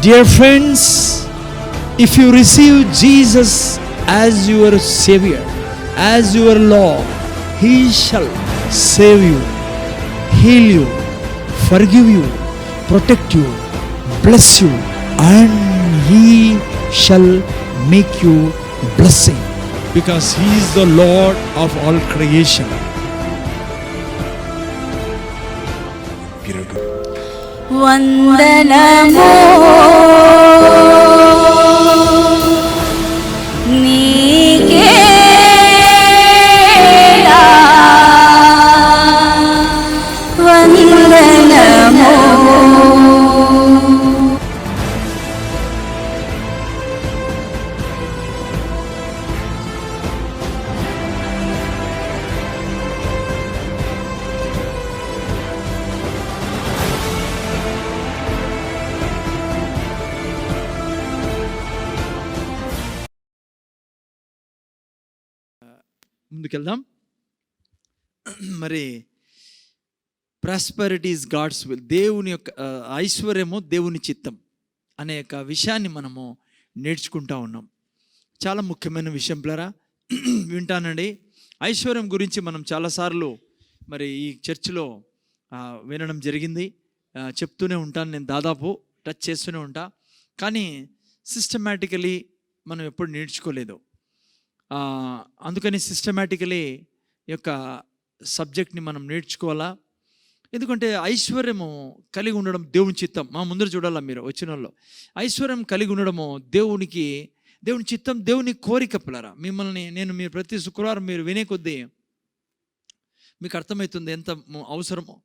Dear friends, if you receive Jesus as your Savior, as your Lord, He shall save you, heal you, forgive you, protect you, bless you, and He shall make you blessing, because He is the Lord of all creation. వందనమో నీకేలా వందనమో. ముందుకెళ్దాం. మరి prosperity is God's will, దేవుని యొక్క ఐశ్వర్యము దేవుని చిత్తం అనే యొక్క విషయాన్ని మనము నేర్చుకుంటా ఉన్నాం. చాలా ముఖ్యమైన విషయం ప్లరా వింటానండి. ఐశ్వర్యం గురించి మనం చాలాసార్లు మరి ఈ చర్చిలో వినడం జరిగింది, చెప్తూనే ఉంటాను, నేను దాదాపు టచ్ చేస్తూనే ఉంటా. కానీ సిస్టమేటికలీ మనం ఎప్పుడు నేర్చుకోలేదు. అందుకని సిస్టమేటికలీ యొక్క సబ్జెక్ట్ని మనం నేర్చుకోవాలా. ఎందుకంటే ఐశ్వర్యము కలిగి ఉండడం దేవుని చిత్తం. మా ముందర చూడాలా మీరు వచ్చిన వాళ్ళు. ఐశ్వర్యం కలిగి ఉండడము దేవుని చిత్తం, దేవుని కోరిక పిల్లరా. మీరు ప్రతి శుక్రవారం మీరు వినే కొద్దీ మీకు అర్థమవుతుంది ఎంత అవసరమో.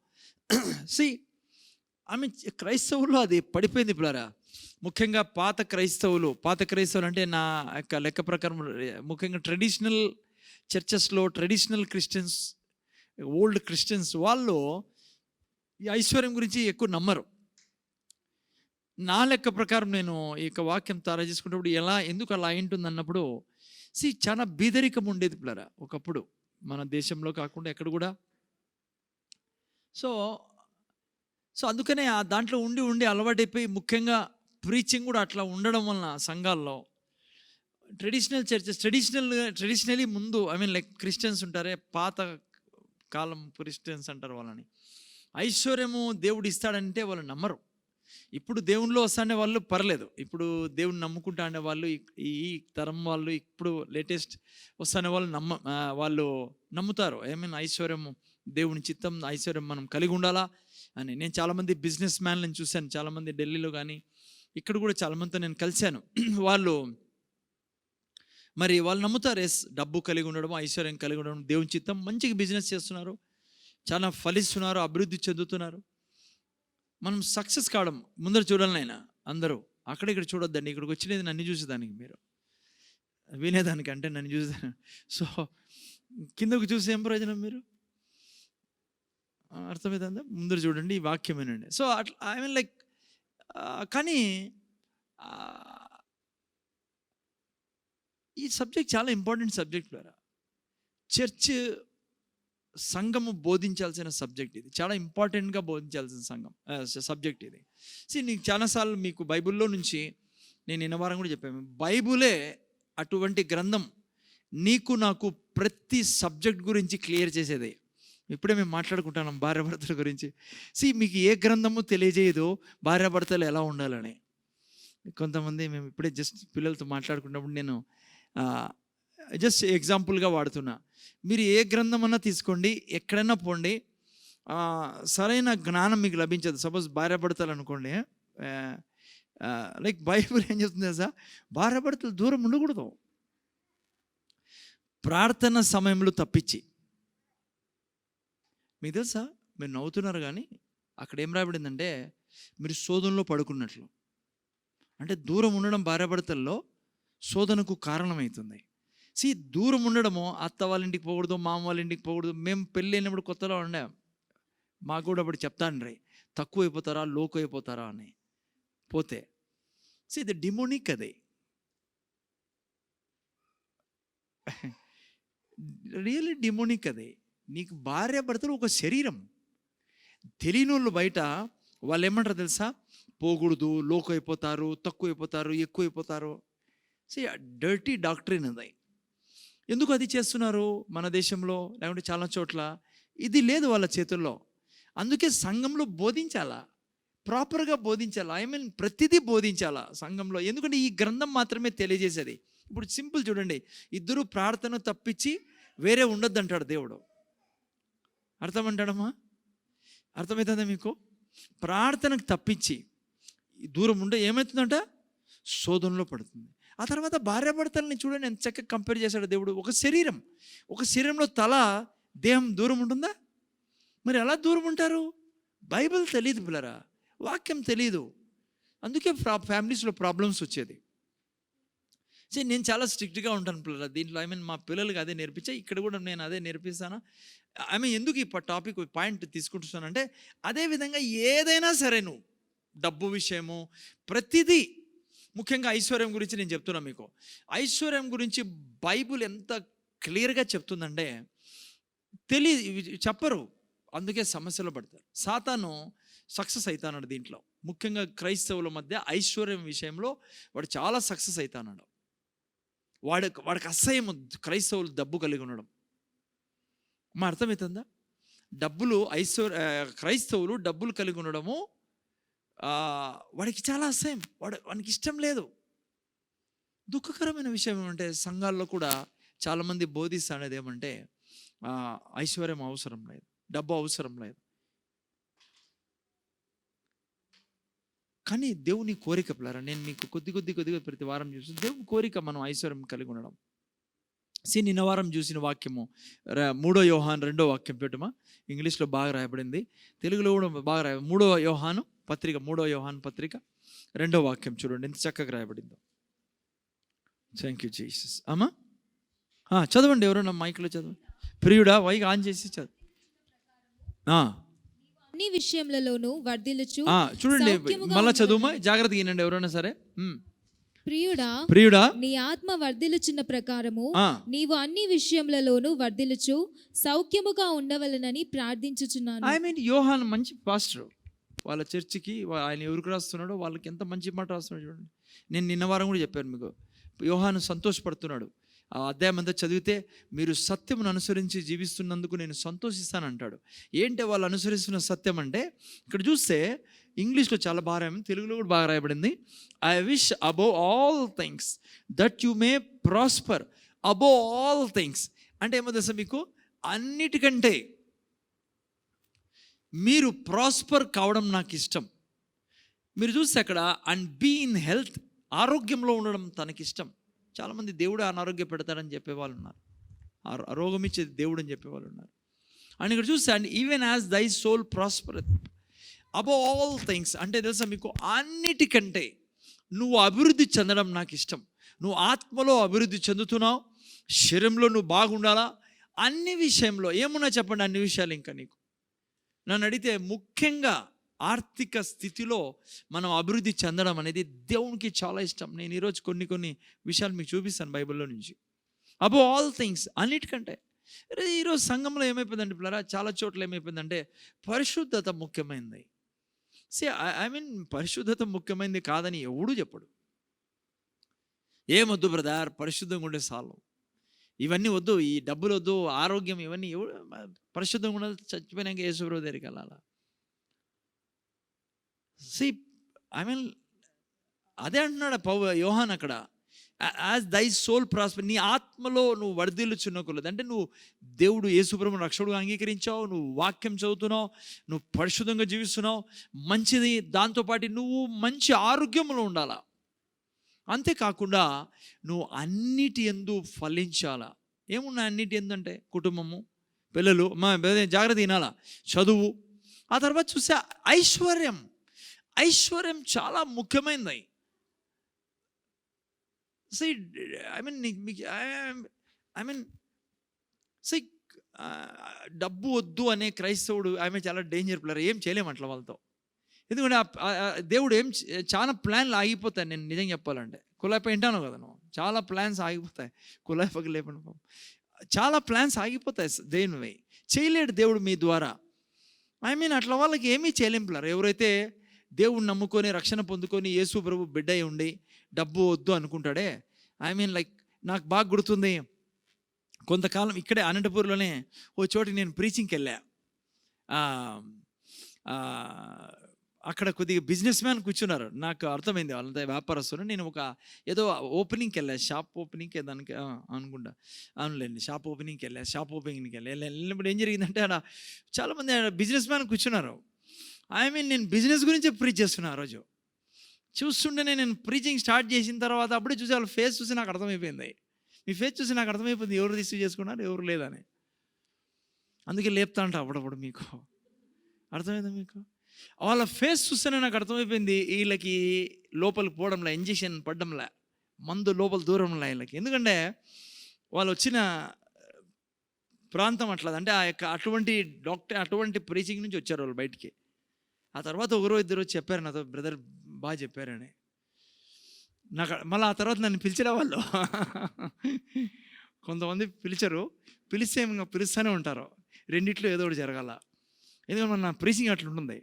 క్రైస్తవుల్లో అది పడిపోయింది పిల్లరా. ముఖ్యంగా పాత క్రైస్తవులు అంటే నా యొక్క లెక్క ప్రకారం ముఖ్యంగా ట్రెడిషనల్ చర్చెస్లో ట్రెడిషనల్ క్రిస్టియన్స్, ఓల్డ్ క్రిస్టియన్స్ వాళ్ళు ఈ ఐశ్వర్యం గురించి ఎక్కువ నమ్మరు. నా లెక్క ప్రకారం నేను ఈ యొక్క వాక్యం తయారు చేసుకున్నప్పుడు ఎందుకు అలా అయింటుంది అన్నప్పుడు చాలా బీదరికం ఉండేది పిల్లరా ఒకప్పుడు మన దేశంలో కాకుండా ఎక్కడ కూడా. సో అందుకనే ఆ దాంట్లో ఉండి అలవాటైపోయి ముఖ్యంగా ప్రీచింగ్ కూడా అట్లా ఉండడం వలన సంఘాల్లో ట్రెడిషనల్ చర్చెస్ ట్రెడిషనలీ ముందు లైక్ క్రిస్టియన్స్ ఉంటారే, పాత కాలం క్రిస్టియన్స్ అంటారు వాళ్ళని. ఐశ్వర్యము దేవుడు ఇస్తాడంటే వాళ్ళు నమ్మరు. ఇప్పుడు దేవునిలో వస్తానే వాళ్ళు పర్లేదు, ఇప్పుడు దేవుని నమ్ముకుంటా అనే వాళ్ళు ఈ తరం వాళ్ళు ఇప్పుడు లేటెస్ట్ వస్తానే వాళ్ళు నమ్ముతారు. ఐశ్వర్యము దేవుని చిత్తం, ఐశ్వర్యం మనం కలిగి ఉండాలా అని. నేను చాలామంది బిజినెస్ మ్యాన్లను చూశాను, చాలామంది ఢిల్లీలో కానీ ఇక్కడ కూడా చాలామందితో నేను కలిశాను. వాళ్ళు నమ్ముతారు డబ్బు కలిగి ఉండడం, ఐశ్వర్యం కలిగి ఉండడం దేవుని చిత్తం. మంచిగా బిజినెస్ చేస్తున్నారు, చాలా ఫలిస్తున్నారు, అభివృద్ధి చెందుతున్నారు. మనం సక్సెస్ కావడం ముందర చూడాలని అయినా అందరూ ఇక్కడ చూడొద్దండి. ఇక్కడికి వచ్చినది నన్ను చూసేదానికి, మీరు వినేదానికి అంటే నన్ను చూసేదాన్ని. సో కిందకు చూసి ఏం ప్రయోజనం? మీరు అర్థమవుతుందా? ముందర చూడండి, ఈ వాక్యం వినండి. సో అట్లా లైక్ కానీ ఈ సబ్జెక్ట్ చాలా ఇంపార్టెంట్ సబ్జెక్ట్ ద్వారా చర్చ్ సంఘము బోధించాల్సిన సబ్జెక్ట్ ఇది. చాలా ఇంపార్టెంట్గా బోధించాల్సిన సబ్జెక్ట్ ఇది. నీకు చాలాసార్లు మీకు బైబిల్లో నుంచి నేను నిన్న వారం కూడా చెప్పాను, బైబులే అటువంటి గ్రంథం నీకు నాకు ప్రతి సబ్జెక్ట్ గురించి క్లియర్ చేసేదే. ఇప్పుడే మేము మాట్లాడుకుంటున్నాం భార్యాభర్తల గురించి. మీకు ఏ గ్రంథము తెలియజేయదు భార్యాభర్తలు ఎలా ఉండాలని. కొంతమంది మేము ఇప్పుడే జస్ట్ పిల్లలతో మాట్లాడుకున్నప్పుడు నేను జస్ట్ ఎగ్జాంపుల్గా వాడుతున్నా. మీరు ఏ గ్రంథం అన్నా తీసుకోండి, ఎక్కడైనా పోండి, సరైన జ్ఞానం మీకు లభించదు. సపోజ్ భార్యాభర్తలు అనుకోండి, లైక్ బైబిల్ ఏం చెప్తుంది సార్, భార్యాభర్తలు దూరం ఉండకూడదు ప్రార్థన సమయంలో తప్పించి. మీకు తెలుసా, మీరు నవ్వుతున్నారు కానీ అక్కడ ఏం రాబడిందంటే మీరు శోధనలో పడుకున్నట్లు. అంటే దూరం ఉండడం భార్యాభర్తల్లో శోధనకు కారణమవుతుంది. దూరం ఉండడము అత్త వాళ్ళ ఇంటికి పోకూడదు, మామ వాళ్ళ ఇంటికి పోకూడదు. మేము పెళ్ళి అయినప్పుడు కొత్తలో ఉండే మాకు కూడా అప్పుడు చెప్తాను రే, తక్కువ అయిపోతారా లోకు అయిపోతారా అని. పోతే ఇది డిమోనిక్, అదే రియల్లీ డిమోనిక్. అదే నీకు భార్య భర్తలు ఒక శరీరం. తెలియని వాళ్ళు బయట వాళ్ళు ఏమంటారు తెలుసా, పోకూడదు, లోకు అయిపోతారు, తక్కువ అయిపోతారు, ఎక్కువ అయిపోతారు. సి డర్టీ డాక్ట్రిన్ అది. ఎందుకు అది చేస్తున్నారు మన దేశంలో లేకుంటే చాలా చోట్ల? ఇది లేదు వాళ్ళ చేతుల్లో. అందుకే సంఘంలో బోధించాలా, ప్రాపర్గా బోధించాలా. ప్రతిదీ బోధించాలా సంఘంలో. ఎందుకంటే ఈ గ్రంథం మాత్రమే తెలియజేసేది. ఇప్పుడు సింపుల్ చూడండి, ఇద్దరు ప్రార్థన తప్పించి వేరే ఉండొద్దు అంటాడు దేవుడు. అర్థమంటాడమ్మా? అర్థమవుతుందా మీకు? ప్రార్థనకు తప్పించి దూరం ఉంటే ఏమవుతుందంట? శోధనలో పడుతుంది. ఆ తర్వాత భార్యాభర్తల్ని చూడండి ఎంత చక్కగా కంపేర్ చేశాడు దేవుడు. ఒక శరీరంలో తల, దేహం దూరం ఉంటుందా? మరి ఎలా దూరం ఉంటారు? బైబిల్ తెలియదు పిల్లరా, వాక్యం తెలియదు. అందుకే ఫ్యామిలీస్లో ప్రాబ్లమ్స్ వచ్చేది. నేను చాలా స్ట్రిక్ట్గా ఉంటాను పిల్లరా దీంట్లో. మా పిల్లలకి అదే నేర్పించా, ఇక్కడ కూడా నేను అదే నేర్పిస్తాను. ఎందుకు ఈ టాపిక్ పాయింట్ తీసుకుంటున్నానంటే, అదేవిధంగా ఏదైనా సరే నువ్వు డబ్బు విషయము ప్రతిదీ, ముఖ్యంగా ఐశ్వర్యం గురించి నేను చెప్తున్నా మీకు. ఐశ్వర్యం గురించి బైబిల్ ఎంత క్లియర్గా చెప్తుందంటే చెప్పరు, అందుకే సమస్యలో పడతారు. సాతాను సక్సెస్ అవుతాడు దీంట్లో. ముఖ్యంగా క్రైస్తవుల మధ్య ఐశ్వర్యం విషయంలో వాడు చాలా సక్సెస్ అవుతాడు. వాడికి అసహ్యం క్రైస్తవులు డబ్బు కలిగి ఉండడం. మా అర్థమవుతుందా? క్రైస్తవులు డబ్బులు కలిగి ఉండడము వాడికి చాలా అసహ్యం, వాడికి ఇష్టం లేదు. దుఃఖకరమైన విషయం ఏమంటే, సంఘాల్లో కూడా చాలామంది బోధిస్తానేది ఏమంటే, ఐశ్వర్యం అవసరం లేదు, డబ్బు అవసరం లేదు. కానీ దేవుని కోరిక పిల్లరా, నేను మీకు కొద్దిగా ప్రతి వారం చూసి దేవుని కోరిక మనం ఐశ్వర్యం కలిగి ఉండడం. నిన్న వారం చూసిన వాక్యము 3 యోహాను 2వ వాక్యం పెట్టమా. ఇంగ్లీష్లో బాగా రాయబడింది, తెలుగులో కూడా బాగా 3వ యోహాను పత్రిక 2వ వాక్యం చూడండి ఎంత చక్కగా రాయబడిందో. Thank you Jesus. అమ్మా చదవండి, ఎవరైనా మైక్లో చదవండి. ప్రియుడా వైగ్ ఆన్ చేసి చదువు. అన్ని విషయములలోనూ వర్ధిల్లుచు. చూడండి మళ్ళా చదువుమా, జాగ్రత్తగా వినండి ఎవరైనా సరే. ప్రియుడా నీ ఆత్మ వర్ధిల్లుచున్న ప్రకారము నీవు అన్ని విషయములలోనూ వర్ధిల్లుచు సౌఖ్యముగా ఉండవలెనని ప్రార్థించుచున్నాను. యోహాను మంచి పాస్టర్, వాళ్ళ చర్చికి ఆయన ఎవరికి రాస్తున్నాడో వాళ్ళకి ఎంత మంచి మాట రాస్తున్నాడు చూడండి. నేను నిన్న వారం కూడా చెప్పాను మీకు, యోహాను సంతోషపడుతున్నాడు. ఆ అధ్యాయం అంతా చదివితే, మీరు సత్యమును అనుసరించి జీవిస్తున్నందుకు నేను సంతోషిస్తానంటాడు. ఏంటి వాళ్ళు అనుసరిస్తున్న సత్యం అంటే, ఇక్కడ చూస్తే ఇంగ్లీష్లో చాలా బాగా రాయబడింది, తెలుగులో కూడా బాగా రాయబడింది. I wish above all things that you may prosper. Above all things అంటే ఏమో తెలుసా మీకు? అన్నిటికంటే మీరు ప్రాస్పర్ కావడం నాకు ఇష్టం. మీరు చూస్తే అక్కడ అండ్ బీ ఇన్ హెల్త్, ఆరోగ్యంలో ఉండడం తనకిష్టం. చాలామంది దేవుడు అనారోగ్య పెడతాడని చెప్పేవాళ్ళు ఉన్నారు, రోగం ఇచ్చేది దేవుడు అని చెప్పేవాళ్ళు ఉన్నారు. అండ్ ఇక్కడ చూస్తే and even as thy soul prosper above all things అంటే తెలుసా మీకు, అన్నిటికంటే నువ్వు అభివృద్ధి చెందడం నాకు ఇష్టం. నువ్వు ఆత్మలో అభివృద్ధి చెందుతున్నావు, శరీరంలో నువ్వు బాగుండాలా. అన్ని విషయంలో ఏమున్నా చెప్పండి, అన్ని విషయాలు. ఇంకా నీకు నన్ను అడిగితే ముఖ్యంగా ఆర్థిక స్థితిలో మనం అభివృద్ధి చెందడం అనేది దేవునికి చాలా ఇష్టం. నేను ఈరోజు కొన్ని విషయాలు మీకు చూపిస్తాను బైబిల్లో నుంచి. అబోవ్ ఆల్ థింగ్స్, అన్నిటికంటే. ఈరోజు సంఘంలో ఏమైపోయిందంటే పిల్లరా, చాలా చోట్ల ఏమైపోయిందంటే పరిశుద్ధత ముఖ్యమైనది. పరిశుద్ధత ముఖ్యమైనది కాదని ఎవడు చెప్పడు. ఏమొద్దు బ్రదర్, పరిశుద్ధంగా ఉండే చాలు, ఇవన్నీ వద్దు, ఈ డబ్బులు వద్దు, ఆరోగ్యం ఇవన్నీ పరిశుద్ధంగా ఉండాలి, చచ్చిపోయినాక యేసుప్రభు దగ్గరికి వెళ్ళాలా. అదే అంటున్నాడు యోహాన్ అక్కడ, యాజ్ దై సోల్ ప్రాస్పర్, నీ ఆత్మలో నువ్వు వర్ధిల్లుచున్నకులేదు. అంటే నువ్వు దేవుడు యేసుప్రభువును రక్షకుడుగా అంగీకరించావు, నువ్వు వాక్యం చదువుతున్నావు, నువ్వు పరిశుద్ధంగా జీవిస్తున్నావు, మంచిది. దాంతోపాటు నువ్వు మంచి ఆరోగ్యంలో ఉండాలా. అంతేకాకుండా నువ్వు అన్నిటి యందు ఫలించాలా. ఏమున్నాయి అన్నిటి ఎందంటే, కుటుంబము, పిల్లలు, జాగ్రత్త వినాలా, చదువు. ఆ తర్వాత చూస్తే ఐశ్వర్యం చాలా ముఖ్యమైనది. డబ్బు వద్దు అనే క్రైస్తవుడు చాలా డేంజర్ ప్లేయర్. ఏం చేయలేమంటలే వాళ్ళతో. ఎందుకంటే దేవుడు చాలా ప్లాన్లు ఆగిపోతాయి. నేను నిజంగా చెప్పాలంటే, కులాయిపై వింటాను కదా నువ్వు, చాలా ప్లాన్స్ ఆగిపోతాయి. కులాయిపకి లేకుండా చాలా ప్లాన్స్ ఆగిపోతాయి. దేనివై చేయలేడు దేవుడు మీ ద్వారా. అట్లా వాళ్ళకి ఏమీ చేయలేం పిల్లలు. ఎవరైతే దేవుణ్ణి నమ్ముకొని రక్షణ పొందుకొని యేసు ప్రభు బిడ్డ అయి ఉండి డబ్బు వద్దు అనుకుంటాడే. ఐ మీన్ లైక్ నాకు బాగా గుర్తుంది, కొంతకాలం ఇక్కడే అనంతపూర్లోనే ఓ చోటికి నేను ప్రీచింగ్కి వెళ్ళా. అక్కడ కొద్దిగా బిజినెస్ మ్యాన్ కూర్చున్నారు. నాకు అర్థమైంది వాళ్ళంతా వ్యాపారస్తులు. నేను ఒక ఏదో ఓపెనింగ్కి వెళ్ళా, షాప్ ఓపెనింగ్కి దానికి అనుకుంటా, అవునులేండి షాప్ ఓపెనింగ్కి వెళ్ళినప్పుడు ఏం జరిగిందంటే ఆడ చాలామంది బిజినెస్ మ్యాన్ కూర్చున్నారు. ఐ మీన్ నేను బిజినెస్ గురించి ప్రీచ్ చేస్తున్నా. ఆ రోజు చూస్తుంటేనే నేను ప్రీచింగ్ స్టార్ట్ చేసిన తర్వాత అప్పుడే చూసి వాళ్ళ ఫేస్ చూసి నాకు అర్థమైపోయింది. మీ ఫేస్ చూసి నాకు అర్థమైపోయింది ఎవరు రిసీవ్ చేసుకున్నారు ఎవరు లేదని. అందుకే లేపుతా అంట అప్పుడప్పుడు. మీకు అర్థమైందా? మీకు వాళ్ళ ఫేస్ చూస్తేనే నాకు అర్థమైపోయింది వీళ్ళకి లోపలికి పోవడంలా, ఇంజెక్షన్ పడ్డంలా, మందు లోపల దూరంలా వీళ్ళకి. ఎందుకంటే వాళ్ళు వచ్చిన ప్రాంతం అట్లా, అంటే ఆ యొక్క అటువంటి డాక్టర్ అటువంటి ప్రీచింగ్ నుంచి వచ్చారు వాళ్ళు బయటికి. ఆ తర్వాత ఒకరో ఇద్దరు చెప్పారు నాతో, బ్రదర్ బాగా చెప్పారని. నాకు మళ్ళీ ఆ తర్వాత నన్ను పిలిచిన వాళ్ళు కొంతమంది పిలిచారు, పిలిస్తే ఇంకా పిలుస్తూనే ఉంటారు. రెండిట్లో ఏదో ఒకటి జరగాల, ఎందుకంటే మన ప్రీచింగ్ అట్లా ఉంటుంది.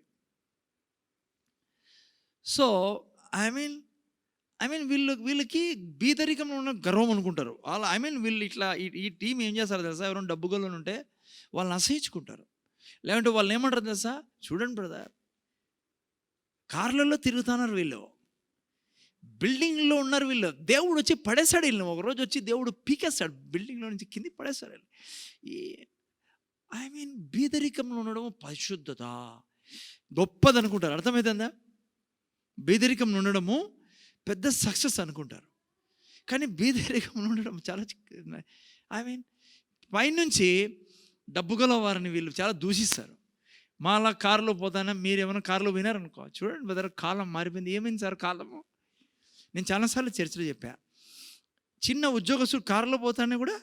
సో ఐ మీన్ వీళ్ళకి బీదరికంలో ఉన్న గర్వం అనుకుంటారు వాళ్ళు. ఐ మీన్ వీళ్ళు ఇట్లా ఈ టీం ఏం చేస్తారు తెలుసా, ఎవరైనా డబ్బుగల్లో ఉంటే వాళ్ళని అసహించుకుంటారు. లేకుంటే వాళ్ళు ఏమంటారు తెలుసా, చూడండి బ్రదర్ కార్లలో తిరుగుతున్నారు వీళ్ళు, బిల్డింగ్లో ఉన్నారు వీళ్ళు, దేవుడు వచ్చి పడేస్తాడు వీళ్ళని, ఒకరోజు వచ్చి దేవుడు పీకేస్తాడు బిల్డింగ్లో నుంచి కింది పడేస్తాడు వీళ్ళు. ఐ మీన్ బీదరికంలో ఉండడం పరిశుద్ధత గొప్పది అనుకుంటారు. అర్థమవుతుందా? బీదరికంలో ఉండడము పెద్ద సక్సెస్ అనుకుంటారు. కానీ బీదరికంలో ఉండడం చాలా ఐ మీన్ పైనుంచి డబ్బు గల వారిని వీళ్ళు చాలా దూషిస్తారు. మాలా కారులో పోతానా, మీరు ఏమైనా కారులో వినారనుకో, చూడండి బ్రదర్ కాలం మారిపోయింది. ఏమైంది సార్ కాలము? నేను చాలాసార్లు చర్చలో చెప్పా, చిన్న ఉద్యోగస్తుడు కారులో పోతానే కూడా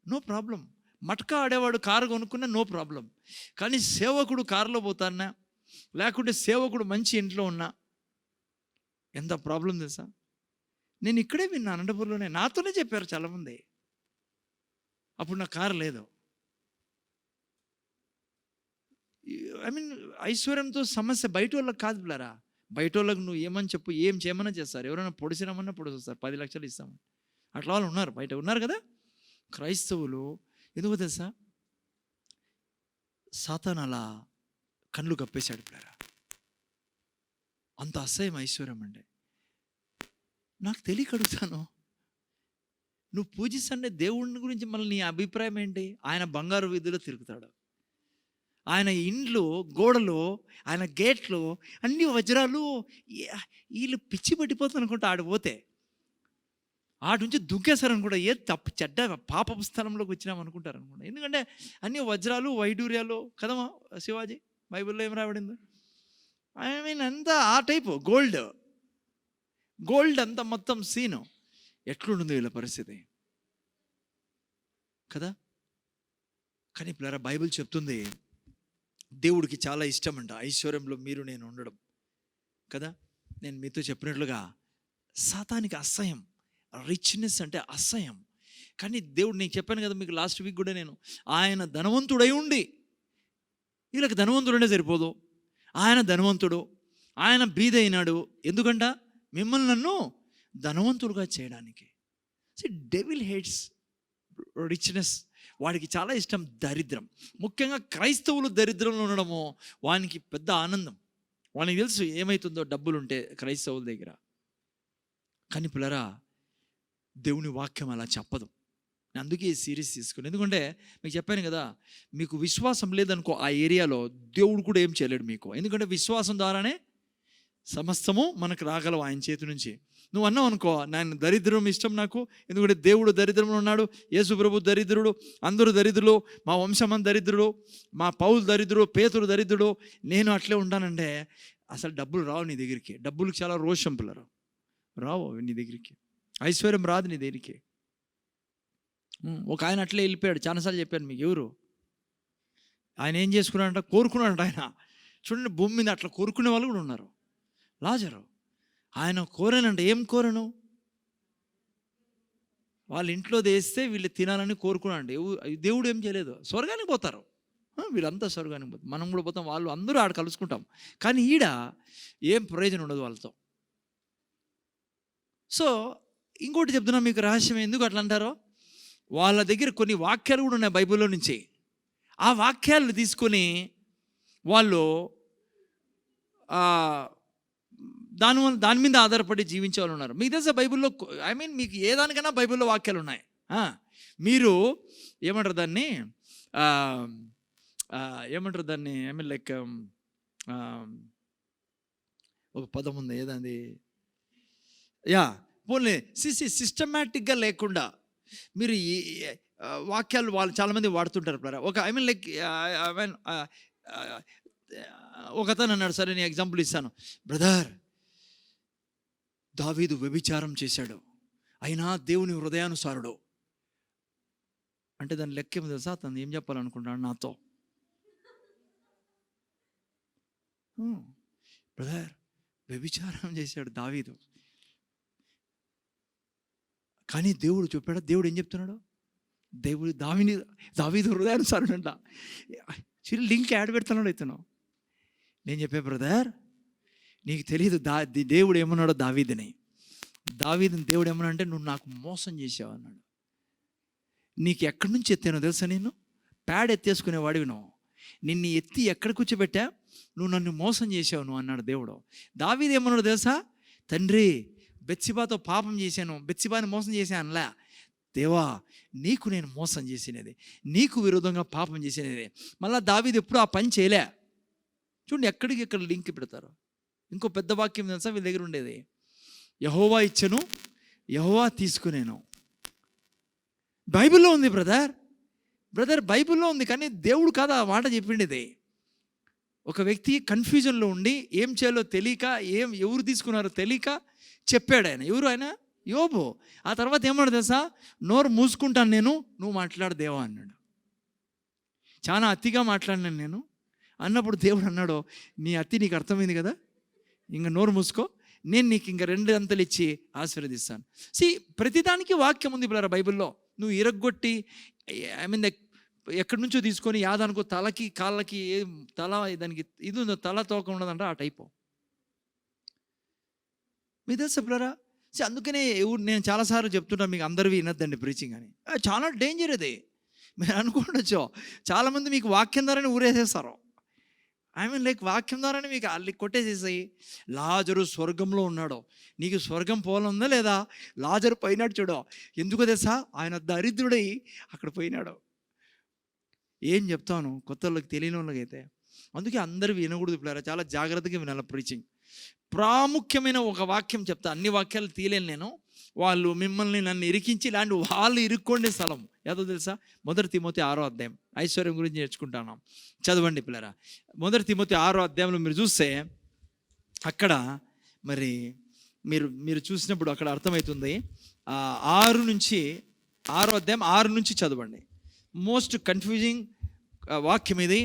నో ప్రాబ్లం, మట్కా ఆడేవాడు కారు కొనుక్కున్నా నో ప్రాబ్లం. కానీ సేవకుడు కారులో పోతానా, లేకుంటే సేవకుడు మంచి ఇంట్లో ఉన్నా ఎంత ప్రాబ్లం తెలుసా? నేను ఇక్కడే విన్నా, అనంతపూర్లోనే నాతోనే చెప్పారు చాలామంది. అప్పుడు నా కారు లేదు. ఐ మీన్ ఐశ్వర్యంతో సమస్య బయట వాళ్ళకి కాదు పిల్లరా, బయట వాళ్ళకి నువ్వు ఏమని చెప్పు, ఏం చేయమన్నా చేస్తారు. ఎవరైనా పొడిసినామన్నా పొడిస్తారు, 10 లక్షలు ఇస్తామని. అట్లా వాళ్ళు ఉన్నారు, బయట ఉన్నారు కదా. క్రైస్తవులు ఎందుకో తెలుసా, సాతాను అలా కళ్ళు కప్పేశాడు పిల్లరా. అంత అసహ్యం ఐశ్వర్యం అండి. నాకు తెలియక అడుగుతాను, నువ్వు పూజిస్తుంటే దేవుడిని గురించి మళ్ళీ నీ అభిప్రాయం ఏంటి? ఆయన బంగారు వీధిలో తిరుగుతాడు, ఆయన ఇండ్లు గోడలు, ఆయన గేట్లు అన్ని వజ్రాలు. వీళ్ళు పిచ్చి పట్టిపోతారు అనుకుంటా. ఆడిపోతే ఆడి నుంచి దుంకేశారు అనుకుంటా. ఏ తప్పు చెడ్డ పాపపు స్థలంలోకి వచ్చినాం అనుకుంటారు అనుకుంటా. ఎందుకంటే అన్ని వజ్రాలు వైడూర్యాలు కదమ్మా. శివాజీ బైబిల్లో ఏం రాబడింది? ఐ మీన్ అంతా ఆ టైపు గోల్డ్ అంతా మొత్తం సీను. ఎట్లుంటుంది వీళ్ళ పరిస్థితి కదా. కానీ పిల్లరా బైబిల్ చెప్తుంది దేవుడికి చాలా ఇష్టం అంట ఐశ్వర్యంలో మీరు నేను ఉండడం కదా. నేను మీతో చెప్పినట్లుగా సాతానికి అసహ్యం, రిచ్నెస్ అంటే అసహ్యం. కానీ దేవుడు, నేను చెప్పాను కదా మీకు లాస్ట్ వీక్ కూడా, నేను ఆయన ధనవంతుడై ఉండి వీళ్ళకి ధనవంతుడుండే సరిపోదు. ఆయన ధనవంతుడు, ఆయన బీద అయినాడు. ఎందుకంట? మిమ్మల్ని నన్ను ధనవంతుడుగా చేయడానికి. Devil hates richness. వాడికి చాలా ఇష్టం దరిద్రం. ముఖ్యంగా క్రైస్తవులు దరిద్రంలో ఉండడము వానికి పెద్ద ఆనందం. వానికి తెలుసు ఏమవుతుందో డబ్బులుంటే క్రైస్తవుల దగ్గర. కానీ పిల్లరా దేవుని వాక్యం అలా చెప్పదు. అందుకే ఈ సిరీస్ తీసుకుని, ఎందుకంటే మీకు చెప్పాను కదా, మీకు విశ్వాసం లేదనుకో ఆ ఏరియాలో దేవుడు కూడా ఏం చేయలేడు మీకు. ఎందుకంటే విశ్వాసం ద్వారానే సమస్తము మనకు రాగలవు ఆయన చేతి నుంచి. నువ్వు అన్నావు అనుకో, నేను దరిద్రం ఇష్టం నాకు, ఎందుకంటే దేవుడు దరిద్రంలో ఉన్నాడు, యేసు ప్రభు దరిద్రుడు, అందరూ దరిద్రులు, మా వంశమని దరిద్రుడు, మా పౌలు దరిద్రుడు, పేతురు దరిద్రుడు, నేను అట్లే ఉంటానంటే అసలు డబ్బులు రావు నీ దగ్గరికి. డబ్బులకు చాలా రోషం పిల్లరు, రావు నీ దగ్గరికి. ఐశ్వర్యం రాదు నీ దగ్గరికి. ఒక ఆయన అట్లే వెళ్ళిపోయాడు, చాలాసార్లు చెప్పాను మీకు. ఎవరు ఆయన? ఏం చేసుకున్నాడంట? కోరుకున్నాడంట ఆయన. చూడండి, భూమి మీద అట్లా కోరుకునే వాళ్ళు కూడా ఉన్నారు. లాజరు ఆయన కోరానంట. ఏం కోరను? వాళ్ళ ఇంట్లో వేస్తే వీళ్ళు తినాలని కోరుకున్నాడు. దేవుడు ఏం చేయలేదు, స్వర్గానికి పోతారు. వీళ్ళంతా స్వర్గానికి పోతాం, మనం కూడా పోతాం, వాళ్ళు అందరూ ఆడ కలుసుకుంటాం. కానీ ఈడ ఏం ప్రయోజనం ఉండదు వాళ్ళతో. సో ఇంకోటి చెప్తున్నా మీకు రహస్యం, ఎందుకు అట్లా అంటారో, వాళ్ళ దగ్గర కొన్ని వాక్యాలు కూడా ఉన్నాయి బైబిల్లో నుంచి. ఆ వాక్యాలను తీసుకొని వాళ్ళు దాని మీద ఆధారపడి జీవించే వాళ్ళు ఉన్నారు. మీకు తెలుసా బైబిల్లో, మీకు ఏ దానికైనా బైబిల్లో వాక్యాలు ఉన్నాయి. మీరు ఏమంటారు దాన్ని, లైక్ ఒక పదం ఉంది ఏదండి, పోనీ సిస్టమేటిక్గా లేకుండా మీరు వాక్యాలు వాళ్ళు చాలామంది వాడుతుంటారు. ఒక లైక్ ఒకతను అన్నాడు, సరే నేను ఎగ్జాంపుల్ ఇస్తాను, బ్రదర్ దావీదు వ్యభిచారం చేశాడు, అయినా దేవుని హృదయానుసారుడు అంటే దాని లెక్క ఏమో తెలుసా? అతను ఏం చెప్పాలనుకుంటాడు నాతో, బ్రదర్ వ్యభిచారం చేశాడు దావీదు, కానీ దేవుడు చెప్పాడు. దేవుడు ఏం చెప్తున్నాడు? దేవుడు దావీదు హృదయానుసారుడు అంట. లింక్ యాడ్ పెడుతున్నాడు ఇతను. నేను చెప్పే బ్రదర్, నీకు తెలియదు దేవుడు ఏమన్నాడో దావీదుని దేవుడు ఏమన్నా అంటే, నువ్వు నాకు మోసం చేసావు అన్నాడు. నీకు ఎక్కడి నుంచి ఎత్తానో తెలుసా? నేను ప్యాడ్ ఎత్తేసుకునేవాడివి, నువ్వు నిన్ను ఎత్తి ఎక్కడ కూర్చోబెట్టా, నువ్వు నన్ను మోసం చేసావు నువ్వు అన్నాడు దేవుడు. దావీదు ఏమన్నాడు తెలుసా? తండ్రి బెత్షెబాతో పాపం చేశాను, బెత్షెబాని మోసం చేశాను అనలే. దేవా నీకు నేను మోసం చేసినది, నీకు విరోధంగా పాపం చేసినది. మళ్ళీ దావీదు ఎప్పుడు ఆ పని చేయలే. చూడండి ఎక్కడికి ఎక్కడ లింక్ పెడతారు. ఇంకో పెద్ద వాక్యం తెలుసా వీళ్ళ దగ్గర ఉండేది? యెహోవా ఇచ్చెను, యెహోవా తీసుకునేను. బైబిల్లో ఉంది బ్రదర్ బైబిల్లో ఉంది, కానీ దేవుడు కాదు ఆ మాట చెప్పిండేది. ఒక వ్యక్తి కన్ఫ్యూజన్లో ఉండి ఏం చేయాలో తెలియక, ఎవరు తీసుకున్నారో తెలియక చెప్పాడు ఆయన. ఎవరు ఆయన? యోబు. ఆ తర్వాత ఏమన్నాడు తెలుసా? నోరు మూసుకుంటాను నేను, నువ్వు మాట్లాడు దేవా అన్నాడు. చాలా అతిగా మాట్లాడినాను నేను అన్నప్పుడు దేవుడు అన్నాడు, నీ అతి నీకు అర్థమైంది కదా, ఇంక నోరు మూసుకో, నేను నీకు ఇంక 2 అంతలు ఇచ్చి ఆశీర్వదిస్తాను. ప్రతిదానికి వాక్యం ఉంది పిల్లరా బైబిల్లో. నువ్వు ఇరగ్గొట్టి ఎక్కడి నుంచో తీసుకొని యాదానికో తలకి కాళ్ళకి తల దానికి ఇది ఉందో, తల తోక ఉండదంట ఆ టైపు. మీ తెలుసా పిల్లరా? అందుకనే నేను చాలాసార్లు చెప్తుంటాను, మీకు అందరివి వినొద్దండి ప్రీచింగ్ అని. చాలా డేంజర్ అది. మీరు అనుకోండొచ్చు చాలామంది మీకు వాక్యం ద్వారానే ఊరేసేస్తారు. లైక్ వాక్యం ద్వారానే మీకు అల్లి కొట్టేసేసాయి. లాజరు స్వర్గంలో ఉన్నాడు, నీకు స్వర్గం పోవాలందా లేదా? లాజరు పోయినాడు చూడు. ఎందుకో తెలుసా? ఆయన దరిద్రుడై అక్కడ పోయినాడు. ఏం చెప్తాను కొత్త వాళ్ళకి, తెలియని వాళ్ళకి అయితే. అందుకే అందరూ వినకూడదు పిల్లరా, చాలా జాగ్రత్తగా వినాలి ప్రీచింగ్. ప్రాముఖ్యమైన ఒక వాక్యం చెప్తా, అన్ని వాక్యాలు తీయలేను నేను. వాళ్ళు మిమ్మల్ని నన్ను ఇరికించి ఇలాంటి వాళ్ళు ఇరుక్కోండే స్థలం ఏదో తెలుసా? 1 తిమోతి 6వ అధ్యాయం. ఐశ్వర్యం గురించి నేర్చుకుంటాను, చదవండి పిల్లరా. 1 తిమోతి 6వ అధ్యాయంలో మీరు చూస్తే అక్కడ మరి మీరు చూసినప్పుడు అక్కడ అర్థమవుతుంది. 6వ అధ్యాయం 6 నుంచి చదవండి. మోస్ట్ కన్ఫ్యూజింగ్ వాక్యం ఇది.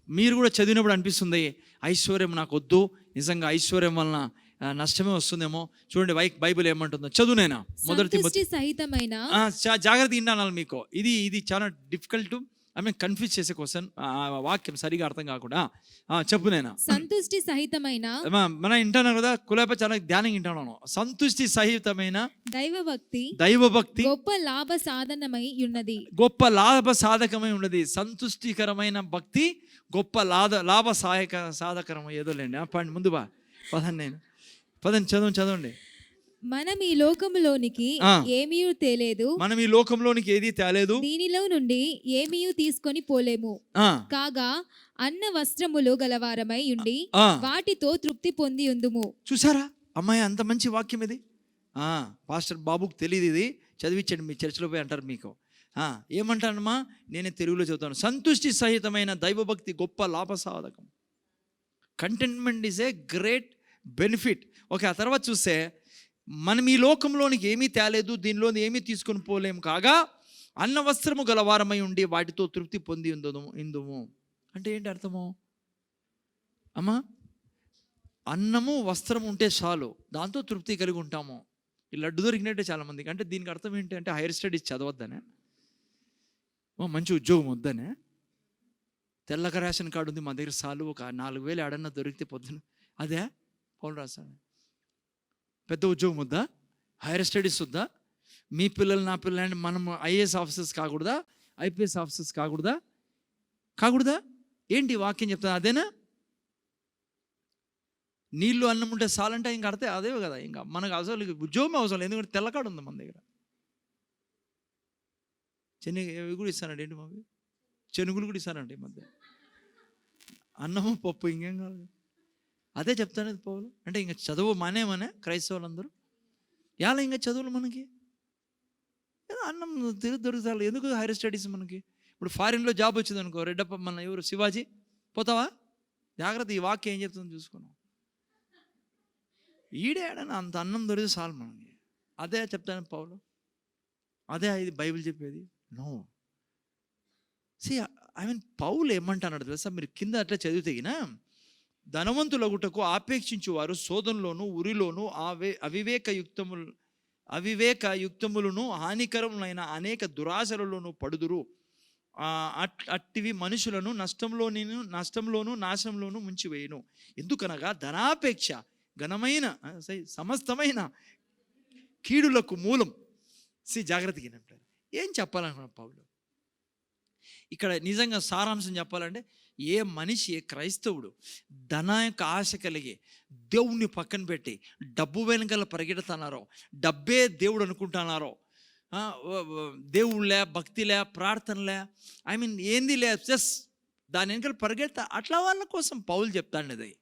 మీరు కూడా చదివినప్పుడు అనిపిస్తుంది ఐశ్వర్యం నాకు వద్దు, నిజంగా ఐశ్వర్యం వలన నష్టమే వస్తుందేమో. చూడండి బైబిల్ ఏమంటుందో చదువునైనా. 1 తిమోతి సహితమైన, జాగ్రత్త వినాలి మీకు. ఇది చాలా డిఫికల్ట్, కన్ఫ్యూజ్ చేసే క్వశ్చన్. వాక్యం సరిగా అర్థం కాకుండా చెప్పునైనా. సంతుష్టి సహితమైన, మన వింటాను కదా కులాప చాలా ధ్యానం వింటాను. సంతుష్టి సహితమైన దైవభక్తి గొప్ప లాభ సాధకమై ఉన్నది. సంతుష్టికరమైన భక్తి గొప్ప లాభ సాధకరం ఏదో లేండి. ముందు పదండి చదవండి. మనం ఈ లోకంలోనికి ఏమీ తేలేదు, మనం ఈ లోకంలోనికి ఏది తేలేదు, దీనిలో నుండి ఏమీ తీసుకొని పోలేము. కాగా అన్న వస్త్రములు గలవారమై ఉండి వాటితో తృప్తి పొంది ఉందుము. చూసారా అమ్మాయి, అంత మంచి వాక్యం ఇది. పాస్టర్ బాబుకు తెలియదు, ఇది చదివించండి, మీ చర్చిలో పోయి అంటారు మీకు. ఏమంటానమ్మా, నేనే తెలుగులో చదువుతాను. సంతుష్టి సహితమైన దైవభక్తి గొప్ప లాభసాధకం. Contentment is a great benefit. Okay, ఆ తర్వాత చూస్తే మనం ఈ లోకంలోనికి ఏమీ తేలేదు, దీనిలో ఏమీ తీసుకొని పోలేము. కాగా అన్న వస్త్రము గలవారమై ఉండి వాటితో తృప్తి పొంది ఇందుము. అంటే ఏంటి అర్థము అమ్మా? అన్నము వస్త్రము ఉంటే చాలు, దాంతో తృప్తి కలిగి ఉంటాము. ఈ లడ్డు దొరికినట్టే చాలామందికి. అంటే దీనికి అర్థం ఏంటి అంటే హైయర్ స్టడీస్ చదవద్దనే, మంచి ఉద్యోగం వద్దనే, తెల్లక రేషన్ కార్డు ఉంది మా దగ్గర, చాలు ఒక 4,000 ఏడన్నా దొరికితే పొద్దున. అదే పౌలు రాశాడు. పెద్ద ఉద్యోగం వద్దా, హైయర్ స్టడీస్ వద్దా, మీ పిల్లలు నా పిల్లలు మనం ఐఏఎస్ ఆఫీసర్స్ కాకూడదా, ఐపీఎస్ ఆఫీసర్స్ కాకూడదా ఏంటి వాక్యం చెప్తా? అదేనా? నీళ్ళు అన్నం ఉంటే చాలంటే ఇంకా అడితే అదే కదా. ఇంకా మనకు అసలు ఉద్యోగం అవసరం లేదు, ఎందుకంటే తెల్లకాడు ఉంది మన దగ్గర. ఇవి కూడా ఇస్తానండి, ఏంటి మావి చెనుగులు కూడా ఇస్తానండి ఈ మధ్య, అన్నము పప్పు ఇంకేం కాదు. అదే చెప్తాను పౌలు. అంటే ఇంకా చదువు మానేమనే క్రైస్తవులందరూ ఎలా ఇంకా చదువులు మనకి ఏదో అన్నం దొరుకుతారు. ఎందుకు హైయర్ స్టడీస్ మనకి? ఇప్పుడు ఫారిన్లో జాబ్ వచ్చింది అనుకో, రెడ్డప్ప మన ఎవరు శివాజీ, పోతావా? జాగ్రత్త, ఈ వాక్యం ఏం చెప్తుందో చూసుకున్నాం. ఈడేడని అంత అన్నం దొరికితే చాలు మనకి. అదే చెప్తాను పౌలు, అదే ఇది బైబిల్ చెప్పేది. నో, పౌలు ఏమంటున్నాడు తెలుసా? మీరు కింద అట్లా చదివితేగిన, ధనవంతులగుటకు ఆపేక్షించువారు శోధనలోను ఉరిలోను అవివేక యుక్తములను హానికరములైన అనేక దురాశలలోను పడుదురు. అట్టివి మనుషులను నష్టంలోను నాశనంలోను ముంచివేయును. ఎందుకనగా ధనాపేక్ష ఘనమైన సమస్తమైన కీడులకు మూలం. జాగ్రత్తగా ఏం చెప్పాలనుకున్నా పౌలు ఇక్కడ? నిజంగా సారాంశం చెప్పాలంటే, ఏ మనిషి, ఏ క్రైస్తవుడు ధన యొక్క ఆశ కలిగి దేవుణ్ణి పక్కన పెట్టి డబ్బు వెనకాల పరిగెడుతున్నారో, డబ్బే దేవుడు అనుకుంటున్నారో, దేవుళ్ళే, భక్తిలే, ప్రార్థనలే, ఏంది లే, జస్ట్ దాని వెనకాల పరిగెడతా, అట్లా వాళ్ళ కోసం పౌలు చెప్తాండి. అది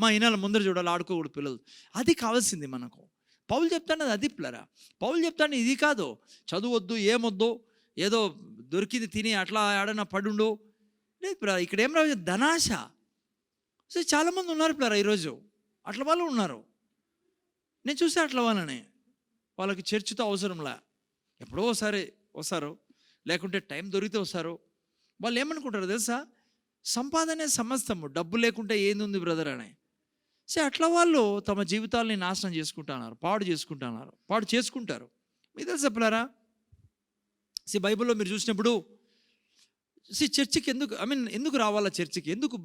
మా ఈనాల ముందర చూడాలి, ఆడుకోకూడదు పిల్లలు, అది కావాల్సింది మనకు. పౌలు చెప్తాను అది పిల్లరా. పౌలు చెప్తాను ఇది కాదు, చదువొద్దు, ఏమొద్దు, ఏదో దొరికింది తిని అట్లా ఆడన పడుండు. లేదు పిల్లరా, ఇక్కడ ఏం రాదు, ధనాశ. సో చాలామంది ఉన్నారు పిల్లరా ఈరోజు, అట్లా వాళ్ళు ఉన్నారు. నేను చూసే అట్లా వాళ్ళని, వాళ్ళకి చర్చితో అవసరంలా, ఎప్పుడో ఒకసారి వస్తారు, లేకుంటే టైం దొరికితే వస్తారు. వాళ్ళు ఏమనుకుంటారు తెలుసా? సంపాదనే సమస్తము, డబ్బు లేకుంటే ఏంది ఉంది బ్రదర్ అని. సో అట్లా వాళ్ళు తమ జీవితాలని నాశనం చేసుకుంటున్నారు, పాడు చేసుకుంటారు. మీకు తెలుసా పిల్లరా? బైబిల్లో మీరు చూసినప్పుడు చర్చికి ఎందుకు రావాలా? చర్చికి ఎందుకు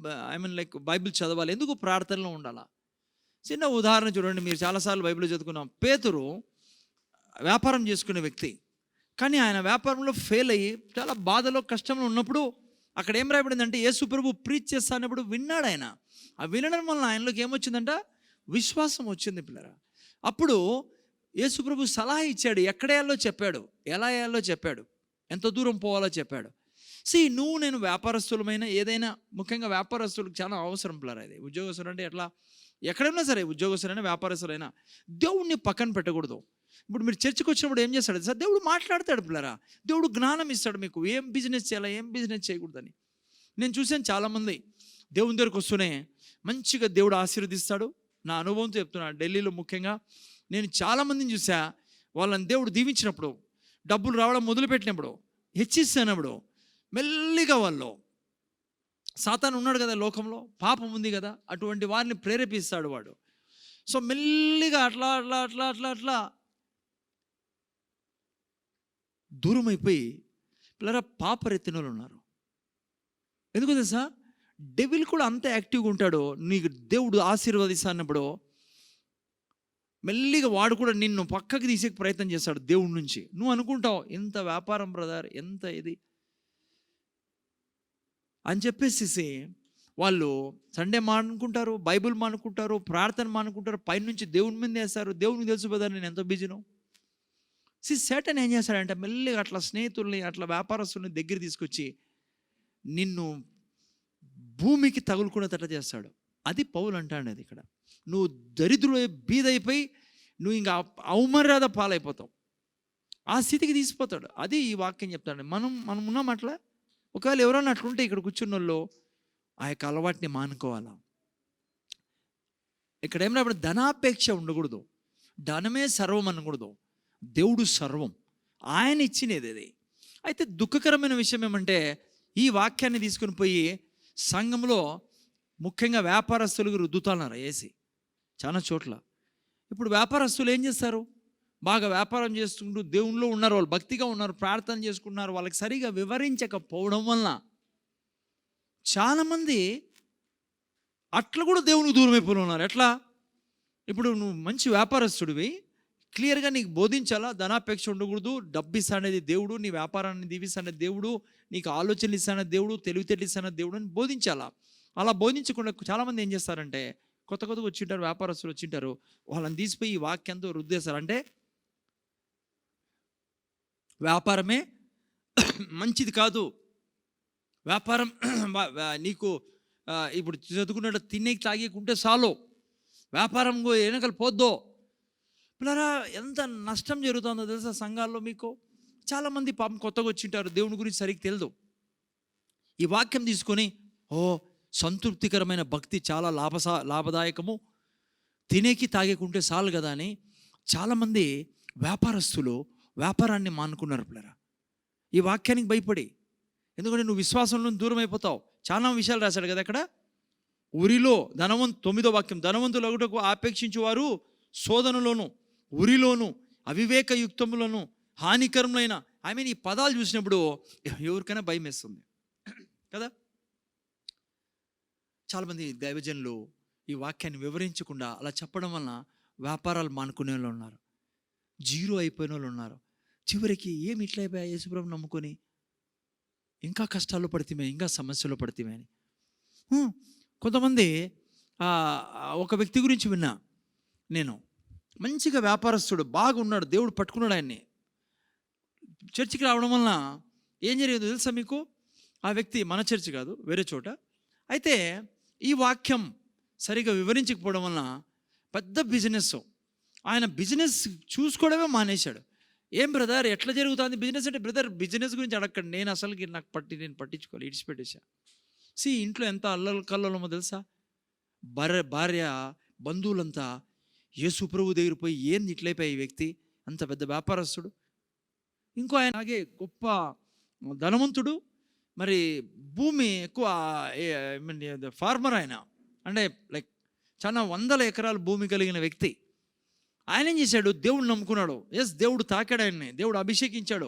లైక్ బైబిల్ చదవాలి, ఎందుకు ప్రార్థనలో ఉండాలా? చిన్న ఉదాహరణ చూడండి, మీరు చాలాసార్లు బైబిల్లో చదువుకున్నాం. పేతురు వ్యాపారం చేసుకునే వ్యక్తి, కానీ ఆయన వ్యాపారంలో ఫెయిల్ అయ్యి చాలా బాధలో, కష్టంలో ఉన్నప్పుడు అక్కడ ఏం రాయబడిందంటే, యేసు ప్రభు ప్రీచ్ చేస్తానప్పుడు విన్నాడు ఆయన. ఆ వినడం వల్ల ఆయనలోకి ఏమొచ్చిందంట? విశ్వాసం వచ్చింది పిల్లరా. అప్పుడు యేసు ప్రభు సలహా ఇచ్చాడు, ఎక్కడ వేయాలో చెప్పాడు, ఎలా వేయాలో చెప్పాడు, ఎంత దూరం పోవాలో చెప్పాడు. నువ్వు నేను వ్యాపారస్తులమైన, ఏదైనా ముఖ్యంగా వ్యాపారస్తులకు చాలా అవసరం పిల్లరా. ఇది ఉద్యోగస్తులు అంటే ఎట్లా, ఎక్కడైనా సరే ఉద్యోగస్తులైనా వ్యాపారస్తులైనా దేవుడిని పక్కన పెట్టకూడదు. ఇప్పుడు మీరు చర్చికి వచ్చినప్పుడు ఏం చేస్తాడు సార్? దేవుడు మాట్లాడతాడు పిల్లరా. దేవుడు జ్ఞానం ఇస్తాడు మీకు, ఏం బిజినెస్ చేయాలా, ఏం బిజినెస్ చేయకూడదని. నేను చూసాను చాలామంది దేవుని దగ్గరకు వస్తూనే మంచిగా దేవుడు ఆశీర్వదిస్తాడు. నా అనుభవంతో చెప్తున్నాను, ఢిల్లీలో ముఖ్యంగా నేను చాలామందిని చూసా. వాళ్ళని దేవుడు దీవించినప్పుడు, డబ్బులు రావడం మొదలుపెట్టినప్పుడు, హెచ్చిస్తున్నప్పుడు మెల్లిగా వాళ్ళు, సాతాను ఉన్నాడు కదా లోకంలో, పాపం ఉంది కదా, అటువంటి వారిని ప్రేరేపిస్తాడు వాడు. సో మెల్లిగా అట్లా అట్లా అట్లా అట్లా అట్లా దూరం అయిపోయి పిల్లరా పాపరెత్తిన వాళ్ళు ఉన్నారు. ఎందుకు తెలుసా? డెవిల్ కూడా అంత యాక్టివ్గా ఉంటాడు. నీకు దేవుడు ఆశీర్వదిస్తున్నప్పుడు మెల్లిగా వాడు కూడా నిన్ను పక్కకి తీసే ప్రయత్నం చేస్తాడు దేవుడి నుంచి. నువ్వు అనుకుంటావు ఎంత వ్యాపారం బ్రదర్, ఎంత ఇది అని చెప్పేసి వాళ్ళు సండే మానుకుంటారు, బైబిల్ మానుకుంటారు, ప్రార్థన మానుకుంటారు, పైనుంచి దేవుని మీద వేస్తారు. దేవునికి తెలుసు బ్రదర్ నేను ఎంతో బిజీనో. సేటన్ ఏం చేస్తాడంటే మెల్లిగా అట్లా స్నేహితుల్ని, అట్లా వ్యాపారస్తుల్ని దగ్గర తీసుకొచ్చి నిన్ను భూమికి తగులుకునేటట్టు చేస్తాడు. అది పౌలు అంటాడు. అది ఇక్కడ నువ్వు దరిద్రుడు బీదైపోయి నువ్వు ఇంకా అవమర్యాద పాలైపోతావు, ఆ స్థితికి తీసిపోతాడు. అది ఈ వాక్యం చెప్తాడు. మనం ఉన్నాం అట్లా. ఒకవేళ ఎవరన్నా అట్లుంటే ఇక్కడ కూర్చున్న వాళ్ళు ఆ యొక్క అలవాటుని మానుకోవాలా. ఇక్కడ ఏం రాబడి, ధనాపేక్ష ఉండకూడదు, ధనమే సర్వం అనకూడదు. దేవుడు సర్వం, ఆయన ఇచ్చినది అది. అయితే దుఃఖకరమైన విషయం ఏమంటే, ఈ వాక్యాన్ని తీసుకుని పోయి సంఘంలో ముఖ్యంగా వ్యాపారస్తులకు రుద్దుతున్నారు వేసి చాలా చోట్ల. ఇప్పుడు వ్యాపారస్తులు ఏం చేస్తారు? బాగా వ్యాపారం చేసుకుంటూ దేవునిలో ఉన్నారు, వాళ్ళు భక్తిగా ఉన్నారు, ప్రార్థన చేసుకుంటున్నారు. వాళ్ళకి సరిగా వివరించకపోవడం వలన చాలామంది అట్లా కూడా దేవునికి దూరం అయిపోయి ఉన్నారు. ఎట్లా? ఇప్పుడు నువ్వు మంచి వ్యాపారస్తుడివి, క్లియర్గా నీకు బోధించాలా, ధనాపేక్ష ఉండకూడదు, డబ్బు ఇస్తానేది దేవుడు, నీ వ్యాపారాన్ని దీవిస్తానేది దేవుడు, నీకు ఆలోచనలు ఇస్తానేది దేవుడు, తెలివితేటలు ఇస్తానేది దేవుడు అని బోధించాలా. అలా బోధించకుండా చాలామంది ఏం చేస్తారంటే, కొత్తగా వచ్చింటారు, వ్యాపారస్తులు వచ్చింటారు, వాళ్ళని తీసిపోయి ఈ వాక్యంతో రుద్దేస్తారు. అంటే వ్యాపారమే మంచిది కాదు, వ్యాపారం నీకు ఇప్పుడు చదువుకున్నట్టు తినేకి తాగేకుంటే చాలు, వ్యాపారం వెనకలు పోద్దో. పిల్లరా, ఎంత నష్టం జరుగుతుందో తెలుసా సంఘాల్లో. మీకు చాలామంది పాపం కొత్తగా వచ్చింటారు, దేవుని గురించి సరిగ్గా తెలియదు. ఈ వాక్యం తీసుకొని సంతృప్తికరమైన భక్తి చాలా లాభదాయకము, తినేకి తాగేకుంటే చాలు కదా అని చాలామంది వ్యాపారస్తులు వ్యాపారాన్ని మానుకున్నారు. పిల్లరా, ఈ వాక్యానికి భయపడి, ఎందుకంటే నువ్వు విశ్వాసంలో దూరం అయిపోతావు. చాలా విషయాలు రాశాడు కదా అక్కడ. ఉరిలో 9వ వాక్యం, ధనవంతులు ఒకటకు ఆపేక్షించువారు శోధనలోను, ఉరిలోను, అవివేకయుక్తములను, హానికరములైన, ఈ పదాలు చూసినప్పుడు ఎవరికైనా భయం వేస్తుంది కదా. చాలామంది దైవజనులు ఈ వాక్యాన్ని వివరించకుండా అలా చెప్పడం వలన వ్యాపారాలు మానుకునే వాళ్ళు ఉన్నారు, జీరో అయిపోయిన వాళ్ళు ఉన్నారు. చివరికి ఏమి ఇట్లా అయిపోయా, యేసుప్రభుని నమ్ముకొని ఇంకా కష్టాల్లో పడితేమే, ఇంకా సమస్యలో పడితేమే అని. కొంతమంది ఒక వ్యక్తి గురించి విన్నా నేను, మంచిగా వ్యాపారస్తుడు, బాగా ఉన్నాడు, దేవుడు పట్టుకున్నాడు ఆయన్ని. చర్చికి రావడం వలన ఏం జరిగిందో తెలుసా మీకు? ఆ వ్యక్తి మన చర్చి కాదు, వేరే చోట. అయితే ఈ వాక్యం సరిగా వివరించకపోవడం వలన పెద్ద బిజినెస్, ఆయన బిజినెస్ చూసుకోవడమే మానేశాడు. ఏం బ్రదర్ ఎట్లా జరుగుతుంది బిజినెస్ అంటే? బ్రదర్ బిజినెస్ గురించి అడగండి, నేను అసలుకి నేను పట్టించుకోవాలి, ఇడిచిపెట్టేసా. ఇంట్లో ఎంత అల్లల కల్లోలమో తెలుసా. భార్య బంధువులంతా యేసు ప్రభు దగ్గర పోయి, ఏంది ఇట్లయిపోయి ఈ వ్యక్తి, అంత పెద్ద వ్యాపారస్తుడు, ఇంకో ఆయన అలాగే గొప్ప ధనవంతుడు, మరి భూమి ఎక్కువ ఫార్మర్ ఆయన, అంటే లైక్ చాలా 100 ఎకరాల భూమి కలిగిన వ్యక్తి. ఆయన ఏం చేశాడు? దేవుడిని నమ్ముకున్నాడు. దేవుడు తాకాడు ఆయన్ని, దేవుడు అభిషేకించాడు,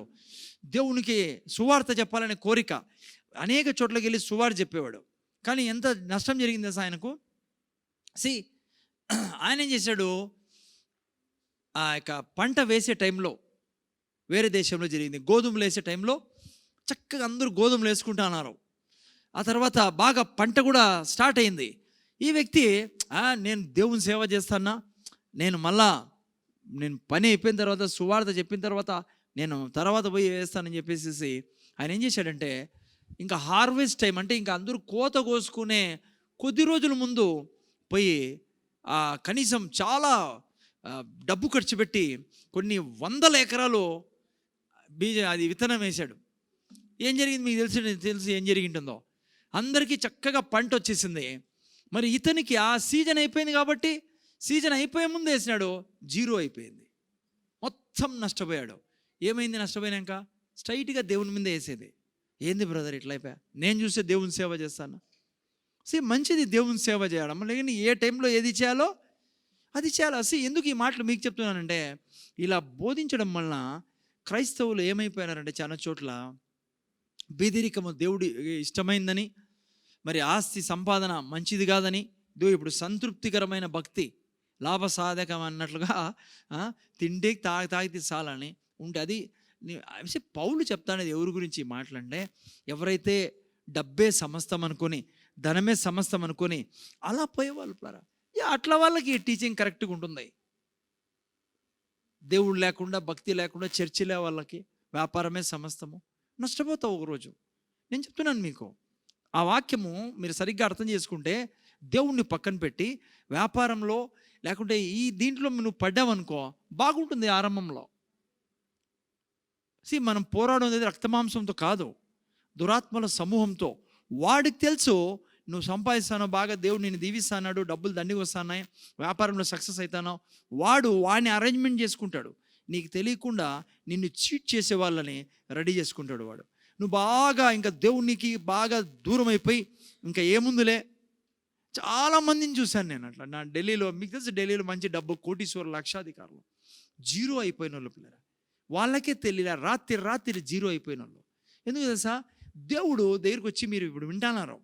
దేవునికి సువార్త చెప్పాలనే కోరిక, అనేక చోట్లకి వెళ్ళి సువార్త చెప్పేవాడు. కానీ ఎంత నష్టం జరిగింది తెలుసా ఆయనకు. ఆయన ఏం చేశాడు? ఆ యొక్క పంట వేసే టైంలో, వేరే దేశంలో జరిగింది, గోధుమలు వేసే టైంలో చక్కగా అందరూ గోధుమలు వేసుకుంటా అన్నారు. ఆ తర్వాత బాగా పంట కూడా స్టార్ట్ అయింది. ఈ వ్యక్తి నేను దేవుని సేవ చేస్తానా, నేను పని అయిపోయిన తర్వాత సువార్త చెప్పిన తర్వాత నేను తర్వాత పోయి వేస్తానని చెప్పేసి ఆయన ఏం చేశాడంటే, ఇంకా హార్వెస్ట్ టైం అంటే ఇంకా అందరూ కోత కోసుకునే కొద్ది రోజుల ముందు పోయి కనీసం చాలా డబ్బు ఖర్చు పెట్టి కొన్ని 100 ఎకరాలు విత్తనం వేశాడు. ఏం జరిగింది మీకు తెలుసు ఏం జరిగింటుందో. అందరికీ చక్కగా పంట వచ్చేసింది. మరి ఇతనికి ఆ సీజన్ అయిపోయింది కాబట్టి, సీజన్ అయిపోయే ముందు వేసినాడు, జీరో అయిపోయింది, మొత్తం నష్టపోయాడు. ఏమైంది నష్టపోయినాక? స్ట్రైట్గా దేవుని మీద వేసేది. ఏంది బ్రదర్ ఇట్లా అయిపోయా, నేను చూస్తే దేవుని సేవ చేస్తాను. మంచిది దేవుని సేవ చేయడం, లేని ఏ టైంలో ఏది చేయాలో అది చేయాలి. ఎందుకు ఈ మాటలు మీకు చెప్తున్నానంటే, ఇలా బోధించడం వలన క్రైస్తవులు ఏమైపోయినారంటే చాలా చోట్ల బెదిరికము దేవుడి ఇష్టమైందని, మరి ఆస్తి సంపాదన మంచిది కాదని, ఇప్పుడు సంతృప్తికరమైన భక్తి లాభసాధకం అన్నట్లుగా తిండి తాగితే చాలని ఉంటే అది పౌలు చెప్తానేది ఎవరి గురించి మాటలంటే, ఎవరైతే డబ్బే సమస్తం అనుకొని, ధనమే సమస్తం అనుకొని అలా పోయేవాళ్ళు ప్లారా, అట్లా వాళ్ళకి టీచింగ్ కరెక్ట్గా ఉంటుంది. దేవుడు లేకుండా, భక్తి లేకుండా చర్చిలే వాళ్ళకి వ్యాపారమే సమస్తము, నష్టపోతావు ఒకరోజు. నేను చెప్తున్నాను మీకు, ఆ వాక్యము మీరు సరిగ్గా అర్థం చేసుకుంటే, దేవుణ్ణి పక్కన పెట్టి వ్యాపారంలో లేకుంటే ఈ దీంట్లో నువ్వు పడ్డావనుకో బాగుంటుంది ఆరంభంలో. మనం పోరాడేది రక్తమాంసంతో కాదు, దురాత్మల సమూహంతో. వాడికి తెలుసు నువ్వు సంపాదిస్తానో, బాగా దేవుడు నిన్ను దీవిస్తాడు, డబ్బులు దండిగా వస్తున్నాయి, వ్యాపారంలో సక్సెస్ అవుతానో, వాడిని అరేంజ్మెంట్ చేసుకుంటాడు. నీకు తెలియకుండా నిన్ను చీట్ చేసే వాళ్ళని రెడీ చేసుకుంటాడు వాడు. నువ్వు బాగా ఇంకా దేవునికి బాగా దూరం అయిపోయి ఇంకా ఏముందులే. చాలామందిని చూశాను నేను అట్లా. నా ఢిల్లీలో, మీకు తెలుసు ఢిల్లీలో మంచి డబ్బు, కోటీశ్వరులు, లక్షాధికారులు జీరో అయిపోయిన వాళ్ళు పిల్లలు, వాళ్ళకే తెలియలే రాత్రి జీరో అయిపోయిన వాళ్ళు. ఎందుకు తెలుసా? దేవుడు దగ్గరికి వచ్చి మీరు ఇప్పుడు వింటున్నారు,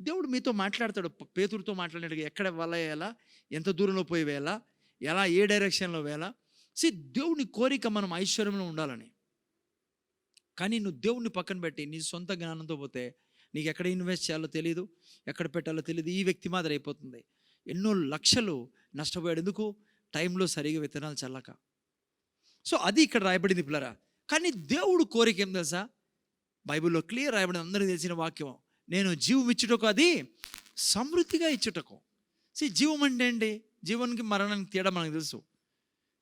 దేవుడు మీతో మాట్లాడతాడు. పేతురుతో మాట్లాడినట్టుగా ఎక్కడ వలయేయాలా, ఎంత దూరంలో పోయి వేయాలా, ఎలా ఏ డైరెక్షన్లో వేయాలా. దేవుని కోరిక మనం ఐశ్వర్యంలో ఉండాలని. కానీ నువ్వు దేవుణ్ణి పక్కన పెట్టి నీ సొంత జ్ఞానంతో పోతే నీకు ఎక్కడ ఇన్వెస్ట్ చేయాలో తెలియదు, ఎక్కడ పెట్టాలో తెలియదు. ఈ వ్యక్తి మాదిరి అయిపోతుంది. ఎన్నో లక్షలు నష్టపోయాడు. ఎందుకు? టైంలో సరిగా విత్తనాలు చల్లక. అది ఇక్కడ రాయబడింది పిల్లరా. కానీ దేవుడు కోరిక ఏం తెలుసా? బైబిల్లో క్లియర్ రాయబడింది, అందరికీ తెలిసిన వాక్యం. నేను జీవం ఇచ్చుటకు, అది సమృద్ధిగా ఇచ్చుటకు. జీవం అంటే ఏంటి? జీవానికి మరణానికి తేడా మనకు తెలుసు.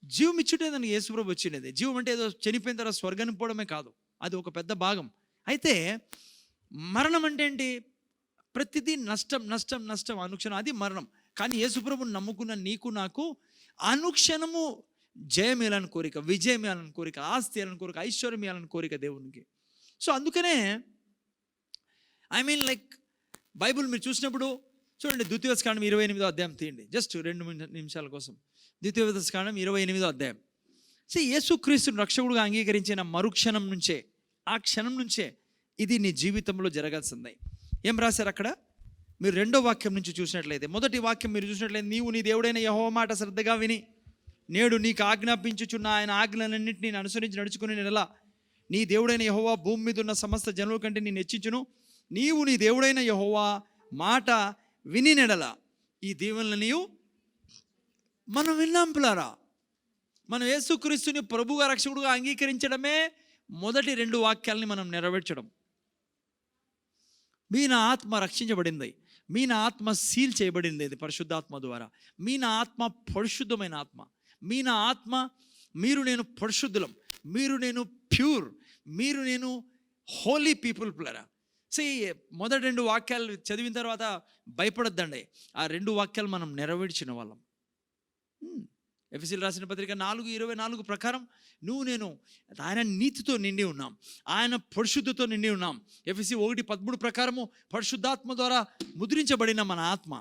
జీవం ఇచ్చుటే దానికి యేసుప్రభు వచ్చినది. జీవం అంటే ఏదో చనిపోయిన తర్వాత స్వర్గానికి పోవడమే కాదు, అది ఒక పెద్ద భాగం. అయితే మరణం అంటే ఏంటి? ప్రతిదీ నష్టం నష్టం నష్టం, అనుక్షణం, అది మరణం. కానీ యేసుప్రభుని నమ్ముకున్న నీకు నాకు అనుక్షణము జయం ఇవ్వాలని కోరిక, విజయం ఇవ్వాలని కోరిక, ఆస్తి ఇవ్వాలని కోరిక, ఐశ్వర్యం ఇవ్వాలని కోరిక దేవునికి. అందుకనే లైక్ బైబుల్ మీరు చూసినప్పుడు చూడండి, ద్వితీయోపదేశకాండం 28వ అధ్యాయం తీయండి, జస్ట్ 2 నిమిషాల కోసం. ద్వితీయోపదేశకాండం 28వ అధ్యాయం. యేసుక్రీస్తుని రక్షకుడుగా అంగీకరించిన మరుక్షణం నుంచే, ఆ క్షణం నుంచే ఇది నీ జీవితంలో జరగాల్సిందే. ఏం రాశారు అక్కడ? మీరు 2వ వాక్యం నుంచి చూసినట్లయితే, మొదటి వాక్యం మీరు చూసినట్లయితే, నీవు నీ దేవుడైన యెహోవా మాట శ్రద్ధగా విని నేడు నీకు ఆజ్ఞాపించుచున్న ఆయన ఆజ్ఞలన్నింటినీ నేను అనుసరించి నడుచుకుని నెల నీ దేవుడైన యెహోవా భూమి మీద ఉన్న సమస్త జనుల కంటే నేను హెచ్చించును. నీవు నీ దేవుడైన యెహోవా మాట విని నెడల ఈ దీవెనలు నీవు. మనం విన్నాం పిల్లారా. మనం యేసుక్రీస్తుని ప్రభువుగా రక్షకుడుగా అంగీకరించడమే మొదటి 2 వాక్యాలని మనం నెరవేర్చడం. మీ నా ఆత్మ రక్షించబడింది, మీ నా ఆత్మ సీల్ చేయబడింది ఇది పరిశుద్ధాత్మ ద్వారా. మీ నా ఆత్మ పరిశుద్ధమైన ఆత్మ, మీ నా ఆత్మ, మీరు నేను పరిశుద్ధులం, మీరు నేను ప్యూర్, మీరు నేను హోలీ పీపుల్ పిల్లరా. మొదటి 2 వాక్యాలు చదివిన తర్వాత భయపడొద్దండి. ఆ 2 వాక్యాలు మనం నెరవేర్చిన వాళ్ళం. ఎఫెసీయులు రాసిన పత్రిక 4:24 ప్రకారం నువ్వు నేను ఆయన నీతితో నిండి ఉన్నాం, ఆయన పరిశుద్ధతో నిండి ఉన్నాం. ఎఫెసీ 1:13 ప్రకారము పరిశుద్ధాత్మ ద్వారా ముద్రించబడిన మన ఆత్మ.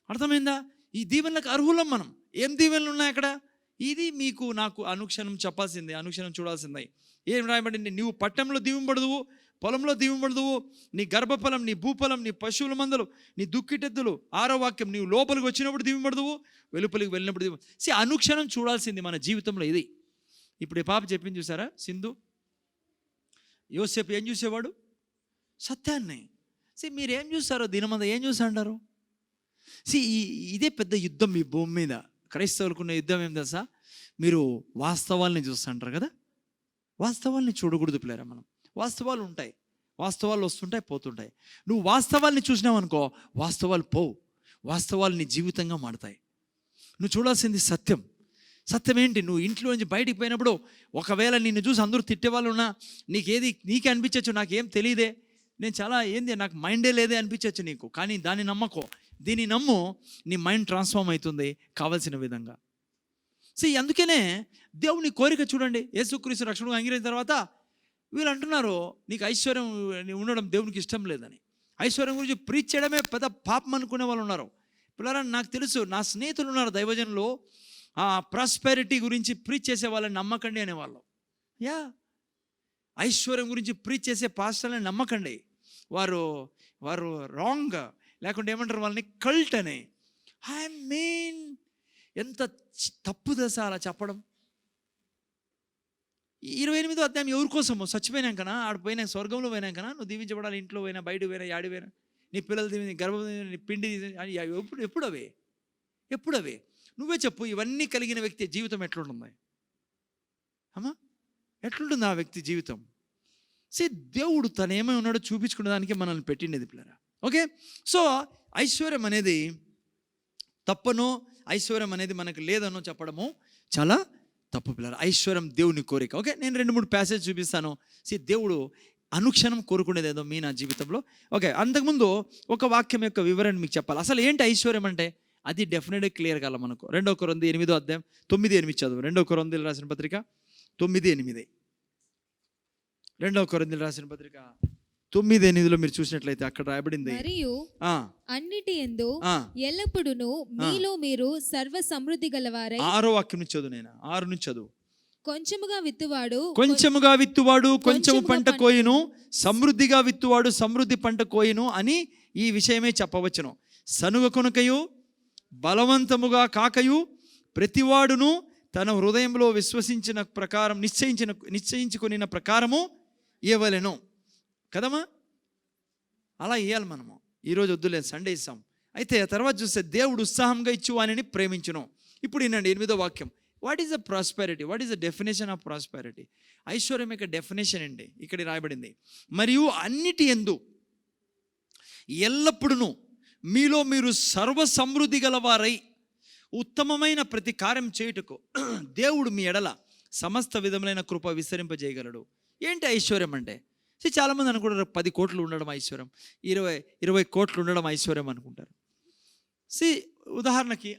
అర్థమైందా? ఈ దీవెనలకు అర్హులం మనం. ఏం దీవెనలు ఉన్నాయి అక్కడ? ఇది మీకు నాకు అనుక్షణం చెప్పాల్సిందే, అనుక్షణం చూడాల్సిందే. ఏం రాయబడింది? నీవు పట్టణంలో దీవింపబడదువు, పొలంలో దీవింపబడదువు, నీ గర్భఫలం, నీ భూఫలం, నీ పశువుల మందలు, నీ దుక్కిటెద్దులు. 6వ వాక్యం, నీవు లోపలికి వచ్చినప్పుడు దీవింపబడదువు, వెలుపలికి వెళ్ళినప్పుడు దీవి. అనుక్షణం చూడాల్సింది మన జీవితంలో ఇది. ఇప్పుడు ఈ పాప చెప్పింది చూసారా, సింధు. యోసేపు ఏం చూసేవాడు? సత్యాన్ని. మీరేం చూస్తారో దినమంతా ఏం చూసా అంటారు? ఇదే పెద్ద యుద్ధం ఈ భూమి మీద. క్రైస్తవులకున్న యుద్ధం ఏం తెలుసా? మీరు వాస్తవాల్ని చూస్తుంటారు కదా, వాస్తవాల్ని చూడకూడదు పిల్లరా. మనం వాస్తవాలు ఉంటాయి, వాస్తవాలు వస్తుంటాయి పోతుంటాయి. నువ్వు వాస్తవాల్ని చూసినావు అనుకో, వాస్తవాలు పోవు, వాస్తవాలు నీ జీవితంగా మారుతాయి. నువ్వు చూడాల్సింది సత్యం. సత్యం ఏంటి? నువ్వు ఇంట్లో నుంచి బయటికి పోయినప్పుడు ఒకవేళ నిన్ను చూసి అందరూ తిట్టేవాళ్ళు ఉన్నా, నీకే అనిపించవచ్చు నాకేం తెలియదే, నేను చాలా ఏంది నాకు మైండే లేదే అనిపించవచ్చు నీకు. కానీ దాన్ని నమ్మకో, దీన్ని నమ్ము, నీ మైండ్ ట్రాన్స్ఫార్మ్ అవుతుంది కావాల్సిన విధంగా. అందుకనే దేవుని కోరిక చూడండి. యేసుక్రీస్తు రక్షణగా అంగీకరించిన తర్వాత వీళ్ళు అంటున్నారు నీకు ఐశ్వర్యం ఉండడం దేవునికి ఇష్టం లేదని. ఐశ్వర్యం గురించి ప్రీచ్ చేయడమే పెద్ద పాపం అనుకునే వాళ్ళు ఉన్నారు పిల్లరా. నాకు తెలుసు, నా స్నేహితులు ఉన్నారు దైవజనులు, ప్రాస్పెరిటీ గురించి ప్రీచ్ చేసే వాళ్ళని నమ్మకండి అనేవాళ్ళు. ఐశ్వర్యం గురించి ప్రీచ్ చేసే పాస్టర్లని నమ్మకండి, వారు రాంగ్. లేకుంటే ఏమంటారు వాళ్ళని? కల్ట్ అని. ఎంత తప్పు దశ అలా చెప్పడం. 28వ అధ్యాయం ఎవరి కోసము? చచ్చిపోయినాకనా, ఆడిపోయినా స్వర్గంలో పోయినాకనా నువ్వు దీవించబడాలి? ఇంట్లో పోయినా, బయట పోయినా, యాడి పోయినా, నీ పిల్లలు దీవి, గర్భం, నీ పిండి ఎప్పుడు అవే నువ్వే చెప్పు. ఇవన్నీ కలిగిన వ్యక్తి జీవితం ఎట్లుంటుంది అమ్మా? ఎట్లుంటుంది ఆ వ్యక్తి జీవితం? దేవుడు తను ఏమై ఉన్నాడో చూపించుకునే దానికి మనల్ని పెట్టిండేది పిల్లరా. ఓకే, ఐశ్వర్యం అనేది తప్పనో, ఐశ్వర్యం అనేది మనకు లేదనో చెప్పడము చాలా తప్పు పిల్లలు. ఐశ్వర్యం దేవుని కోరిక. ఓకే, నేను 2-3 ప్యాసేజ్ చూపిస్తాను. దేవుడు అనుక్షణం కోరుకునేది ఏదో మీ నా జీవితంలో. ఓకే, అంతకుముందు ఒక వాక్యం యొక్క వివరణ మీకు చెప్పాలి. అసలు ఏంటి ఐశ్వర్యం అంటే? అది డెఫినెట్గా క్లియర్ కాల మనకు. 2 కొరింథీ 8వ అధ్యాయం 9-8 చదువు. 2 కొరింథీయులు రాసిన పత్రిక 9-8. 2 కొరింథీయులు రాసిన పత్రిక 9-8లో మీరు చూసినట్లయితే అక్కడ రాయబడింది, మరియు అన్నిటి యందు ఎల్లప్పుడూ మీలో మీరు సర్వ సమృద్ధి గలవారై. 6వ వాక్యం నుంచి చదువు, నేను 6 నుంచి చదువు. కొంచెముగా విత్తువాడు కొంచెము పంట కోయును, సమృద్ధిగా విత్తువాడు సమృద్ధి పంట కోయును అని ఈ విషయమే చెప్పవచ్చును. సనుగ కొనుకయు బలవంతముగా కాకయు ప్రతివాడును తన హృదయంలో విశ్వసించిన ప్రకారం నిశ్చయించుకున్న ప్రకారము ఇవ్వలేను కదమ్మా. అలా ఇవ్వాలి మనము. ఈరోజు వద్దులేదు, సండే ఇస్తాం. అయితే ఆ తర్వాత చూస్తే దేవుడు ఉత్సాహంగా ఇచ్చువానిని ప్రేమించును. ఇప్పుడు వినండి 8వ వాక్యం. What is the prosperity? What is the definition of prosperity? ఐశ్వర్యం యొక్క డెఫినేషన్ అండి ఇక్కడ రాయబడింది. మరియు అన్నిటి యందు ఎల్లప్పుడూ మీలో మీరు సర్వ సమృద్ధి గలవారై ఉత్తమమైన ప్రతి కార్యం చేయుటకు దేవుడు మీ ఎడల సమస్త విధములైన కృప విస్తరింపజేయగలడు. ఏంటి ఐశ్వర్యం అంటే? చాలామంది అనుకుంటారు 10 కోట్లు ఉండడం ఐశ్వర్యం, 20 కోట్లు ఉండడం ఐశ్వర్యం అనుకుంటారు. ఉదాహరణకి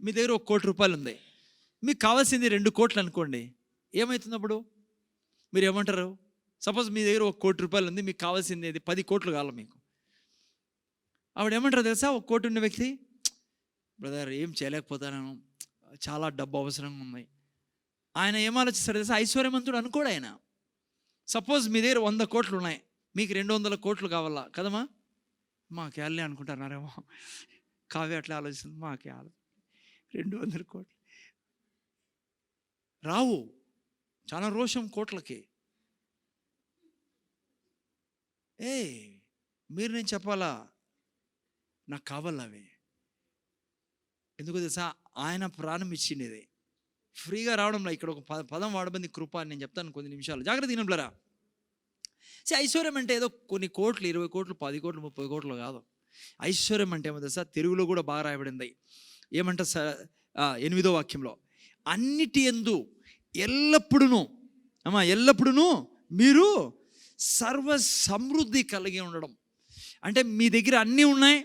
మీ దగ్గర 1 కోటి రూపాయలు ఉంది, మీకు కావాల్సింది 2 కోట్లు అనుకోండి. ఏమవుతుంది అప్పుడు? మీరు ఏమంటారు? సపోజ్ మీ దగ్గర 1 కోటి రూపాయలు ఉంది, మీకు కావాల్సింది 10 కోట్లు కావాలి మీకు. ఆవిడ ఏమంటారు తెలుసా? 1 కోటి ఉన్న వ్యక్తి, బ్రదర్ ఏం చేయలేకపోతాను, చాలా డబ్బు అవసరంగా ఉంది. ఆయన ఏం ఆలోచిస్తాడు తెలుసా? ఐశ్వర్యవంతుడు అనుకోడు ఆయన. సపోజ్ మీ దగ్గర 100 కోట్లు ఉన్నాయి, మీకు 200 కోట్లు కావాలా కదమ్మా. మాకేళ్ళే అనుకుంటున్నారేమో, కావ్య అట్లా ఆలోచిస్తుంది, మాకే 200 కోట్లు రావు. చాలా రోషం కోట్లకి. మీరు నేను చెప్పాలా? నాకు కావాలా అవి. ఎందుకు తెలుసా? ఆయన ప్రాణం ఇచ్చిండేది ఫ్రీగా రావడంలో. ఇక్కడ ఒక పదం వాడబంది కృప అని నేను చెప్తాను కొన్ని నిమిషాలు, జాగ్రత్త తినట్లరా. ఐశ్వర్యం అంటే ఏదో కొన్ని కోట్లు, 20 కోట్లు, 10 కోట్లు, 30 కోట్లు కాదు. ఐశ్వర్యం అంటే ఏమో తెలుసా? తెలుగులో కూడా బాగా రాయబడింది. ఏమంటే 8వ వాక్యంలో, అన్నిటి యందు ఎల్లప్పుడూ మీరు సర్వ సమృద్ధి కలిగి ఉండడం. అంటే మీ దగ్గర అన్నీ ఉన్నాయి,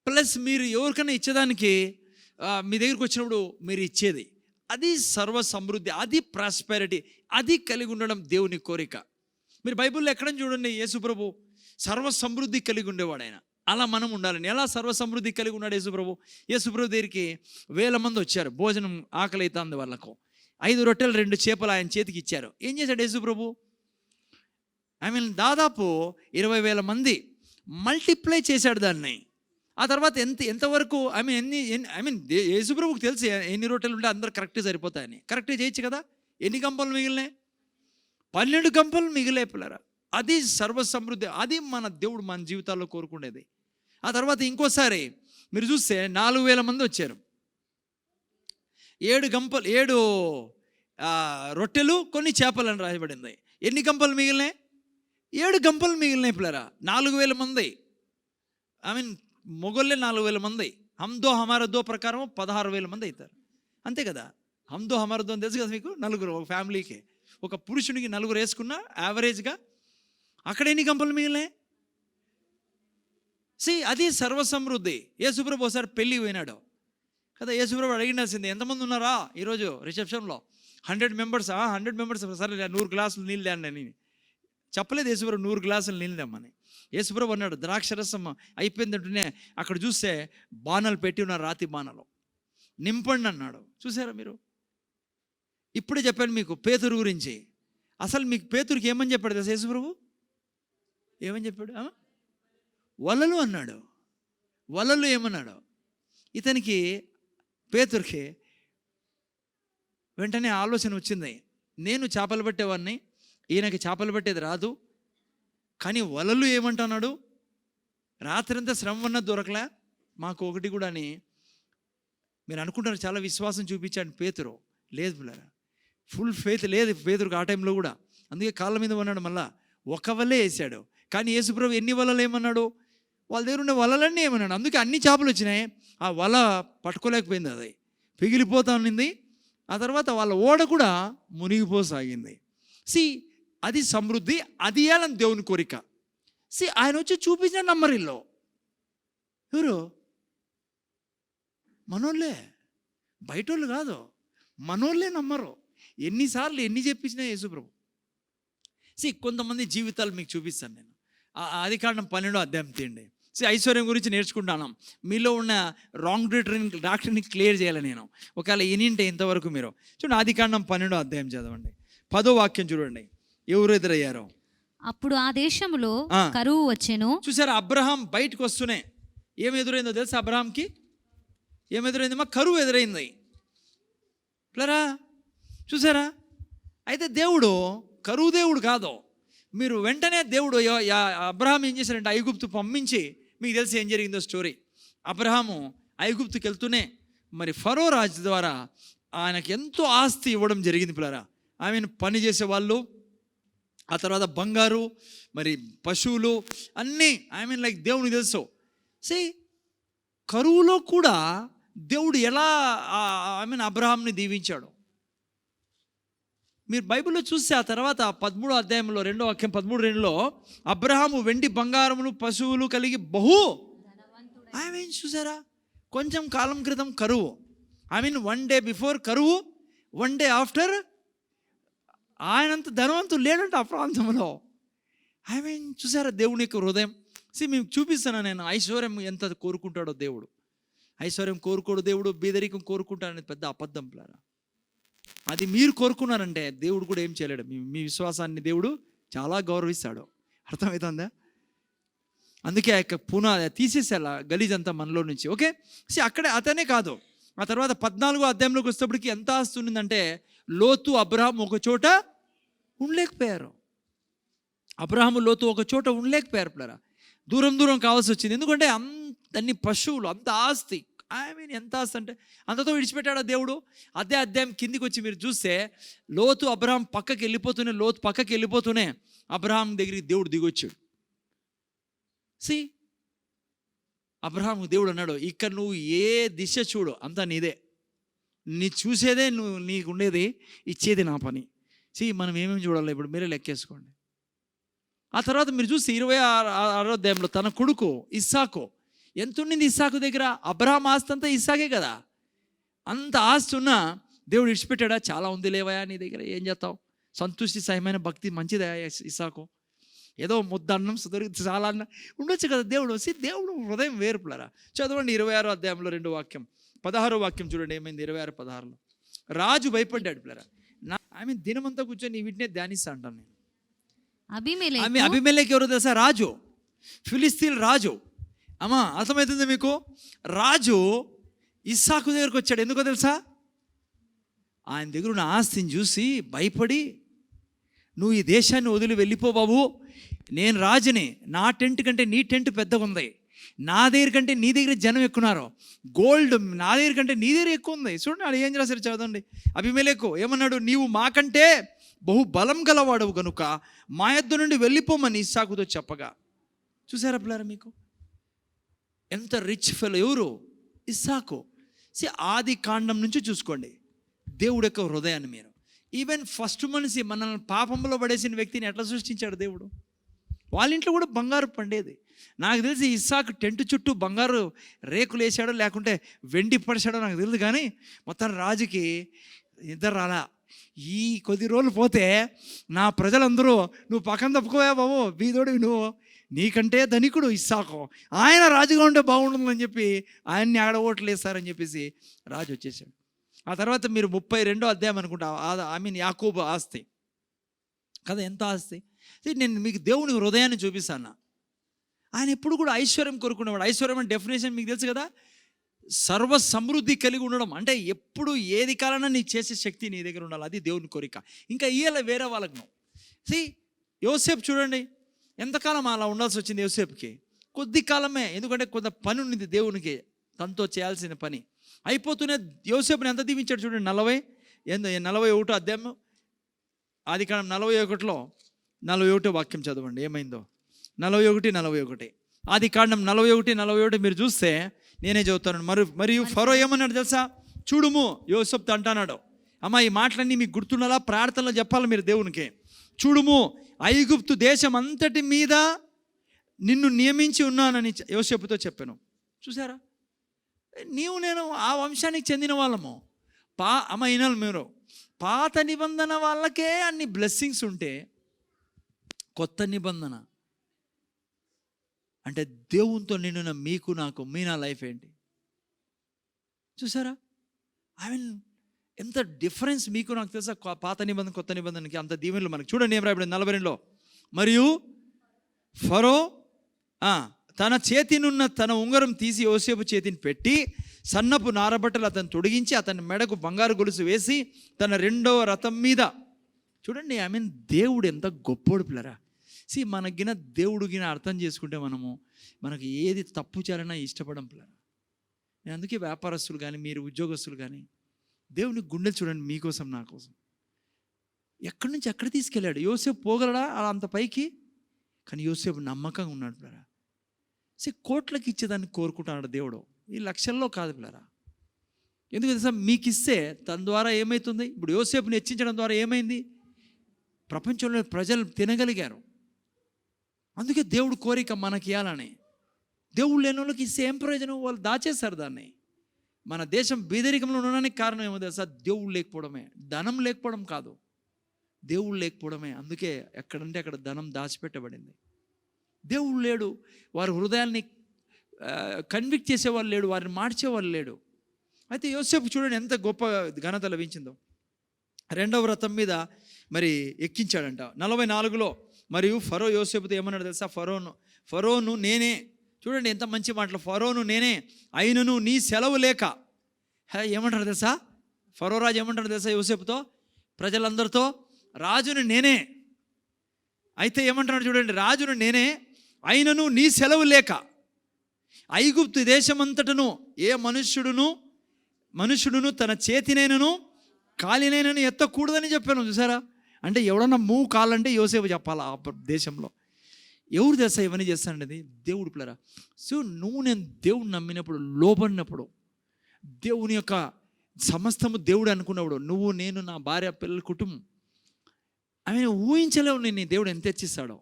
ప్లస్ మీరు ఎవరికైనా ఇచ్చేదానికి మీ దగ్గరికి వచ్చినప్పుడు మీరు ఇచ్చేది, అది సర్వ సమృద్ధి, అది ప్రాస్పెరిటీ, అది కలిగి ఉండడం దేవుని కోరిక. మీరు బైబిల్లో ఎక్కడని చూడండి, యేసుప్రభు సర్వ సమృద్ధి కలిగి ఉండేవాడు ఆయన. అలా మనం ఉండాలని. ఎలా సర్వ సమృద్ధి కలిగి ఉన్నాడు యేసుప్రభు? యేసుప్రభు దగ్గరికి 1000 మంది వచ్చారు, భోజనం ఆకలి అవుతుంది వాళ్ళకు. 5 రొట్టెలు 2 చేపలు ఆయన చేతికి ఇచ్చారు. ఏం చేశాడు యేసుప్రభు? దాదాపు 20,000 మంది మల్టిప్లై చేశాడు దాన్ని. ఆ తర్వాత ఎంతవరకు యేసుప్రభుకు తెలుసు ఎన్ని రొట్టెలు ఉంటే అందరు కరెక్ట్గా సరిపోతాయని. కరెక్ట్గా చేయొచ్చు కదా. ఎన్ని గంపలు మిగిలినాయి? 12 గంపలు మిగిలాయి పిల్లరా. అది సర్వ సమృద్ధి, అది మన దేవుడు మన జీవితాల్లో కోరుకునేది. ఆ తర్వాత ఇంకోసారి మీరు చూస్తే 4,000 మంది వచ్చారు, 7 రొట్టెలు కొన్ని చేపలు అని రాయబడింది. ఎన్ని గంపలు మిగిలినాయి? 7 గంపలు మిగిలినాయి పిల్లరా. 4,000 మంది, మొగోళ్ళే 4,000 మంది. హమ్దో హమారదో ప్రకారం 16,000 మంది అవుతారు, అంతే కదా. హమ్దో హమారదో అని తెలుసు కదా మీకు. 4 ఒక ఫ్యామిలీకి, ఒక పురుషునికి 4 వేసుకున్న యావరేజ్గా అక్కడ ఎన్ని గంపలు మిగిలినాయి? అది సర్వసమృద్ధి. యేసుప్రభు ఒకసారి పెళ్ళి పోయినాడు కదా. యేసుప్రభు అడిగినాల్సింది, ఎంతమంది ఉన్నారా ఈరోజు రిసెప్షన్లో? 100 మెంబర్స్. 100 మెంబర్స్ సరే 100 గ్లాసులు నీళ్ళు తేండి అని చెప్పలేదు యేసుప్రభు. 100 గ్లాసులు నీళ్ళు తెమ్మని యేసుప్రభు అన్నాడు. ద్రాక్షరసం అయిపోయిందంటూనే అక్కడ చూస్తే బాణాలు పెట్టి ఉన్నారు, రాతి బాణాలు, నింపండి అన్నాడు. చూసారా మీరు? ఇప్పుడే చెప్పాను మీకు పేతురు గురించి. అసలు మీకు పేతురికి ఏమని చెప్పాడు తెలుసా యేసుప్రభు? ఏమని చెప్పాడు? వలలు అన్నాడు. వలలు ఏమన్నాడు? ఇతనికి పేతురికి వెంటనే ఆలోచన వచ్చింది, నేను చేపలు పట్టేవాడిని, ఈయనకి చేపలు పట్టేది రాదు, కానీ వలలు ఏమంటున్నాడు? రాత్రంతా శ్రమ అన్నది దొరకలే మాకు ఒకటి కూడా అని మీరు అనుకుంటారు. చాలా విశ్వాసం చూపించాడు పేతురు. లేదు పిల్లరా, ఫుల్ ఫెయిత్ లేదు పేతురుకు ఆ టైంలో కూడా. అందుకే కాళ్ళ మీద ఉన్నాడు. మళ్ళా ఒక వలే వేసాడు. కానీ యేసుప్రభు ఎన్ని వలలు ఏమన్నాడు? వాళ్ళ దగ్గర ఉండే వలలన్నీ ఏమన్నాడు. అందుకే అన్ని చేపలు వచ్చినాయి. ఆ వల పట్టుకోలేకపోయింది, అది పిగిలిపోతా ఉన్నింది. ఆ తర్వాత వాళ్ళ ఓడ కూడా మునిగిపోసాగింది. అది సమృద్ధి, అది ఇవ్వాలని దేవుని కోరిక. ఆయన వచ్చి చూపించిన నమ్మరిల్లో ఎవరు? మనోళ్ళే, బయటోళ్ళు కాదు, మనోళ్ళే నమ్మరు. ఎన్నిసార్లు ఎన్ని చెప్పించినా యేసుప్రభు. కొంతమంది జీవితాలు మీకు చూపిస్తాను నేను. ఆదికాండం 12వ అధ్యాయం తీయండి. ఐశ్వర్యం గురించి నేర్చుకుంటాను. మీలో ఉన్న రాంగ్ డాక్టర్ని క్లియర్ చేయాలి నేను. ఒకవేళ ఇనింటే ఇంతవరకు మీరు చూడండి, ఆదికాండం 12వ అధ్యాయం చదవండి, 10వ వాక్యం చూడండి. ఎవరు ఎదురయ్యారో. అప్పుడు ఆ దేశంలో కరువు వచ్చెను. చూసారా, అబ్రహాం బయటకు వస్తూనే ఏం ఎదురైందో తెలుసా? అబ్రహాంకి ఏం ఎదురైందమ్మా? కరువు ఎదురైంది పిల్లరా. చూసారా? అయితే దేవుడు కరువు దేవుడు కాదు. మీరు వెంటనే దేవుడు అబ్రహాం ఏం చేశారంటే ఐగుప్తు పంపించి, మీకు తెలిసి ఏం జరిగిందో స్టోరీ. అబ్రహాము ఐగుప్తుకి వెళ్తూనే మరి ఫరో రాజు ద్వారా ఆయనకు ఎంతో ఆస్తి ఇవ్వడం జరిగింది పిల్లరా. పని చేసేవాళ్ళు, ఆ తర్వాత బంగారు, మరి పశువులు అన్నీ లైక్ దేవునికి తెలుసు. కరువులో కూడా దేవుడు ఎలా అబ్రహాంని దీవించాడు మీరు బైబిల్లో చూస్తే, ఆ తర్వాత 13వ అధ్యాయంలో 2వ వాక్యం 13:2లో అబ్రహాము వెండి బంగారములు పశువులు కలిగి బహు చూసారా, కొంచెం కాలం క్రితం కరువు, 1 డే బిఫోర్ కరువు, 1 డే ఆఫ్టర్ ఆయనంత ధనవంతులు లేడంట ఆ ప్రాంతంలో. చూసారా దేవుని యొక్క హృదయం. మీకు చూపిస్తాను నేను ఐశ్వర్యం ఎంత కోరుకుంటాడో దేవుడు. ఐశ్వర్యం కోరుకోడు దేవుడు, బీదరికం కోరుకుంటాడనేది పెద్ద అబద్ధం పిల్లరా. అది మీరు కోరుకున్నారంటే దేవుడు కూడా ఏం చేయలేడు. మీ విశ్వాసాన్ని దేవుడు చాలా గౌరవిస్తాడు. అర్థమవుతుందా? అందుకే ఆ యొక్క తీసేసేలా గలీజ్ అంతా మనలో నుంచి. ఓకే, అక్కడే అతనే కాదు, ఆ తర్వాత 14వ అధ్యాయంలోకి వచ్చేటప్పటికి ఎంత ఆస్తి ఉండిందంటే, లోతు అబ్రహాం ఒక చోట ఉండలేకపోయారు. అబ్రహాము లోతు ఒక చోట ఉండలేకపోయారు పిల్లరా. దూరం దూరం కావాల్సి వచ్చింది. ఎందుకంటే అన్ని పశువులు, అంత ఆస్తి. ఎంత ఆస్తి అంటే అంతతో విడిచిపెట్టాడా దేవుడు. అదే అధ్యాయం కిందికి వచ్చి మీరు చూస్తే, లోతు అబ్రహాం పక్కకి వెళ్ళిపోతూనే అబ్రహాం దగ్గరికి దేవుడు దిగొచ్చాడు. అబ్రహాం దేవుడు అన్నాడు, ఇక్కడ నువ్వు ఏ దిశ చూడు అంతా నీదే, నీ చూసేదే నీకు ఉండేది, ఇచ్చేది నా పని. మనం ఏమేమి చూడాలి ఇప్పుడు మీరే లెక్కేసుకోండి. ఆ తర్వాత మీరు చూస్తే 26వ అధ్యాయంలో తన కొడుకు ఇస్సాకు, ఎంత ఉండింది ఇస్సాకు దగ్గర? అబ్రహాం ఆస్తి అంతా ఇస్సాకే కదా. అంత ఆస్తి ఉన్నా దేవుడు విడిచిపెట్టాడా? చాలా ఉంది లేవయా నీ దగ్గర, ఏం చేస్తావు? సంతృష్టి సహమైన భక్తి మంచిదా ఇస్సాకు? ఏదో ముద్ద అన్నం దొరికి చాలా అన్న ఉండొచ్చు కదా. దేవుడు హృదయం వేరుపులరా. చదవండి 26వ అధ్యాయంలో 2వ వాక్యం, 16వ వాక్యం చూడండి ఏమైంది. 26:16లో రాజు భయపడ్డాడు పిల్లరా. దినమంతా కూర్చొని వీటినే ధ్యానిస్తా అంటాను నేను. అబీమెలెకు ఎవరో తెలుసా? రాజు, ఫిలిస్తీన్ రాజు. అర్థమవుతుంది మీకు? రాజు ఇస్సాకు దగ్గరకు వచ్చాడు. ఎందుకో తెలుసా? ఆయన దగ్గర ఉన్న ఆస్తిని చూసి భయపడి, నువ్వు ఈ దేశాన్ని వదిలి వెళ్ళిపో బాబు, నేను రాజుని, నా టెంట్ కంటే నీ టెంట్ పెద్దగా ఉంది, నా దగ్గర కంటే నీ దగ్గర జనం ఎక్కున్నారు, గోల్డ్ నా దగ్గర కంటే నీ దగ్గర ఎక్కువ ఉంది. చూడండి అది ఏం రాశారు చదవండి. అబీమెలెకు ఏమన్నాడు? నీవు మాకంటే బహు బలం గలవాడవు గనుక మా యొద్ద నుండి వెళ్ళిపోమని ఇస్సాకుతో చెప్పగా. చూసారా పిల్లరా మీకు ఎంత రిచ్ ఫెలో? ఎవరు? ఇస్సాకు. ఆది కాండం నుంచి చూసుకోండి దేవుడు యొక్క హృదయాన్ని మీరు. ఈవెన్ ఫస్ట్ మనిషి మనల్ని పాపంలో పడేసిన వ్యక్తిని ఎట్లా సృష్టించాడు దేవుడు? వాళ్ళ ఇంట్లో కూడా బంగారు పండేది. నాకు తెలిసి ఇస్సాకు టెంట్ చుట్టూ బంగారు రేకులు వేసాడో లేకుంటే వెండి పడిచాడో నాకు తెలియదు, కానీ మొత్తం రాజుకి నిద్ర రాలా. ఈ కొద్ది రోజులు పోతే నా ప్రజలందరూ, నువ్వు పక్కన తప్పుకోవా బాబు, బీదోడివి నువ్వు, నీకంటే ధనికుడు ఇస్సాకు, ఆయన రాజుగా ఉంటే బాగుంటుందని చెప్పి ఆయన్ని ఆడఓట్లు వేస్తారని చెప్పేసి రాజు వచ్చేసాడు. ఆ తర్వాత మీరు 32వ అధ్యాయం అనుకుంటా, యాకోబు ఆస్తి కదా, ఎంత ఆస్తి. నేను మీకు దేవుని హృదయాన్ని చూపిస్తాను. ఆయన ఎప్పుడు కూడా ఐశ్వర్యం కోరుకునేవాడు. ఐశ్వర్యం అంటే డెఫినేషన్ మీకు తెలుసు కదా, సర్వ సమృద్ధి కలిగి ఉండడం. అంటే ఎప్పుడు ఏది కాలన్నా నీకు చేసే శక్తి నీ దగ్గర ఉండాలి, అది దేవుని కోరిక. ఇంకా ఇయ్యాల వేరే వాళ్ళకు నువ్వు. యోసేపు చూడండి, ఎంతకాలం అలా ఉండాల్సి వచ్చింది యోసేపుకి? కొద్ది కాలమే, ఎందుకంటే కొంత పని ఉంది దేవునికి తనతో చేయాల్సిన పని. అయిపోతూనే యోసేపుని ఎంత దీవించాడు చూడండి. 41వ అధ్యాయం ఆదికాండం 41లో 41వ వాక్యం చదవండి ఏమైందో. 41 ఆదికాండం 41 మీరు చూస్తే, నేనే చదువుతాను. మరియు ఫరో ఏమన్నాడు తెలుసా? చూడుము, యోసేపుతో అంటున్నాడు, అమ్మా ఈ మాటలన్నీ మీకు గుర్తుండాలా, ప్రార్థనలో చెప్పాలి మీరు దేవునికి. చూడుము, ఐగుప్తు దేశం అంతటి మీద నిన్ను నియమించి ఉన్నానని యోసేపుతో చెప్పాను. చూసారా, నేను ఆ వంశానికి చెందిన వాళ్ళము. వినాలి మీరు, పాత నిబంధన వాళ్ళకే అన్ని బ్లెస్సింగ్స్ ఉంటే కొత్త నిబంధన అంటే దేవునితో నిండిన మీకు నాకు నా లైఫ్ ఏంటి చూసారా? ఐ మీన్ ఎంత డిఫరెన్స్ మీకు నాకు తెలుసా? పాత నిబంధన కొత్త నిబంధనకి అంత దీవెనలు మనకి. చూడండి ఏం రాయబడింది 42లో, మరియు ఫరో తన చేతినున్న తన ఉంగరం తీసి యోసేపు చేతిని పెట్టి సన్నపు నారబట్టలు అతను తొడిగించి అతని మెడకు బంగారు గొలుసు వేసి తన రెండవ రథం మీద. చూడండి, ఐ మీన్ దేవుడు ఎంత గొప్పోడు పిల్లరా. మనకిన దేవుడు గిన అర్థం చేసుకుంటే మనకు ఏది తప్పు చేయాలన్నా ఇష్టపడం పిల్లరా. నేను అందుకే వ్యాపారస్తులు కానీ మీరు ఉద్యోగస్తులు కానీ దేవుని గుండెలు చూడండి, మీకోసం నా కోసం. ఎక్కడి నుంచి ఎక్కడ తీసుకెళ్ళాడు యోసేపు? పోగలడా అలా అంత పైకి? కానీ యోసేపు నమ్మకంగా ఉన్నాడు పిల్లరా. కోట్లకి ఇచ్చేదాన్ని కోరుకుంటున్నాడు దేవుడు, ఈ లక్షల్లో కాదు పిల్లరా. ఎందుకు తెలుసా? మీకు ఇస్తే తన ద్వారా ఏమవుతుంది? ఇప్పుడు యోసేపుని హెచ్చించడం ద్వారా ఏమైంది? ప్రపంచంలో ప్రజలు తినగలిగారు. అందుకే దేవుడు కోరిక మనకి ఇవ్వాలని. దేవుడు లేని వాళ్ళకి ఇస్తే ఏం ప్రయోజనం? వాళ్ళు దాచేశారు దాన్ని. మన దేశం బీదరికంలో ఉండడానికి కారణం ఏమో తెలుసా? దేవుడు లేకపోవడమే. ధనం లేకపోవడం కాదు, దేవుడు లేకపోవడమే. అందుకే ఎక్కడంటే అక్కడ ధనం దాచిపెట్టబడింది. దేవుడు లేడు, వారి హృదయాల్ని కన్విక్ట్ చేసేవాళ్ళు లేడు, వారిని మార్చేవాళ్ళు లేడు. అయితే యోసేపు చూడండి ఎంత గొప్ప ఘనత లభించిందో. రెండవ రథం మీద మరి ఎక్కించాడంట. 44లో, మరియు ఫరో యోసేపుతో ఏమన్నాడు తెలుసా? ఫరోను నేనే. చూడండి ఎంత మంచి మాటలు. ఫరోను నేనే అయినను నీ సెలవు లేక. ఏమంటారు తెలుసా? ఫరో రాజు ఏమంటాడు తెలుసా యోసేపుతో, ప్రజలందరితో? రాజును నేనే. అయితే ఏమంటున్నాడు చూడండి, రాజును నేనే అయినను నీ సెలవు లేక ఐగుప్తు దేశమంతటను ఏ మనుష్యుడును తన చేతినైనను కాలినైనను ఎత్తకూడదని చెప్పాను. చూసారా? అంటే ఎవడన్నా మూవ్ కాలంటే యోసేపు చెప్పాలి ఆ దేశంలో. ఎవరు చేస్తా ఇవన్నీ చేస్తానండి? దేవుడు పిల్లరా. నేను దేవుడు నమ్మినప్పుడు, లోబడినప్పుడు, దేవుని యొక్క సమస్తము దేవుడు అనుకున్నప్పుడు, నువ్వు నేను నా భార్య పిల్లల కుటుంబం, ఆమె ఊహించలేవు నేను దేవుడు ఎంత తెచ్చిస్తాడో.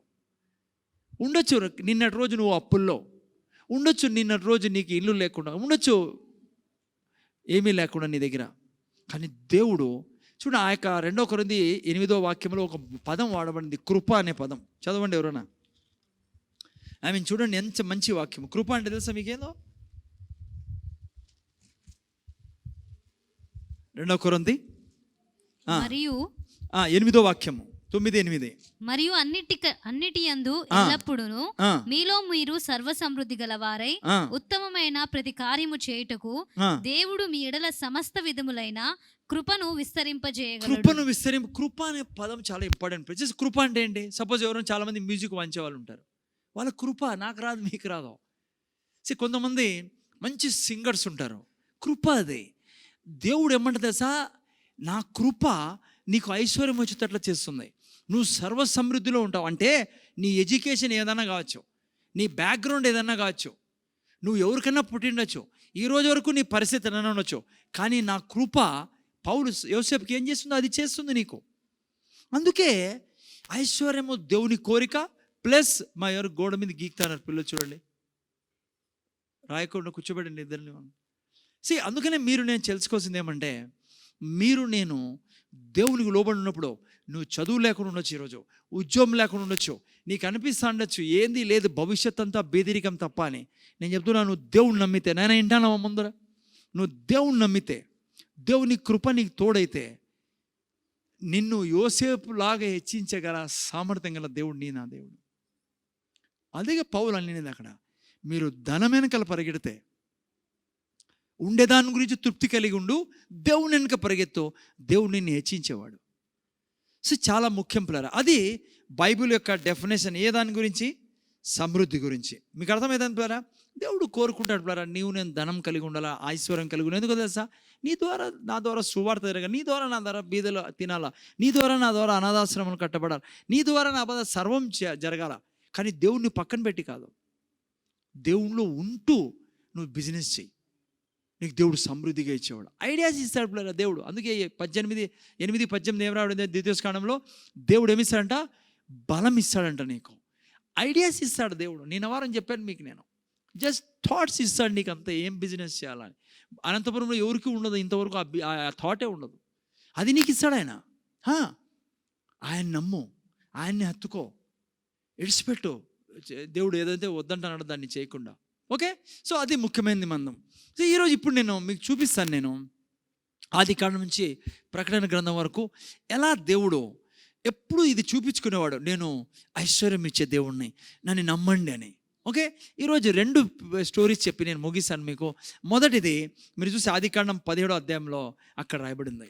ఉండొచ్చు నిన్నటి రోజు నువ్వు అప్పుల్లో ఉండొచ్చు, నిన్నటి రోజు నీకు ఇల్లు లేకుండా ఉండొచ్చు, ఏమీ లేకుండా నీ దగ్గర. కానీ దేవుడు చూడు, ఆ యొక్క 2 కొరింథీ 8వ వాక్యంలో ఒక పదం వాడబడింది, కృప అనే పదం. చదవండి ఎవరైనా. ఐ మీన్ చూడండి ఎంత మంచి వాక్యం. కృప అంటే తెలుసా మీకేందో? 2 కొరింథీ మరియు 8వ వాక్యము 9:8. మరియు అన్నిటి యందు ఎల్లప్పుడూను మీలో మీరు సర్వ సమృద్ధి గలవారై ఉత్తమమైన ప్రతి కార్యము చేయుటకు దేవుడు మీ ఎడల సమస్త విధములైన కృపను విస్తరింపజేయగలడు. కృప అనే పదం చాలా ఇంపార్టెంట్. కృప అంటే ఏంటి? సపోజ్ ఎవరైనా చాలా మంది మ్యూజిక్ వాంచే వాళ్ళు ఉంటారు, వాళ్ళ కృప నాకు రాదు మీకు రాదు. కొంతమంది మంచి సింగర్స్ ఉంటారు, కృప అది. దేవుడు ఏమంటే తెలుసా? నా కృప నీకు ఐశ్వర్యం వచ్చేటట్లు చేస్తుంది, నువ్వు సర్వ సమృద్ధిలో ఉంటావు. అంటే నీ ఎడ్యుకేషన్ ఏదైనా కావచ్చు, నీ బ్యాక్గ్రౌండ్ ఏదైనా కావచ్చు, నువ్వు ఎవరికైనా పుట్టిండొచ్చు, ఈ రోజు వరకు నీ పరిస్థితి ఏదైనా ఉండొచ్చు, కానీ నా కృప పౌలు యోసేపుకి ఏం చేస్తుందో అది చేస్తుంది నీకు. అందుకే ఐశ్వర్యము దేవుని కోరిక ప్లస్ మా ఎవరు గోడ మీద గీక్తారు పిల్లలు చూడండి, రాయకుండా కూర్చోబెట్టండి ఇద్దరిని. అందుకనే నేను తెలుసుకోవాల్సింది ఏమంటే, నేను దేవునికి లోబడి ఉన్నప్పుడు నువ్వు చదువు లేకుండా ఉండొచ్చు, ఈరోజు ఉద్యోగం లేకుండా ఉండొచ్చు, నీకు అనిపిస్తూ ఉండొచ్చు ఏంది లేదు భవిష్యత్ అంతా బేదరికం తప్ప అని. నేను చెప్తున్నా, నువ్వు దేవుణ్ణి నమ్మితే, నేను వింటానమ్మా ముందర, నువ్వు దేవుణ్ణి నమ్మితే, దేవుని కృప నీకు తోడైతే, నిన్ను యోసేపులాగా హెచ్చించగల సామర్థ్యం గల దేవుడు నా దేవుడు. అదే పౌలు అనేది అక్కడ. మీరు ధనం వెనకాల పరిగెడితే, ఉండేదాని గురించి తృప్తి కలిగి ఉండు, దేవుని వెనుక పరిగెత్తు, దేవుడు నిన్ను హెచ్చించేవాడు. చాలా ముఖ్యం పిల్లరా. అది బైబిల్ యొక్క డెఫినేషన్. ఏ దాని గురించి? సమృద్ధి గురించి. మీకు అర్థమైందని పిల్లరా? దేవుడు కోరుకుంటాడు పిల్లరా, నేను ధనం కలిగి ఉండాలా, ఐశ్వర్యం కలిగి ఉండాలి. ఎందుకు తెలుసా? నా ద్వారా సువార్త జరగాలి, నీ ద్వారా నా ద్వారా బీదలు తినాలా, నీ ద్వారా నా ద్వారా అనాథాశ్రమాలు కట్టబడాలి, నీ ద్వారా నా బాధ సర్వం జరగాల. కానీ దేవుణ్ణి పక్కన పెట్టి కాదు, దేవుణ్ణిలో ఉంటూ నువ్వు బిజినెస్ చెయ్యి, నీకు దేవుడు సమృద్ధిగా ఇచ్చేవాడు, ఐడియాస్ ఇస్తాడు పిల్లరా దేవుడు. అందుకే 8:18 ఏమరాడు ద్వితీయోపదేశకాండంలో, దేవుడు ఏమిస్తాడంట? బలం ఇస్తాడంట, నీకు ఐడియాస్ ఇస్తాడు దేవుడు. నేను వారం చెప్పాను మీకు, నేను జస్ట్ థాట్స్ ఇస్తాడు నీకు, అంత ఏం బిజినెస్ చేయాలని. అనంతపురంలో ఎవరికి ఉండదు ఇంతవరకు ఆ థాటే ఉండదు, అది నీకు ఇస్తాడు ఆయన. ఆయన నమ్ము, ఆయన్ని హత్తుకో, ఇడిచిపెట్టు, దేవుడు ఏదైతే వద్దంటున్నాడో దాన్ని చేయకుండా. ఓకే, సో అది ముఖ్యమైనది మందం. సో ఈరోజు ఇప్పుడు నేను మీకు చూపిస్తాను. నేను ఆదికాండం నుంచి ప్రకటన గ్రంథం వరకు ఎలా దేవుడు ఎప్పుడు ఇది చూపించుకునేవాడు, నేను ఐశ్వర్యం ఇచ్చే దేవుణ్ణి, నన్ను నమ్మండి అని. ఓకే, ఈరోజు 2 స్టోరీస్ చెప్పి నేను ముగిస్తాను మీకు. మొదటిది మీరు చూసి ఆదికాండం 17వ అధ్యాయంలో అక్కడ రాయబడింది.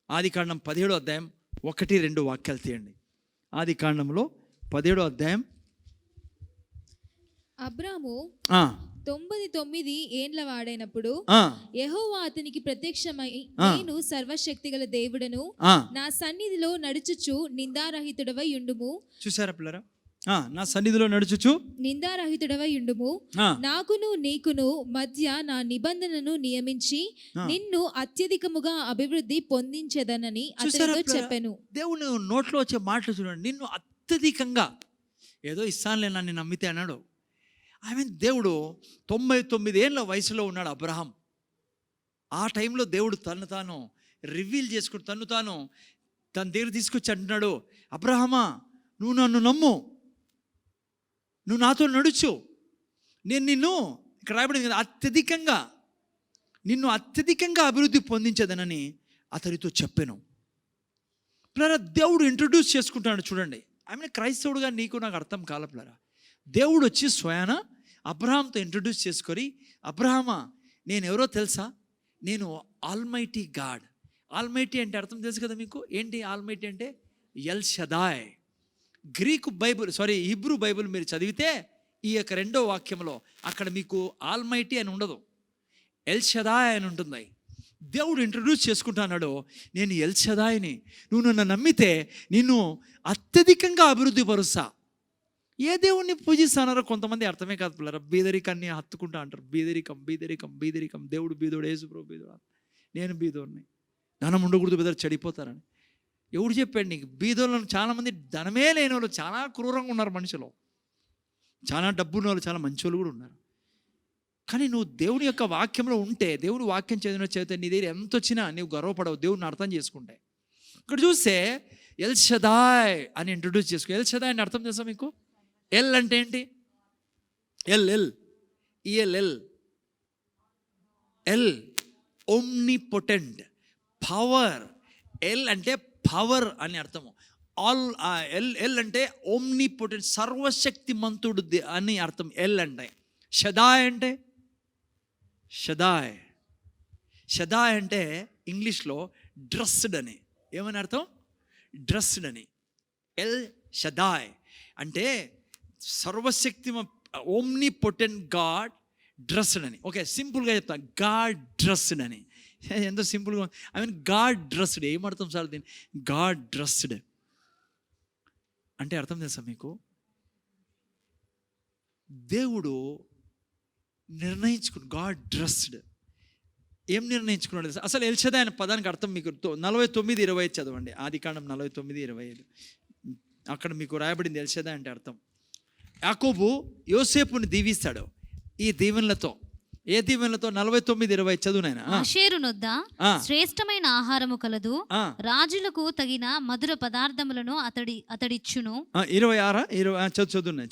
ఆదికాండం 17వ అధ్యాయం 1-2 వాక్యాలు తీయండి. ఆదికాండంలో 17వ అధ్యాయం. అబ్రాము 99 ఏండ్ల వాడైనప్పుడు యెహోవా అతనికి ప్రత్యక్షమై, నేను సర్వశక్తిగల దేవుడను, నా సన్నిధిలో నడుచుచు నిందారహితుడవై ఉండుము. చూసారా పిల్లరా? నా సన్నిధిలో నడుచుచు నిందారహితుడవై ఉండుము, నాకును నీకును మధ్య నా నిబంధనను నియమించి నిన్ను అత్యధికముగా అభివృద్ధి పొందించదనని అతనితో చెప్పెను. దేవుని నోట్లో వచ్చే మాటలు చూడండి. నిన్ను అత్యధికంగా ఏదో ఇస్తానులే నన్ను నమ్మితే అన్నాడు. దేవుడు 99 ఏళ్ళ వయసులో ఉన్నాడు అబ్రహాం. ఆ టైంలో దేవుడు తను తాను రివీల్ చేసుకుని తను తన దగ్గర తీసుకొచ్చి అంటున్నాడు, అబ్రహామా నువ్వు నన్ను నమ్ము, నువ్వు నాతో నడుచు, నేను నిన్ను, ఇక్కడ రాయబడింది కదా, నిన్ను అత్యధికంగా అభివృద్ధి పొందించదనని అతనితో చెప్పాను. పిల్లరా, దేవుడు ఇంట్రడ్యూస్ చేసుకుంటాడు చూడండి. క్రైస్తవుడుగా నీకు నాకు అర్థం కాల పిల్లరా. దేవుడు వచ్చి స్వయాన అబ్రహాంతో ఇంట్రడ్యూస్ చేసుకొని, అబ్రహామా నేను ఎవరో తెలుసా, నేను ఆల్మైటీ గాడ్. ఆల్మైటీ అంటే అర్థం తెలుసు కదా మీకు. ఏంటి ఆల్మైటీ అంటే? ఎల్ షదాయ్. హిబ్రూ బైబుల్ మీరు చదివితే ఈ యొక్క 2వ వాక్యంలో అక్కడ మీకు ఆల్మైటీ అని ఉండదు, ఎల్ షదాయ్ అని ఉంటుంది. దేవుడు ఇంట్రడ్యూస్ చేసుకుంటున్నాడు, నేను ఎల్ షదాయ్ని, నువ్వు నన్ను నమ్మితే నిన్ను అత్యధికంగా అభివృద్ధి పరుస్తా. ఏ దేవుణ్ణి పూజిస్తానారో కొంతమంది అర్థమే కాదు పిల్లరా. బీదరికాన్ని హత్తుకుంటా అంటారు. బీదరికం. దేవుడు బీదోడు, యేసుప్రభు బీదోడు, నేను బీదోడిని, ధనం ఉండకూడదు బీదరు చెడిపోతారని. ఎవడు చెప్పాడు నీకు? బీదోళ్ళను చాలామంది ధనమే లేని వాళ్ళు చాలా క్రూరంగా ఉన్నారు మనుషులు. చాలా డబ్బున్న వాళ్ళు చాలా మంచి వాళ్ళు కూడా ఉన్నారు. కానీ నువ్వు దేవుని యొక్క వాక్యంలో ఉంటే, దేవుడు వాక్యం చదివితే నీ దగ్గర ఎంత వచ్చినా నువ్వు గర్వపడవు, దేవుడిని అర్థం చేసుకుంటే. ఇక్కడ చూస్తే ఎల్ షదాయ్ అని ఇంట్రడ్యూస్ చేసుకో. ఎల్ షదాయ్ అని అర్థం చేస్తా మీకు? ఎల్ అంటే ఏంటి? El omnipotent, power. ఎల్ అంటే పవర్ అని అర్థము. ఎల్ అంటే ఓమ్నిపొటెంట్, సర్వశక్తిమంతుడు అని అర్థం ఎల్ అంటే. షదాయ్ అంటే షదాయ్ అంటే ఇంగ్లీష్లో డ్రెస్డ్ అని. ఏమని అర్థం? డ్రెస్డ్ అని. ఎల్ షదాయ్ అంటే సర్వశక్తి, ఓమ్నిపొటెంట్ గాడ్ డ్రెస్డ్ అని. ఓకే, సింపుల్గా చెప్తా, గాడ్ డ్రెస్డ్ అని. ఎంతో సింపుల్గా, గాడ్ డ్రెస్డ్. ఏమర్థం సార్ దీన్ని? గాడ్ డ్రెస్డ్ అంటే అర్థం తెలుసా మీకు? దేవుడు నిర్ణయించుకున్నాడు. గాడ్ డ్రెస్డ్ ఏం నిర్ణయించుకున్నాడు తెలుసా? అసలు ఎల్ షదాయ్ అనే పదానికి అర్థం మీకు 49:25 చదవండి. ఆదికాండం 49:25 అక్కడ మీకు రాయబడింది ఎల్ షదాయ్ అంటే అర్థం. యాకోబు యోసేపుని దీవిస్తాడు ఈ దీవెనలతో. ఏ దీవెనలతో? 49:20 చదువునైనా. ఆషేరునొద్ద శ్రేష్టమైన ఆహారము కలదు, రాజులకు తగిన మధుర పదార్థములను అతడిచ్చును. 26 చదువున్నాయి.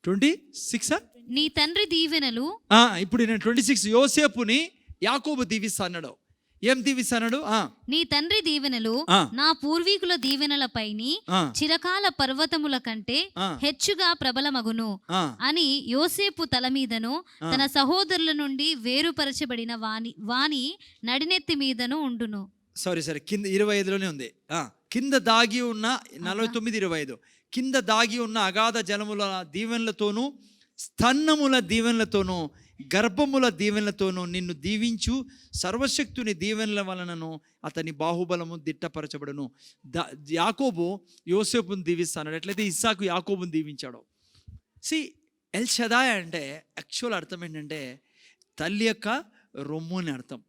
26 నీ తండ్రి దీవెనలు. ఇప్పుడు నేను 26 యోసేపుని యాకోబు దీవిస్తాడు. ఏం దీవిస్తాడు? నీ తండ్రి దీవెనలు నా పూర్వీకుల దీవెనలపైని చిరకాల పర్వతముల కంటే హెచ్చుగా ప్రబలమగును అని యోసేపు తల మీదను తన సహోదరుల నుండి వేరుపరచబడిన వాని నడినెత్తి మీదను ఉండును. సారీ కింద 25లోనే ఉంది. కింద దాగి ఉన్న 49:25 కింద దాగి ఉన్న అగాధ జలముల దీవెనలతోనూ స్తన్నముల దీవెనలతోనూ గర్భముల దీవెనలతోనూ నిన్ను దీవించు, సర్వశక్తుని దీవెనల వలనను అతని బాహుబలము దిట్టపరచబడును. యాకోబు యోసేపుని దీవిస్తాడు, ఎట్లయితే ఇస్సాకు యాకోబుని దీవించాడు. ఎల్ షదాయ్ అంటే యాక్చువల్ అర్థం ఏంటంటే తల్లి యొక్క రొమ్ము అని అర్థం.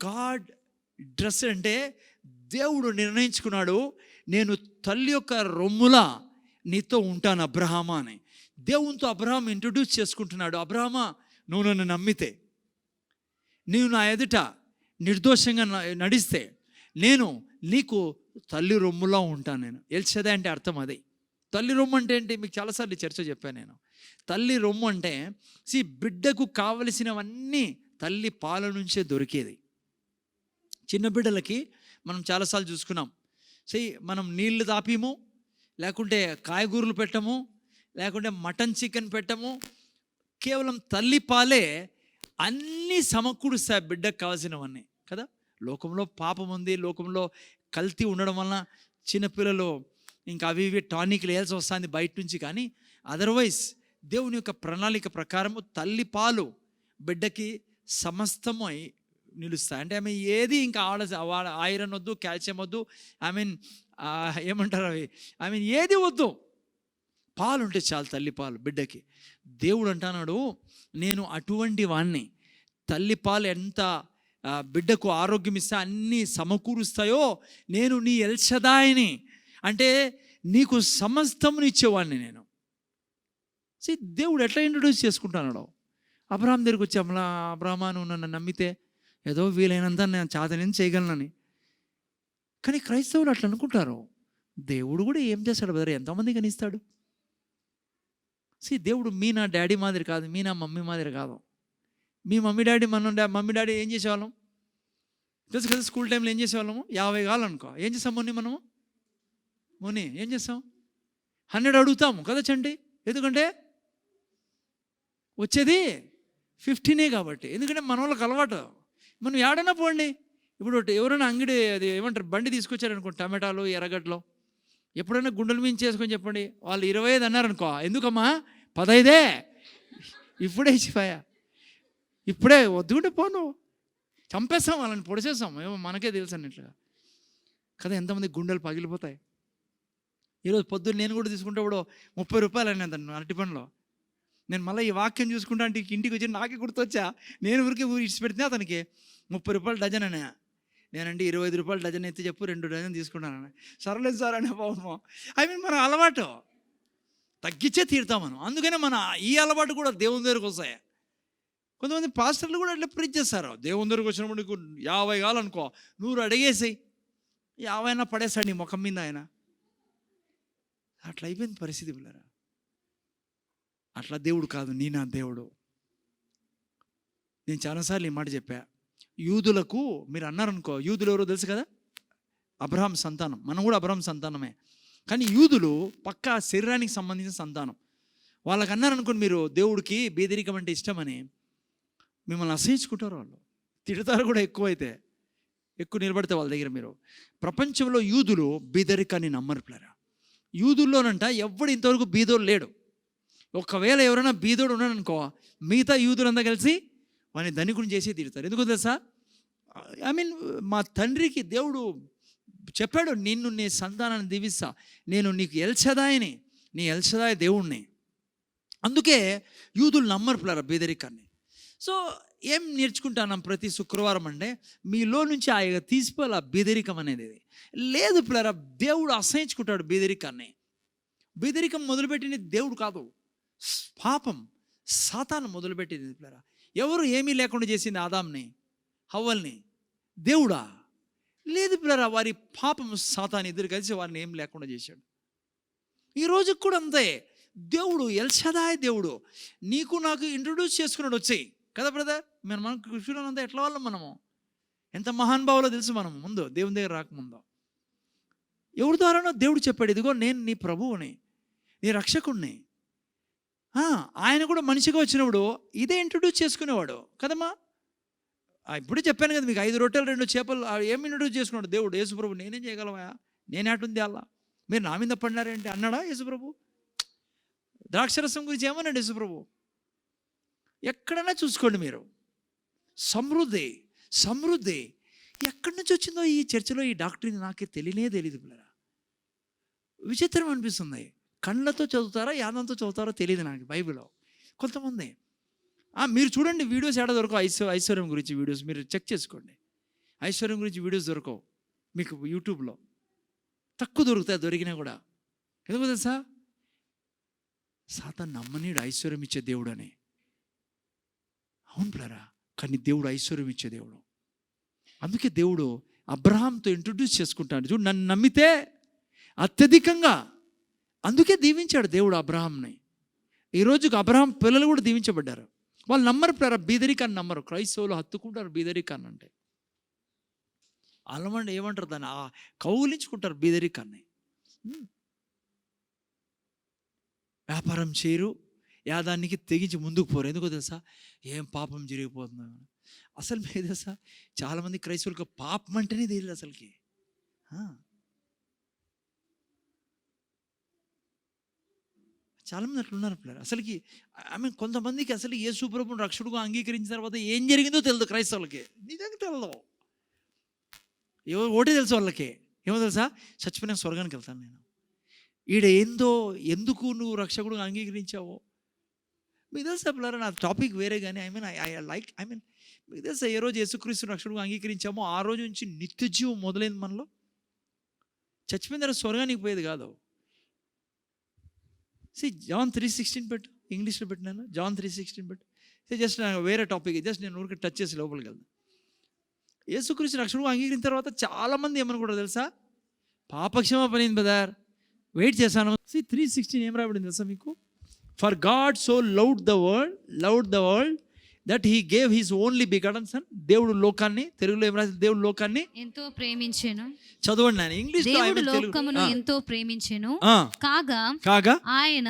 గాడ్ డ్రెస్ అంటే దేవుడు నిర్ణయించుకున్నాడు, నేను తల్లి యొక్క రొమ్ములా నీతో ఉంటాను అబ్రహామా అని. దేవునితో అబ్రహాం ఇంట్రడ్యూస్ చేసుకుంటున్నాడు. అబ్రహామా, నువ్వు నన్ను నమ్మితే, నీవు నా ఎదుట నిర్దోషంగా నడిస్తే, నేను నీకు తల్లి రొమ్ములో ఉంటాను నేను. ఎల్షదాయ్ అంటే అర్థం అదే. తల్లి రొమ్ము అంటే ఏంటి? మీకు చాలాసార్లు చర్చ చెప్పాను నేను. తల్లి రొమ్ము అంటే బిడ్డకు కావలసినవన్నీ తల్లి పాల నుంచే దొరికేది. చిన్న బిడ్డలకి మనం చాలాసార్లు చూసుకున్నాం. మనం నీళ్లు తాపిము, లేకుంటే కాయగూరలు పెట్టము, లేకుంటే మటన్ చికెన్ పెట్టము. కేవలం తల్లి పాలే అన్నీ సమకూరుస్తాయి బిడ్డకు కావాల్సినవన్నీ కదా. లోకంలో పాపం ఉంది, లోకంలో కల్తీ ఉండడం వలన చిన్నపిల్లలు ఇంకా అవి ఇవి టానిక్లు వేయాల్సి వస్తుంది బయట నుంచి. కానీ అదర్వైజ్ దేవుని యొక్క ప్రణాళిక ప్రకారము తల్లి పాలు బిడ్డకి సమస్తము నిలుస్తాయి. అంటే ఆమె ఏది ఇంకా ఐరన్ వద్దు, కాల్షియం వద్దు, ఏమంటారు అవి ఏది వద్దు, పాలు ఉంటే చాలు తల్లి పాలు బిడ్డకి. దేవుడు అంటున్నాడు, నేను అటువంటి వాణ్ణి. తల్లి పాలు ఎంత బిడ్డకు ఆరోగ్యం ఇస్తే అన్నీ సమకూరుస్తాయో, నేను నీ ఎల్షదాయిని, అంటే నీకు సమస్తమును ఇచ్చేవాడిని నేను. దేవుడు ఎట్లా ఇంట్రొడ్యూస్ చేసుకుంటున్నాడు? అబ్రహాం దగ్గరికి వచ్చి, అబ్రహమా నువ్వు నన్ను నమ్మితే ఏదో వీలైనంత నేను చాతనేం చేయగలనని. కానీ క్రైస్తవులు అట్లా అనుకుంటారు. దేవుడు కూడా ఏం చేస్తాడు బ్రదర్? ఎంతమంది కనిస్తాడు? దేవుడు మీ నా డాడీ మాదిరి కాదు, మీ నా మమ్మీ మాదిరి కాదు. మీ మమ్మీ డాడీ మమ్మీ డాడీ ఏం చేసేవాళ్ళం తెలుసు కదా? స్కూల్ టైంలో ఏం చేసేవాళ్ళము? 50 కావాలనుకో ఏం చేస్తాం మొని ఏం చేస్తాం? 100 అడుగుతాము కదా చంటి. ఎందుకంటే వచ్చేది 15 కాబట్టి. ఎందుకంటే మన వాళ్ళకి అలవాటు. మనం ఏడైనా పోండి, ఇప్పుడు ఎవరైనా అంగడి అది ఏమంటారు బండి తీసుకొచ్చారనుకో, టమాటాలు ఎర్రగడ్డలు, ఎప్పుడైనా గుండెల మీద చేసుకొని చెప్పండి, వాళ్ళు 25 అన్నారనుకో, ఎందుకమ్మా 15 ఇప్పుడే ఇచ్చిపోయా, ఇప్పుడే వద్దుకుంటే పోను, చంపేస్తాం వాళ్ళని, పొడిచేస్తాం, ఏమో మనకే తెలుసు అన్నట్లుగా కదా. ఎంతమంది గుండెలు పగిలిపోతాయి. ఈరోజు పొద్దున్న నేను కూడా తీసుకుంటే 30 రూపాయలు అని అరటిపండ్లో. నేను మళ్ళీ ఈ వాక్యం చూసుకుంటా అంటే ఇంటికి వచ్చి నాకే గుర్తొచ్చా. నేను ఊరికి ఇచ్చి పెడితే అతనికి 30 రూపాయలు డజన్ అనే, నేనంటే 25 రూపాయలు డజన్ ఎత్తి చెప్పు 2 డజన్ తీసుకుంటాను. సర్లేదు సార్ అనే పాపం. మన అలవాటు తగ్గించే తీరుతాం మనం. అందుకనే మన ఈ అలవాటు కూడా దేవుని దగ్గరకు వస్తాయి. కొంతమంది పాస్టర్లు కూడా అట్లా ప్రీచ్ చేస్తారు. దేవుని దగ్గరకు వచ్చినప్పుడు నీకు 50 కావాలనుకో, 100 అడిగేసి 50 అయినా పడేస్తాడు నీ ముఖం మీద ఆయన. అట్లా అయిపోయింది పరిస్థితి పిల్లరా. అట్లా దేవుడు కాదు, నీ నా దేవుడు. నేను చాలాసార్లు ఈ మాట చెప్పా. యూదులకు మీరు అన్నారనుకో, యూదులు ఎవరో తెలుసు కదా, అబ్రహాం సంతానం. మనం కూడా అబ్రహాం సంతానమే. కానీ యూదులు పక్కా శరీరానికి సంబంధించిన సంతానం. వాళ్ళకి అన్నారనుకోండి మీరు, దేవుడికి బేదరికం అంటే ఇష్టమని, మిమ్మల్ని అసహించుకుంటారు. వాళ్ళు తిడతారు కూడా. ఎక్కువ నిలబడితే వాళ్ళ దగ్గర మీరు. ప్రపంచంలో యూదులు బీదరికాన్ని నమ్మరు పిల్లరా. యూదుల్లోనంట ఎవడు ఇంతవరకు బీదోడు లేడు. ఒకవేళ ఎవరైనా బీదోడు ఉన్నాడనుకో, మిగతా యూదులంతా కలిసి వాడిని ధనికుని చేసి తిడతారు. ఎందుకు తెలుసా? మా తండ్రికి దేవుడు చెప్పాడు, నిన్ను నీ సంతానాన్ని దీవిస్తా, నేను నీకు ఎల్షదాయిని, నీ ఎల్షదాయి దేవుణ్ణి. అందుకే యూదులు నమ్మరు పిల్లరా బీదరికాన్ని. సో ఏం నేర్చుకుంటాను ప్రతి శుక్రవారం అంటే, మీలో నుంచి తీసిపోవాలి ఆ బీదరికం అనేది. లేదు పిల్లరా, దేవుడు అసహించుకుంటాడు బీదరికాన్ని. బీదరికం మొదలుపెట్టింది దేవుడు కాదు, పాపం సాతాను మొదలుపెట్టింది పిల్లరా. ఎవరు ఏమీ లేకుండా చేసింది ఆదాంని హవ్వల్ని? దేవుడా? లేదు పిల్లరా, వారి పాపం సాతాను ఇద్దరు కలిసి వారిని ఏం లేకుండా చేశాడు. ఈరోజు కూడా అంతే. దేవుడు ఎల్షదాయ్ దేవుడు నీకు నాకు ఇంట్రొడ్యూస్ చేసుకున్నాడు వచ్చాయి కదా బ్రదర్. మనం కృష్ణులంతా ఎట్లా వాళ్ళం, మనము ఎంత మహానుభావులో తెలుసు. మనము ముందు దేవుని దగ్గర రాకముందు ఎవరి ద్వారానో దేవుడు చెప్పాడు, ఇదిగో నేను నీ ప్రభువుని, నీ రక్షకుణ్ణి. ఆయన కూడా మనిషిగా వచ్చినప్పుడు ఇదే ఇంట్రొడ్యూస్ చేసుకునేవాడు కదమ్మా. ఇప్పుడు చెప్పాను కదా మీకు, 5 రొట్టెలు 2 చేపలు ఏమి ఇంట్రొడ్యూస్ చేసుకున్నాడు దేవుడు. యేసుప్రభు నేనేం చేయగలవా, నేనేటుంది అలా, మీరు నా మీద పడినారేంటి అన్నాడా యేసుప్రభు? ద్రాక్షరసం గురించి ఏమన్నాడు యేసుప్రభు? ఎక్కడైనా చూసుకోండి మీరు, సమృద్ధి ఎక్కడి నుంచి వచ్చిందో ఈ చర్చలో ఈ డాక్టరీని నాకే తెలియదు పిల్లరా. విచిత్రం అనిపిస్తుంది. కళ్ళతో చదువుతారా యాదంతో చదువుతారో తెలియదు నాకు బైబిల్లో. కొంతమంది మీరు చూడండి వీడియోస్ ఏడా దొరకవు. ఐశ్వర్యం గురించి వీడియోస్ మీరు చెక్ చేసుకోండి. ఐశ్వర్యం గురించి వీడియోస్ దొరకవు మీకు యూట్యూబ్లో, తక్కువ దొరుకుతాయి. దొరికినా కూడా ఎందుకు తెలుసా? సాతాను నమ్మనీడు ఐశ్వర్యం ఇచ్చే దేవుడు అని. అవును పిల్లరా, కానీ దేవుడు ఐశ్వర్యం ఇచ్చే దేవుడు. అందుకే దేవుడు అబ్రహాంతో ఇంట్రొడ్యూస్ చేసుకుంటాడు. చూడు, నన్ను నమ్మితే అత్యధికంగా, అందుకే దీవించాడు దేవుడు అబ్రహాంని. ఈరోజు అబ్రహాం పిల్లలు కూడా దీవించబడ్డారు. వాళ్ళు నమ్మరు ప్లేరా, బీదరికాన్ని నమ్మరు. క్రైస్తవులు హత్తుకుంటారు బీదరికాన్ని. అంటే అలమండి ఏమంటారు దాన్ని, కౌగిలించుకుంటారు బీదరికాన్ని. వ్యాపారం చేయరు, యాదానికి తెగించి ముందుకు పోరు. ఎందుకో తెలుసా, ఏం పాపం జరిగిపోతుందో. అసలు మీకు తెలుసా, చాలామంది క్రైస్తవులకు పాపం అంటేనే తెలియదు అసలుకి. చాలామంది అట్లున్నారు పిల్లలు అసలుకి. కొంతమందికి అసలు యేసు ప్రభువును రక్షకుడుగా అంగీకరించిన తర్వాత ఏం జరిగిందో తెలియదు క్రైస్తవులకి. నిజంగా తెలియదు. ఒకటే తెలుసు వాళ్ళకి, ఏమో తెలుసా, చచ్చిపోయిన స్వర్గానికి వెళ్తాను నేను. ఎందుకు నువ్వు రక్షకుడుగా అంగీకరించావో మీకు తెలుసా పిల్లలు. నా టాపిక్ వేరే, కానీ మీకు తెలుసా, ఏ రోజు యేసుక్రీస్తు రక్షకుడుగా అంగీకరించామో ఆ రోజు నుంచి నిత్య జీవం మొదలైంది మనలో. చచ్చిపోయిన తర్వాత స్వర్గానికి పోయేది కాదు. జాన్ 3:16 పెట్టు, ఇంగ్లీష్లో పెట్టినాను. జాన్ 3:16 పెట్టు. జస్ట్ వేరే టాపిక్, జస్ట్ నేను ఊరికి టచ్ చేసి లోపలికి వెళ్తాను. యేసుక్రీస్తు రక్షకుడుగా అంగీకరించిన తర్వాత చాలామంది ఏమని కూడా తెలుసా, పాపక్షమాపణ అయింది బ్రదర్, వెయిట్ చేశాను. 3:16 ఏం రాబడింది తెలుసా మీకు? For God so loved the world that he gave his only begotten sun. దేవుడు లోకాన్ని, తెలుగులో ఏం రాసింది, దేవుడు లోకాన్ని ఎంతో ప్రేమించెను. చదవండి నేను ఇంగ్లీష్. దేవుడు లోకమును ఎంతో ప్రేమించెను, కాగా ఆయన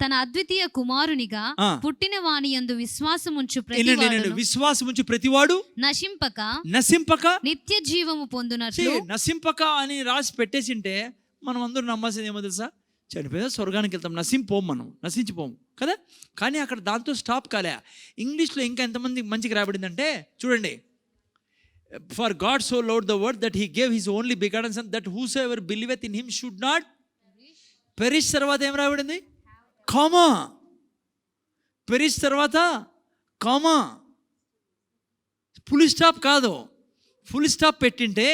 తన అద్వితీయ కుమారునిగా పుట్టిన వాని యందు విశ్వాసముంచు ప్రతివాడు నశింపక నిత్య జీవము పొందునట్లు. నశింపక అని రాసి పెట్టేసింటే మనం అందరూ నమ్మాల్సింది ఏమో తెలుసా, చనిపోయినా స్వర్గానికి వెళ్తాం, నశించిపోము కదా. కానీ అక్కడ దాంతో స్టాప్ కాలే. ఇంగ్లీష్లో ఇంకా ఎంతమంది మంచిగా రాబడిందంటే చూడండి, for God so loved the world that he gave his only begotten son that whosoever believeth in him should not perish. తర్వాత ఏం రాబడింది, కామా. పెరిష్ తర్వాత కామా, ఫుల్ స్టాప్ కాదు. ఫుల్ స్టాప్ పెట్టింటే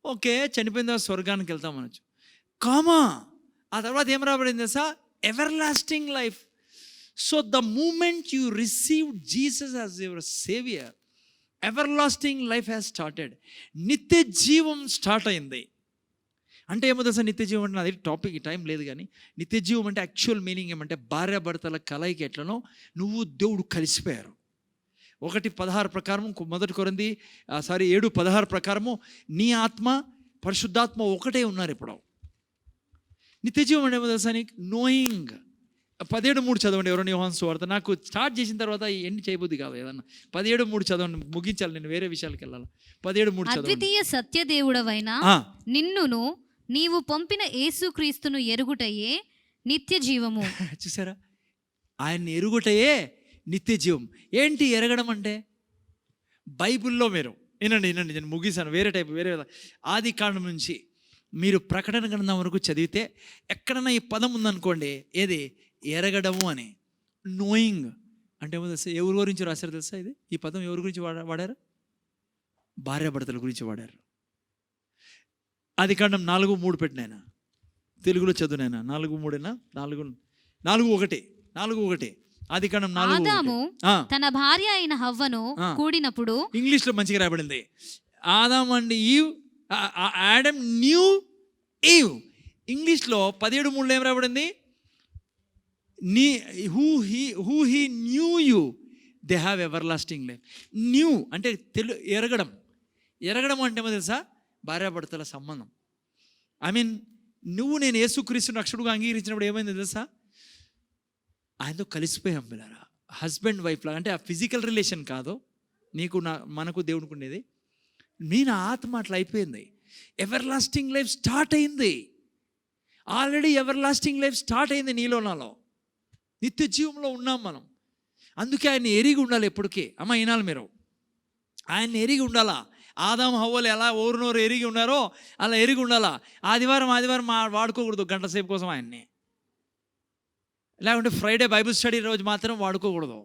ఓకే, చనిపోయిన తర్వాత స్వర్గానికి వెళ్తాం అనొచ్చు, కామా. ఆ తర్వాత ఏం రాబడింది తెలుసా, ever lasting life. So the moment you receive Jesus as your saviour, ever lasting life has started. నిత్య జీవం స్టార్ట్ అయింది. అంటే ఏమో తెలుసా, నిత్య జీవం అంటే అది టాపిక్, టైం లేదు. కానీ నిత్య జీవం అంటే యాక్చువల్ మీనింగ్ ఏమంటే, భార్యాభర్తల కలయిక ఎట్లనో నువ్వు దేవుడు కలిసిపోయారు. 1:16 ప్రకారం, 7:16 ప్రకారము నీ ఆత్మ పరిశుద్ధాత్మ ఒకటే ఉన్నారు. ఇప్పుడు నిత్య జీవం అంటే ఏమో తెలుసా నీకు, నోయింగ్. 17:3 చదవండి ఎవరైనా, యోహాను సువార్త. నాకు స్టార్ట్ చేసిన తర్వాత ఎన్ని చేయబుద్ధి కాదు ఏదన్నా. 17:3 చదవండి, ముగించాలి, నేను వేరే విషయాలకు వెళ్ళాలి. 17:3 చదవండి. అద్వితీయ సత్యదేవుడవైన నిన్నును నీవు పంపిన యేసుక్రీస్తును ఎరుగుటయే నిత్య జీవము. చూసారా, ఆయన్ని ఎరుగుటయే నిత్య జీవం. ఏంటి ఎరగడం అంటే? బైబిల్లో మీరు వినండి, నేను ముగిసాను. వేరే ఆది కాండం నుంచి మీరు ప్రకటన గ్రంథం వరకు చదివితే ఎక్కడన్నా ఈ పదం ఉందనుకోండి, ఏది, ఎరగడము అని. నోయింగ్ అంటే ఏమో తెలుసా, ఎవరి గురించి రాశారు తెలుసా? ఈ పదం ఎవరి గురించి వాడారు? భార్యాభర్తల గురించి వాడారు. ఆది కాండం 4:3 పెట్టినాయన, తెలుగులో చదువునైనా 4:3 4:1 ఆది కాండం 4. ఆదాము తన భార్య అయిన హవ్వను కూడినప్పుడు, ఇంగ్లీష్లో మంచిగా రాబడింది, ఆదాము and Eve, Adam knew Eve. ఇంగ్లీష్లో 17:3 ఏం రాబడింది, who he knew you they have ever lasting life. Knew అంటే ఎరగడం అంటే ఏమో తెలుసా, భార్యాభర్తల సంబంధం. నేను యేసుక్రీస్తును రక్షకుడుగా అంగీకరించినప్పుడు ఏమైంది తెలుసా, ఆయనతో కలిసిపోయాం పిల్లరా. హస్బెండ్ వైఫ్ లాగా. అంటే ఆ ఫిజికల్ రిలేషన్ కాదు, మనకు దేవునికి ఉండేది. నా ఆత్మ అట్లా అయిపోయింది. ఎవర్ లాస్టింగ్ లైఫ్ స్టార్ట్ అయింది. Already ever lasting life start అయింది నీలో, నాలో. నిత్య జీవంలో ఉన్నాం మనం. అందుకే ఆయన ఎరిగి ఉండాలి ఎప్పటికీ. అమ్మ వినాలి మీరు, ఆయన్ని ఎరిగి ఉండాలా. ఆదాము హవ్వలు ఎలా ఓరునోరు ఎరిగి ఉన్నారో అలా ఎరిగి ఉండాలా. ఆదివారం వాడుకోకూడదు గంట సేపు కోసం ఆయన్ని. లేకుంటే ఫ్రైడే బైబిల్ స్టడీ రోజు మాత్రం వాడుకోకూడదు.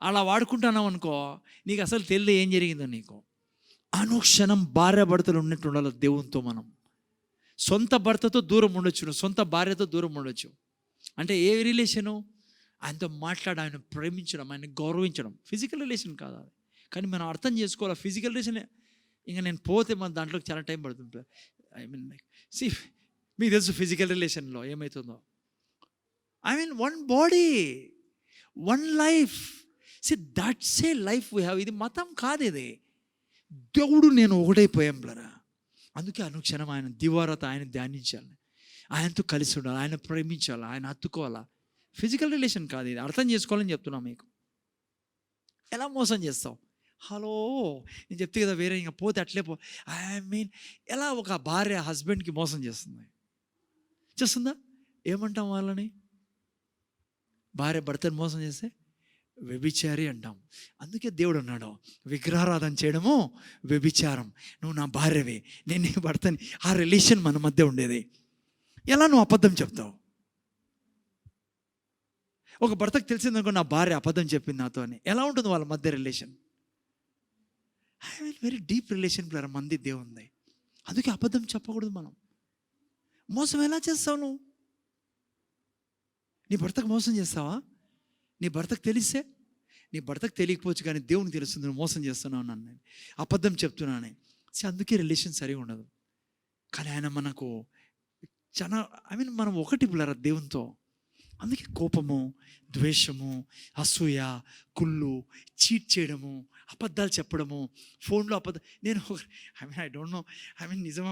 అలా వాడుకుంటున్నాం అనుకో, నీకు అసలు తెలియదు ఏం జరిగిందో నీకు. అనుక్షణం భార్యాభర్తలు ఉన్నట్టు ఉండాలి దేవునితో. మనం సొంత భర్తతో దూరం ఉండొచ్చు, సొంత భార్యతో దూరం ఉండొచ్చు. అంటే ఏ రిలేషను? ఆయనతో మాట్లాడి, ఆయన ప్రేమించడం, ఆయన గౌరవించడం. ఫిజికల్ రిలేషన్ కాదు అది, కానీ మనం అర్థం చేసుకోవాలి. ఫిజికల్ రిలేషన్ ఇంకా నేను పోతే మన దాంట్లోకి చాలా టైం పడుతుంది. ఐ మీన్ సి, మీకు తెలుసు ఫిజికల్ రిలేషన్లో ఏమవుతుందో. I mean one body, one life. See that's a life we have. ఇది మతం కాదు, ఇది దేవుడు నేను ఒకటైపోయాం బ్లరా. అందుకే అనుక్షణం ఆయన దివారత ఆయన ధ్యానించాలి, ఆయనతో కలిసి ఉండాలి, ఆయన ప్రేమించాలి, ఆయన హత్తుకోవాలా. ఫిజికల్ రిలేషన్ కాదు ఇది, అర్థం చేసుకోవాలని చెప్తున్నా మీకు. ఎలా మోసం చేస్తావు? హలో, నేను చెప్తే కదా వేరే, ఇంకా పోతే అట్లే ఐ మీన్ ఎలా ఒక భార్య హస్బెండ్కి మోసం చేస్తుందా? ఏమంటాం వాళ్ళని? భార్య భర్తను మోసం చేస్తే వ్యభిచారి అంటాం. అందుకే దేవుడు అన్నాడు, విగ్రహారాధన చేయడము వ్యభిచారం. నువ్వు నా భార్యవే, నేను నీ భర్తని. ఆ రిలేషన్ మన మధ్య ఉండేది. ఎలా నువ్వు అబద్ధం చెప్తావు? ఒక భర్తకు తెలిసిందనుకో నా భార్య అబద్ధం చెప్పింది నాతో అని, ఎలా ఉంటుంది వాళ్ళ మధ్య relation? I mean very deep relation player మంది దేవుంది. అందుకే అబద్ధం చెప్పకూడదు మనం. మోసం ఎలా చేస్తావు నువ్వు? నీ భర్తకు మోసం చేస్తావా? నీ భర్తకు తెలిస్తే? నీ భర్తకు తెలియకపోవచ్చు కానీ దేవునికి తెలుస్తుంది నువ్వు మోసం చేస్తున్నావు నన్ను, అబద్ధం చెప్తున్నాను. అందుకే రిలేషన్ సరిగా ఉండదు. కానీ ఆయన మనకు చాలా ఐ మీన్ మనం ఒకటి పిల్లరా దేవునితో. అందుకే కోపము, ద్వేషము, అసూయ, కుళ్ళు, చీట్ చేయడము, అబద్ధాలు చెప్పడము, ఫోన్లో నేను ఐ డోంట్ నో నిజం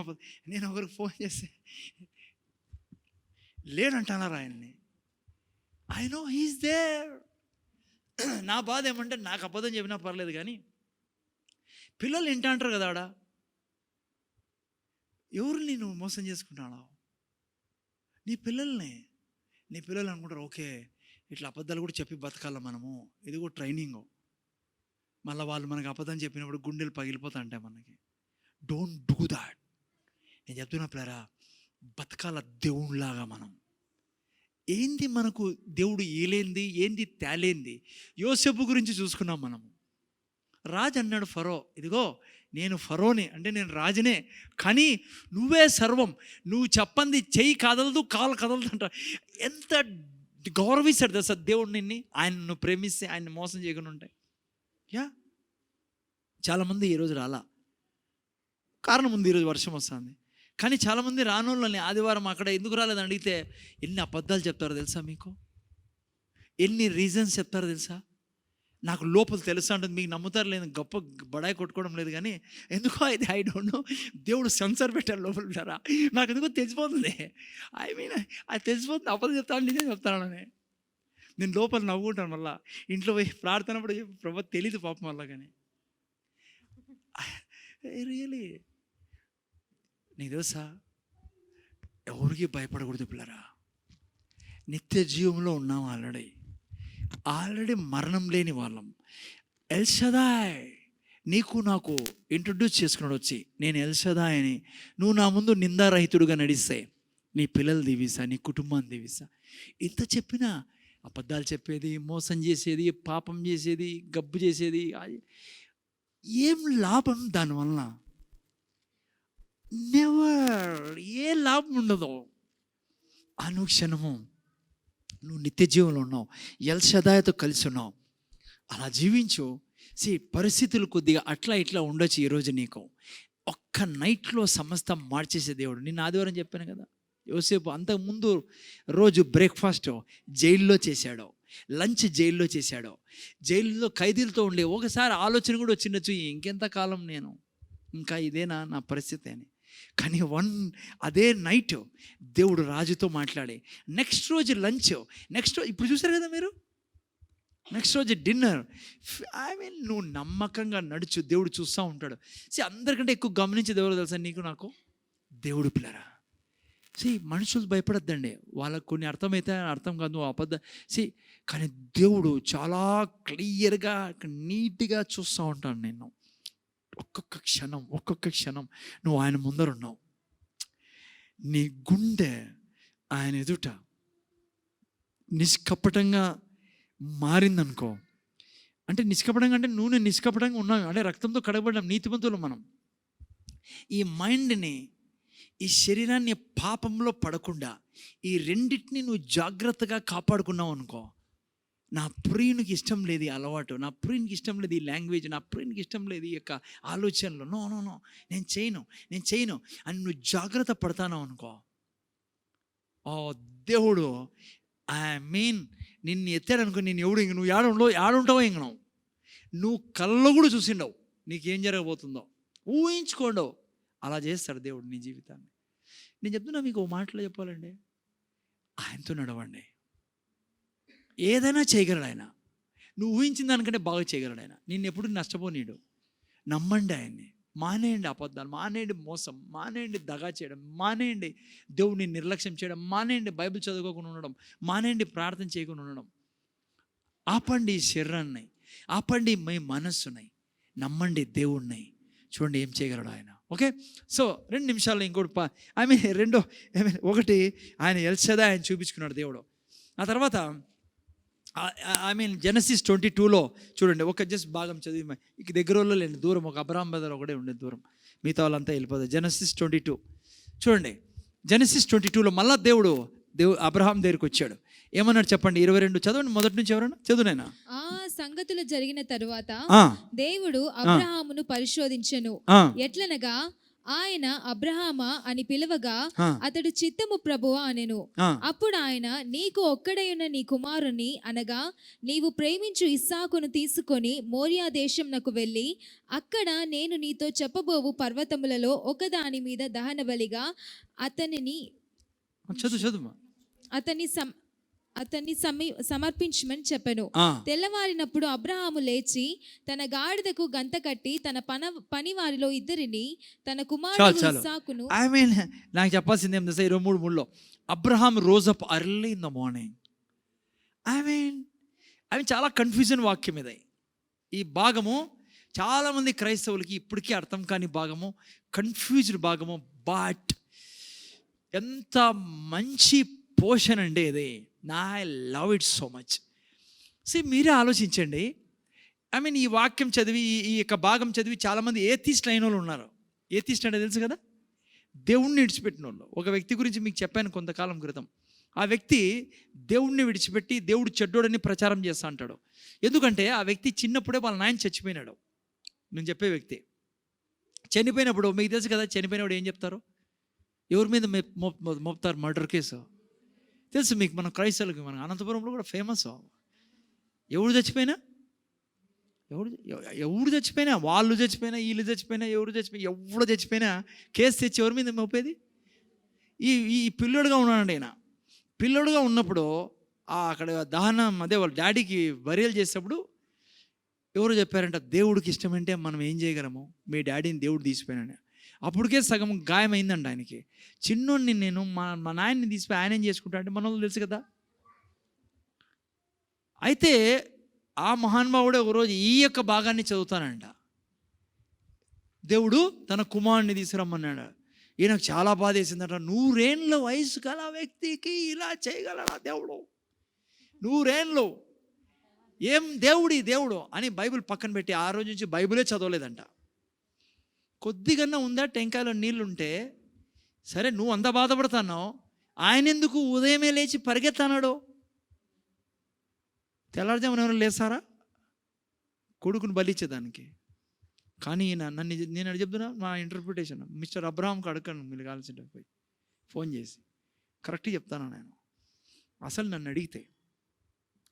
నేను ఒకరికి ఫోన్ చేస్తే లేడంటున్నారు ఆయన్ని. I know he's there. నా బాధ ఏమంటే నాకు అబద్ధం చెప్పినా పర్లేదు కానీ పిల్లలు ఏంటంటారు అంటారు కదా ఆడ, ఎవరిని నువ్వు మోసం చేసుకుంటావు? నీ పిల్లలు అనుకుంటారు ఓకే ఇట్లా అబద్ధాలు కూడా చెప్పి బతకాల మనము, ఇది కూడా ట్రైనింగ్. మళ్ళీ వాళ్ళు మనకు అబద్ధం చెప్పినప్పుడు గుండెలు పగిలిపోతా ఉంటాయి మనకి. Don't do that. నేను చెప్తున్నా ప్లేరా, బతకాల దేవుళ్ళలాగా మనం. ఏంది మనకు దేవుడు ఏలేంది, ఏంది తేలేంది? యోసేపు గురించి చూసుకున్నాం మనము. రాజు అన్నాడు ఫరో, ఇదిగో నేను ఫరోని అంటే నేను రాజునే, కానీ నువ్వే సర్వం, నువ్వు చెప్పంది చెయ్యి కదలదు కాలు కదలదు అంట. ఎంత గౌరవిస్తాడు తెలుసా దేవుడు నిన్ను, ఆయన నువ్వు ప్రేమిస్తే ఆయన మోసం చేయకుండా ఉంటాయి. చాలామంది ఈరోజు రాలా, కారణం ఉంది, ఈరోజు వర్షం వస్తుంది. కానీ చాలామంది రానోళ్ళని ఆదివారం అక్కడ ఎందుకు రాలేదని అడిగితే ఎన్ని అబద్ధాలు చెప్తారో తెలుసా మీకు? ఎన్ని రీజన్స్ చెప్తారో తెలుసా? నాకు లోపల తెలుసా ఉంటుంది, మీకు నమ్ముతారు లేదు, గొప్ప బడాయి కొట్టుకోవడం లేదు కానీ ఎందుకో అయితే ఐ డోంట్ నో, దేవుడు సెన్సర్ పెట్టారు లోపల పెట్టారా, నాకు ఎందుకో తెలిసిపోతుంది. ఐ మీన్ అది తెలిసిపోతుంది, అబద్ధం చెప్తాను నిజం చెప్తానని. నేను లోపల నవ్వుకుంటాను, మళ్ళీ ఇంట్లో పోయి ప్రార్థన కూడా ప్రభు తెలీదు పాపం వల్ల. కానీ రియలీ నీకు తెలుసా, ఎవరికి భయపడకూడదు పిల్లరా. నిత్య జీవంలో ఉన్నాం, ఆల్రెడీ మరణం లేని వాళ్ళం. ఎల్ షదాయ్ నీకు నాకు ఇంట్రడ్యూస్ చేసుకున్నాడు వచ్చి, నేను ఎల్ షదాయ్ అని. నువ్వు నా ముందు నిందారహితుడుగా నడిస్తే నీ పిల్లలు దీవిస్తా, నీ కుటుంబాన్ని దీవిస్తా. ఇంత చెప్పినా అబద్ధాలు చెప్పేది, మోసం చేసేది, పాపం చేసేది, గబ్బు చేసేది, ఏం లాభం దానివల్ల? నెవర్. ఏ లాభం ఉండదు. అనుక్షణము నువ్వు నిత్య జీవంలో ఉన్నావు, ఎల్ షదాయ్తో కలిసి ఉన్నావు, అలా జీవించు. పరిస్థితులు కొద్దిగా అట్లా ఇట్లా ఉండొచ్చు ఈరోజు. నీకు ఒక్క నైట్లో సమస్తం మార్చేసే దేవుడు. నిన్న ఆదివారం చెప్పాను కదా, యోసేపు అంతకుముందు రోజు బ్రేక్ఫాస్ట్ జైల్లో చేశాడు, లంచ్ జైల్లో చేశాడు, జైల్లో ఖైదీలతో ఉండే. ఒకసారి ఆలోచన కూడా వచ్చిండొచ్చు, ఇంకెంతకాలం నేను ఇంకా ఇదేనా నా పరిస్థితి అని. కానీ అదే నైట్ దేవుడు రాజుతో మాట్లాడి, నెక్స్ట్ రోజు లంచ్, నెక్స్ట్ ఇప్పుడు చూసారు కదా మీరు, నెక్స్ట్ రోజు డిన్నర్. ఐ మీన్ నువ్వు నమ్మకంగా నడుచు, దేవుడు చూస్తూ ఉంటాడు. అందరికంటే ఎక్కువ గమనించేది ఎవరు తెలుసా నీకు నాకు? దేవుడు పిల్లరా. మనుషులు భయపడద్దండి, వాళ్ళకు కొన్ని అర్థమైతే అర్థం కాదు, నువ్వు అబద్ధం. కానీ దేవుడు చాలా క్లియర్గా నీట్గా చూస్తూ ఉంటాను. నేను ఒక్కొక్క క్షణం నువ్వు ఆయన ముందరున్నావు. నీ గుండె ఆయన ఎదుట నిష్కపటంగా మారిందనుకో, అంటే నిష్కపటంగా అంటే నువ్వు నిష్కపటంగా ఉన్నావు, అంటే రక్తంతో కడగబడ్డాం, నీతిమంతులు మనం. ఈ మైండ్ని, ఈ శరీరాన్ని పాపంలో పడకుండా ఈ రెండింటిని నువ్వు జాగ్రత్తగా కాపాడుకున్నావు అనుకో, నా ప్రియునికి ఇష్టం లేదు ఈ అలవాటు, నా ప్రియునికి ఇష్టం లేదు ఈ లాంగ్వేజ్, నా ప్రియునికి ఇష్టం లేదు ఈ యొక్క ఆలోచనలు, నో నో నో నేను చేయను అని నువ్వు జాగ్రత్త పడతాను అనుకో, ఓ దేవుడు నిన్ను ఎత్తాడనుకో, నేను నువ్వు ఏడుంటావో ఇంక నువ్వు కళ్ళలో కూడా చూసిండవు నీకేం జరగబోతుందో, ఊహించుకోండవు. అలా చేస్తాడు దేవుడు నీ జీవితాన్ని. నేను చెప్తున్నా మీకు ఓ మాటలో చెప్పాలండి, ఆయనతో నడవండి, ఏదైనా చేయగలడు ఆయన. నువ్వు ఊహించిన దానికంటే బాగా చేయగలడు ఆయన. నిన్ను ఎప్పుడు నష్టపోనీడు. నమ్మండి ఆయన్ని. మానేయండి అబద్ధాలు, మానేయండి మోసం, మానేయండి దగా చేయడం, మానేయండి దేవుడిని నిర్లక్ష్యం చేయడం, మానేయండి బైబిల్ చదువుకోకుండా ఉండడం, మానేయండి ప్రార్థన చేయకుండా ఉండడం. ఆపండి ఈ శరీరాన్ని, ఆపండి మీ మనస్సుని, నమ్మండి దేవుణ్ణి. చూడండి ఏం చేయగలడు ఆయన. ఓకే, సో 2 నిమిషాల్లో ఇంకోటి ఒకటి ఆయన ఎల్షదాయ్ ఆయన చూపించుకున్నాడు దేవుడు. ఆ తర్వాత జెనసిస్ 22లో చూడండి, ఒక జస్ట్ భాగం చదివి, ఇక దగ్గర వాళ్ళు లేండి, దూరం ఒక అబ్రహాం బదర్ ఒకటే ఉండే దూరం, మిగతా వాళ్ళంతా వెళ్ళిపోతారు. జెనసిస్ 22 చూడండి. జెనసిస్ 22లో మళ్ళా దేవుడు అబ్రహాం దగ్గరికి వచ్చాడు. ఏమన్నాడు చెప్పండి, 22 చదవండి, మొదటి నుంచి ఎవరన్నా చదువునైనా. ఆ సంగతులు జరిగిన తరువాత దేవుడు అబ్రహామును పరిశోధించెను. ఎట్లనగా ఆయన అబ్రహామా అని పిలవగా అతడు చిత్తము ప్రభువా అనెను. అప్పుడు ఆయన, నీకు ఒక్కడైన నీ కుమారుని అనగా నీవు ప్రేమించు ఇస్సాకును తీసుకొని మోరియా దేశంనకు వెళ్ళి అక్కడ నేను నీతో చెప్పబోవు పర్వతములలో ఒకదాని మీద దహన బలిగా అతన్ని సమర్పించమని చెప్పెను. తెల్లవారినప్పుడు అబ్రహాము లేచి తన గాడిదకు గంత కట్టి తన పనివారిలో 2 తన కుమారుడు ఇస్సాకును. నాకు చెప్పాల్సింది ఏం తెలుసా, 23:3 Abraham rose up early in the morning. చాలా కన్ఫ్యూజన్ వాక్యం ఇది. ఈ భాగము చాలామంది క్రైస్తవులకి ఇప్పటికీ అర్థం కాని భాగము, కన్ఫ్యూజ్డ్ భాగము. బట్ ఎంత మంచి పోషన్ అండి ఇది. I love it so much. మీరే ఆలోచించండి. ఈ వాక్యం చదివి, ఈ యొక్క భాగం చదివి చాలామంది ఏథిస్ట్ అయిన వాళ్ళు ఉన్నారు. ఏథిస్ట్ అంటే తెలుసు కదా, దేవుణ్ణి విడిచిపెట్టిన వాళ్ళు. ఒక వ్యక్తి గురించి మీకు చెప్పాను కొంతకాలం క్రితం. ఆ వ్యక్తి దేవుణ్ణి విడిచిపెట్టి దేవుడు చెడ్డోడని ప్రచారం చేస్తా అంటాడు. ఎందుకంటే ఆ వ్యక్తి చిన్నప్పుడే వాళ్ళ నాయన చచ్చిపోయినాడు. నేను చెప్పే వ్యక్తి చనిపోయినప్పుడు మీకు తెలుసు కదా, చనిపోయినప్పుడు ఏం చెప్తారు, ఎవరి మీద మోపుతారు, మర్డర్ కేసు తెలుసు మీకు. మన క్రైస్తవులకి, మన అనంతపురంలో కూడా ఫేమస్. ఎవరు చచ్చిపోయినా వాళ్ళు చచ్చిపోయినా, వీళ్ళు చచ్చిపోయినా, ఎవరు చచ్చిపోయినా కేసు తెచ్చి ఎవరి మీద మోపేది? ఈ పిల్లోడుగా ఉన్నాడండి ఆయన. పిల్లోడుగా ఉన్నప్పుడు అక్కడ దహనం వాళ్ళ డాడీకి బరియలు చేసేటప్పుడు ఎవరు చెప్పారంట, దేవుడికి ఇష్టమంటే మనం ఏం చేయగలము, మీ డాడీని దేవుడు తీసిపోయినాడు. అప్పటికే సగం గాయమైందండి ఆయనకి. చిన్నోడిని నేను మా నాయన్ని తీసిపోయి ఆయన ఏం చేసుకుంటా అంటే మన వాళ్ళు తెలుసు కదా. అయితే ఆ మహానుభావుడే ఒకరోజు ఈ యొక్క భాగాన్ని చదువుతానంట. దేవుడు తన కుమారుడిని తీసుకురమ్మన్నాడు. ఈయనకు చాలా బాధ వేసిందట. 100 ఏళ్ళ వయసు గల వ్యక్తికి ఇలా చేయగలడా దేవుడు? 100 ఏళ్ళు ఏం దేవుడు అని బైబిల్ పక్కన పెట్టి ఆ రోజు నుంచి బైబిలే చదవలేదంట. కొద్దిగన్నా ఉందా టెంకాయలో నీళ్ళుంటే సరే, నువ్వు అంత బాధపడుతున్నావు, ఆయన ఎందుకు ఉదయమే లేచి పరిగెత్తన్నాడు? తెల్లారుజామున ఎవరు లేసారా కొడుకుని బలిచ్చేదానికి? కానీ నేను చెప్తున్నా, మా ఇంటర్ప్రిటేషన్ మిస్టర్ అబ్రహాంకి అడగను, మీరు కావాల్సింటే పోయి ఫోన్ చేసి కరెక్ట్గా చెప్తాను. నేను అసలు నన్ను అడిగితే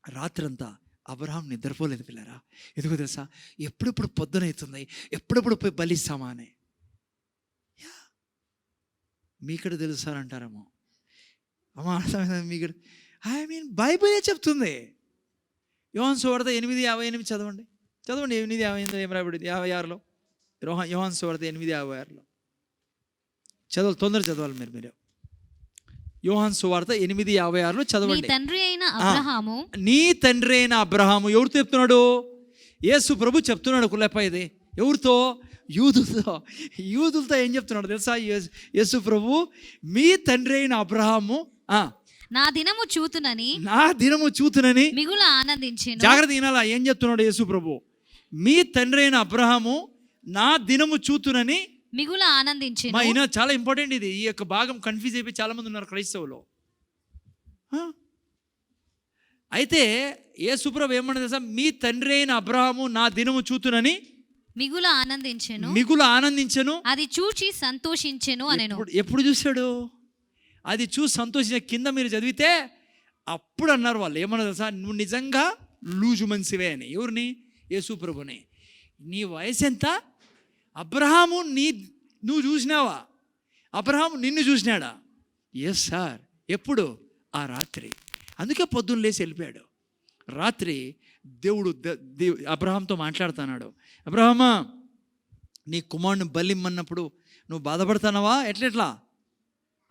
రాత్రంతా అబ్రహాం నిద్రపోలేదు పిల్లరా. ఎందుకు తెలుసా, ఎప్పుడెప్పుడు పొద్దున అవుతుంది, ఎప్పుడెప్పుడు పోయి బలిస్తామా అని. మీకడ తెలుసారంటారేమో, అమ్మా అర్థమైందా మీకడ? బైబిలే చెప్తుంది. యోహాను సువార్త 8:58 చదవండి. 8:58 ఏం రాబడింది? 56లో యోహాను సువార్త 8:56లో తొందర చదవాలి మీరు. యోహాను సువార్త 8:56లో చదవండి. నీ తండ్రి అయిన అబ్రహాము ఎవరితో చెప్తున్నాడు? యేసు ప్రభు చెప్తున్నాడు. కులప ఇది ఎవరితో? యూదులతో ఏం చెప్తున్నాడు తెలుసా? యేసు ప్రభు మీ తండ్రి అయిన అబ్రహాము నా దినము చూతునని మిగుల ఆనందించెను. జాగ్రత్త వినాలా ఏం చెప్తున్నాడు యేసు ప్రభు? మీ తండ్రి అయిన అబ్రహాము నా దినము చూతునని మిగుల ఆనందించెను. ఈయన చాలా ఇంపార్టెంట్ ఇది. ఈ యొక్క భాగం కన్ఫ్యూజ్ అయిపోయి చాలా మంది ఉన్నారు క్రైస్తవులు. అయితే యేసుప్రభు ఏమన్నది తెలుసా? మీ తండ్రి అయిన అబ్రహాము నా దినము చూతునని మిగులు ఆనందించెను, అది చూచి సంతోషించెను అనెను. ఎప్పుడు చూశాడు? అది చూసి సంతోషించే. కింద మీరు చదివితే అప్పుడు అన్నారు వాళ్ళు, ఏమన్నా తెలుసా? నువ్వు నిజంగా లూజు మనిషివే అని. ఎవరిని? యేసుప్రభుని. నీ వయసు ఎంత? అబ్రహాము నువ్వు చూసినావా? అబ్రహాము నిన్ను చూసినాడా? Yes sir. ఎప్పుడు? ఆ రాత్రి. అందుకే పొద్దున్న లేచి వెళ్ళిపోయాడు. రాత్రి దేవుడు అబ్రహాంతో మాట్లాడుతున్నాడు. అబ్రహామా, నీ కుమారుని బలిమ్మన్నప్పుడు నువ్వు బాధపడతానవా? ఎట్లెట్లా?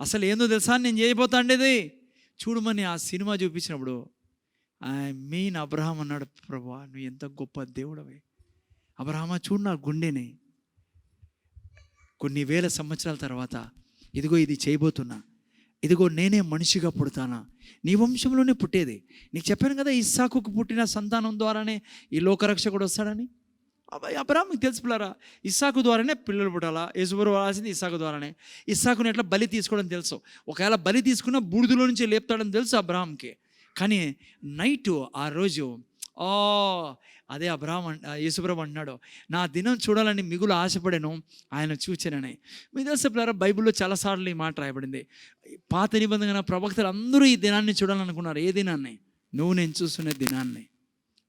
అసలు ఏందో తెలుసా నేను చేయబోతాండేది? చూడమని ఆ సినిమా చూపించినప్పుడు అబ్రహాం అన్నాడు, ప్రభువా నువ్వు ఎంత గొప్ప దేవుడవే. అబ్రహామా చూడు నా గుండెని, కొన్ని వేల సంవత్సరాల తర్వాత ఇదిగో ఇది చేయబోతున్నా, ఇదిగో నేనే మనిషిగా పుడతానా, నీ వంశంలోనే పుట్టేది. నీకు చెప్పాను కదా ఇస్సాకుకు పుట్టిన సంతానం ద్వారానే ఈ లోకరక్షకుడు వస్తాడని. అబ్రహాంకి తెలుసు పిల్లరా, ఇస్సాకు ద్వారానే పిల్లలు పుట్టాలా. యేసుప్రభు రాసింది ఇస్సాకు ద్వారానే. ఇస్సాకుని ఎట్లా బలి తీసుకోవడం తెలుసు. ఒకవేళ బలి తీసుకున్న బూడిదలో నుంచి లేపుతాడని తెలుసు అబ్రహాంకి. కానీ నైటు ఆ రోజు అదే యేసుప్రభు అంటున్నాడు, నా దినం చూడాలని మిగులు ఆశపడాను, ఆయన చూచానని. మీ తెలుసు పిల్లరా, బైబిల్లో చాలాసార్లు ఈ మాట రాయబడింది. పాత నిబంధన ప్రవక్తలు అందరూ ఈ దినాన్ని చూడాలనుకున్నారు. ఏ దినాన్ని? నువ్వు నేను చూస్తున్న దినాన్ని,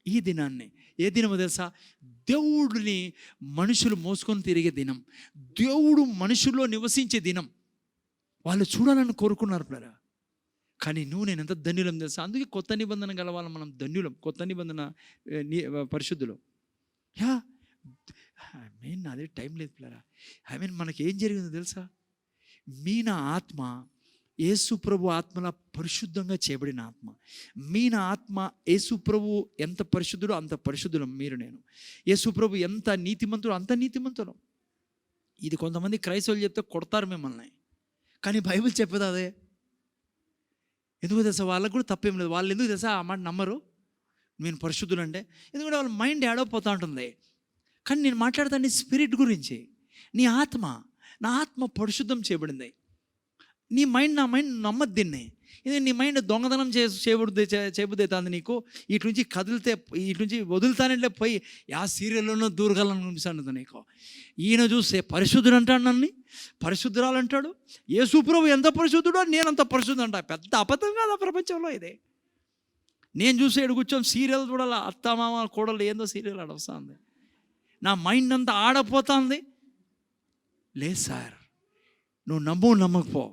ఈ దినాన్ని. ఏ దినమో తెలుసా? దేవుడిని మనుషులు మోసుకొని తిరిగే దినం, దేవుడు మనుషుల్లో నివసించే దినం. వాళ్ళు చూడాలని కోరుకున్నారు పిల్లరా. కానీ నువ్వు నేను ఎంత ధన్యులం తెలుసా? అందుకే కొత్త నిబంధన గలవాళ్ళం మనం, ధన్యులం. కొత్త నిబంధన పరిశుద్ధులు. అదే టైం లేదు పిల్లరా. మనకి ఏం జరిగిందో తెలుసా? నా ఆత్మ యేసుప్రభు ఆత్మల పరిశుద్ధంగా చేయబడిన ఆత్మ. నా ఆత్మ యేసుప్రభు ఎంత పరిశుద్ధుడో అంత పరిశుద్ధులం మీరు నేను. యేసుప్రభు ఎంత నీతిమంతుడు అంత నీతిమంతులం. ఇది కొంతమంది క్రైస్తవులు చెప్తే కొడతారు మిమ్మల్ని, కానీ బైబిల్ చెప్పేది అదే. ఎందుకు తెలుసా? వాళ్ళకు కూడా తప్పేం లేదు. వాళ్ళు ఎందుకు తెలుసా ఆ మాట నమ్మరు? నేను పరిశుద్ధులు అంటే ఎందుకంటే వాళ్ళ మైండ్ ఏడవపోతూ ఉంటుంది. కానీ నేను మాట్లాడతాను నీ స్పిరిట్ గురించి. నీ ఆత్మ, నా ఆత్మ పరిశుద్ధం చేయబడింది. నీ మైండ్, నా మైండ్ నమ్మద్దు దీన్ని. ఇది నీ మైండ్ దొంగతనం చేయబుద్ది నీకు. ఇటు నుంచి కదిలితే, ఇటు నుంచి వదులుతానంటే పోయి ఆ సీరియల్లోనూ దూరగలనిపిస్తుంది నీకు. ఈయన చూస్తే పరిశుద్ధుడు అంటాడు, నన్ను పరిశుద్ధురాలు అంటాడు. యేసుప్రభు ఎంత పరిశుద్ధుడో నేనంత పరిశుద్ధుడు అంటా. పెద్ద అబద్ధం కాదా ప్రపంచంలో ఇది? నేను చూసి ఎడు కూర్చొని సీరియల్ చూడాలి, అత్తమామ కోడలు ఏందో సీరియల్ ఆడొస్తుంది. నా మైండ్ అంతా ఆడపోతుంది. లేదు సార్, నువ్వు నమ్మకపో,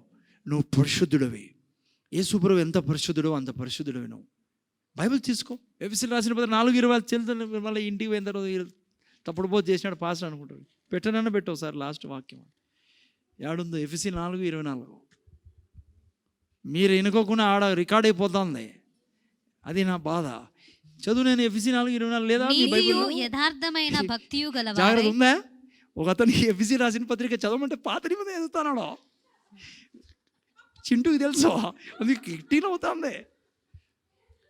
నువ్వు పరిశుద్ధుడివి. యేసుప్రభు ఎంత పరిశుద్ధుడో అంత పరిశుద్ధుడివి నువ్వు. బైబిల్ తీసుకో. ఎఫెసీయులకు రాసిన పత్రిక 4:20 చెల్లుతుంది. మళ్ళీ ఇంటికి పోయిన తర్వాత తప్పుడు పోతే చేసినాడు పాస్టర్ అనుకుంటారు. పెట్టనన్నా పెట్టవు సార్ లాస్ట్ వాక్యం ఏడుందో? ఎఫెసీయులు 4:24. మీరు ఎన్నుకోకుండా ఆడ రికార్డ్ అయిపోతుంది. అది నా బాధ. చదువు. నేను ఎఫెసీయులు 4:24 లేదా యథార్థమైన భక్తియు గలవారై. జాగ్రత్త ఉందా? ఒక అతనికి ఎఫెసీ రాసిన పత్రిక చదవమంటే పాత నిబంధన చదువుతానాడో. చింటూకి తెలుసు, అది కిట్టీలో అవుతుంది.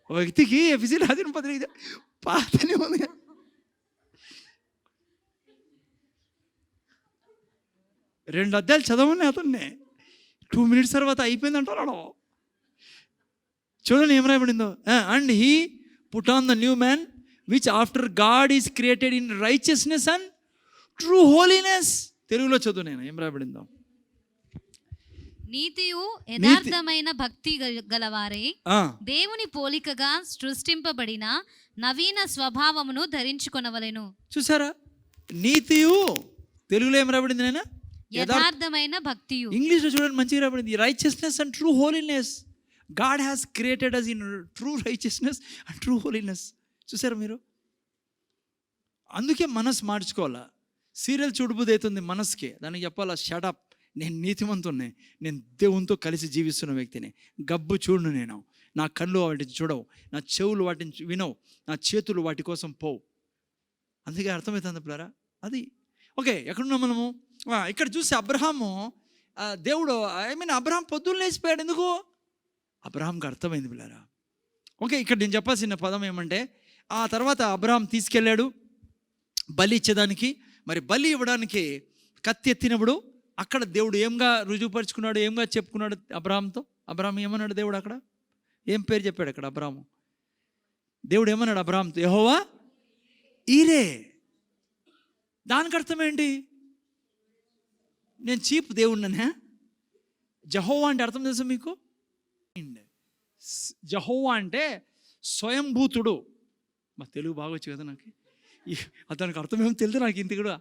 ఒక వ్యక్తికి ఎఫెసీ రాసిన పత్రిక పాత నిబంధన 2 అధ్యాయాలు చదవని అతన్ని 2 minutes తర్వాత అయిపోయింది అంటాడు. చూడండి ఏం రాయబడిందో. And he put on the new man which after God is created in righteousness and true holiness. తెలుగులో చదువు నేను ఏం రాయబడిందో. నీతియు యథార్థమైన భక్తి గలవారై దేవుని పోలికగా సృష్టింపబడిన నవీన స్వభావమును ధరించుకొనవలెను. చూసారా? నీతియు తెలుగులో ఏం రాబడింది నాయనా? యథార్థమైన భక్తియు. ఇంగ్లీష్లో చూడండి మంచిగా రాబడింది, righteousness and true holiness. God has created us in true righteousness and true holiness. చూసారా మీరు? అందుకే మనసు మార్చుకోవాలా. సీరియల్ చూడబుద్ధి అవుతుంది మనసుకి, దానికి చెప్పాలా షటప్, నేను నీతిమంతుణ్ణి, నేను దేవునితో కలిసి జీవిస్తున్న వ్యక్తిని. గబ్బు చూడను నేను, నా కళ్ళు వాటిని చూడవు, నా చెవులు వాటిని వినవు, నా చేతులు వాటి కోసం పోవు. అందుకే అర్థమవుతుంది పిల్లరా. అది ఓకే. ఎక్కడున్నాం మనము? ఇక్కడ చూసి అబ్రహాము, దేవుడు అబ్రహాం పొద్దున్న లేచిపోయాడు. ఎందుకు? అబ్రహాంకి అర్థమైంది పిల్లరా. ఓకే, ఇక్కడ నేను చెప్పాల్సిన పదం ఏమంటే, ఆ తర్వాత అబ్రహాం తీసుకెళ్ళాడు బలి ఇచ్చేదానికి. మరి బలి ఇవ్వడానికి కత్తి ఎత్తినప్పుడు అక్కడ దేవుడు ఏంగా రుజువుపరుచుకున్నాడు, ఏంగా చెప్పుకున్నాడు అబ్రహాంతో? అబ్రహాం ఏమన్నాడు దేవుడు? అక్కడ ఏం పేరు చెప్పాడు? అక్కడ అబ్రహాము దేవుడు ఏమన్నాడు అబ్రహాంతో? యెహోవా ఈరే. దానికి అర్థం ఏంటి? నేను చీప్ దేవుడిననే? జెహోవా అంటే అర్థం తెలుసా మీకు? జెహోవా అంటే స్వయంభూతుడు. మా తెలుగు బాగొచ్చు కదా నాకు. అతనికి అర్థం ఏమో తెలియదు నాకు ఇంత కూడా.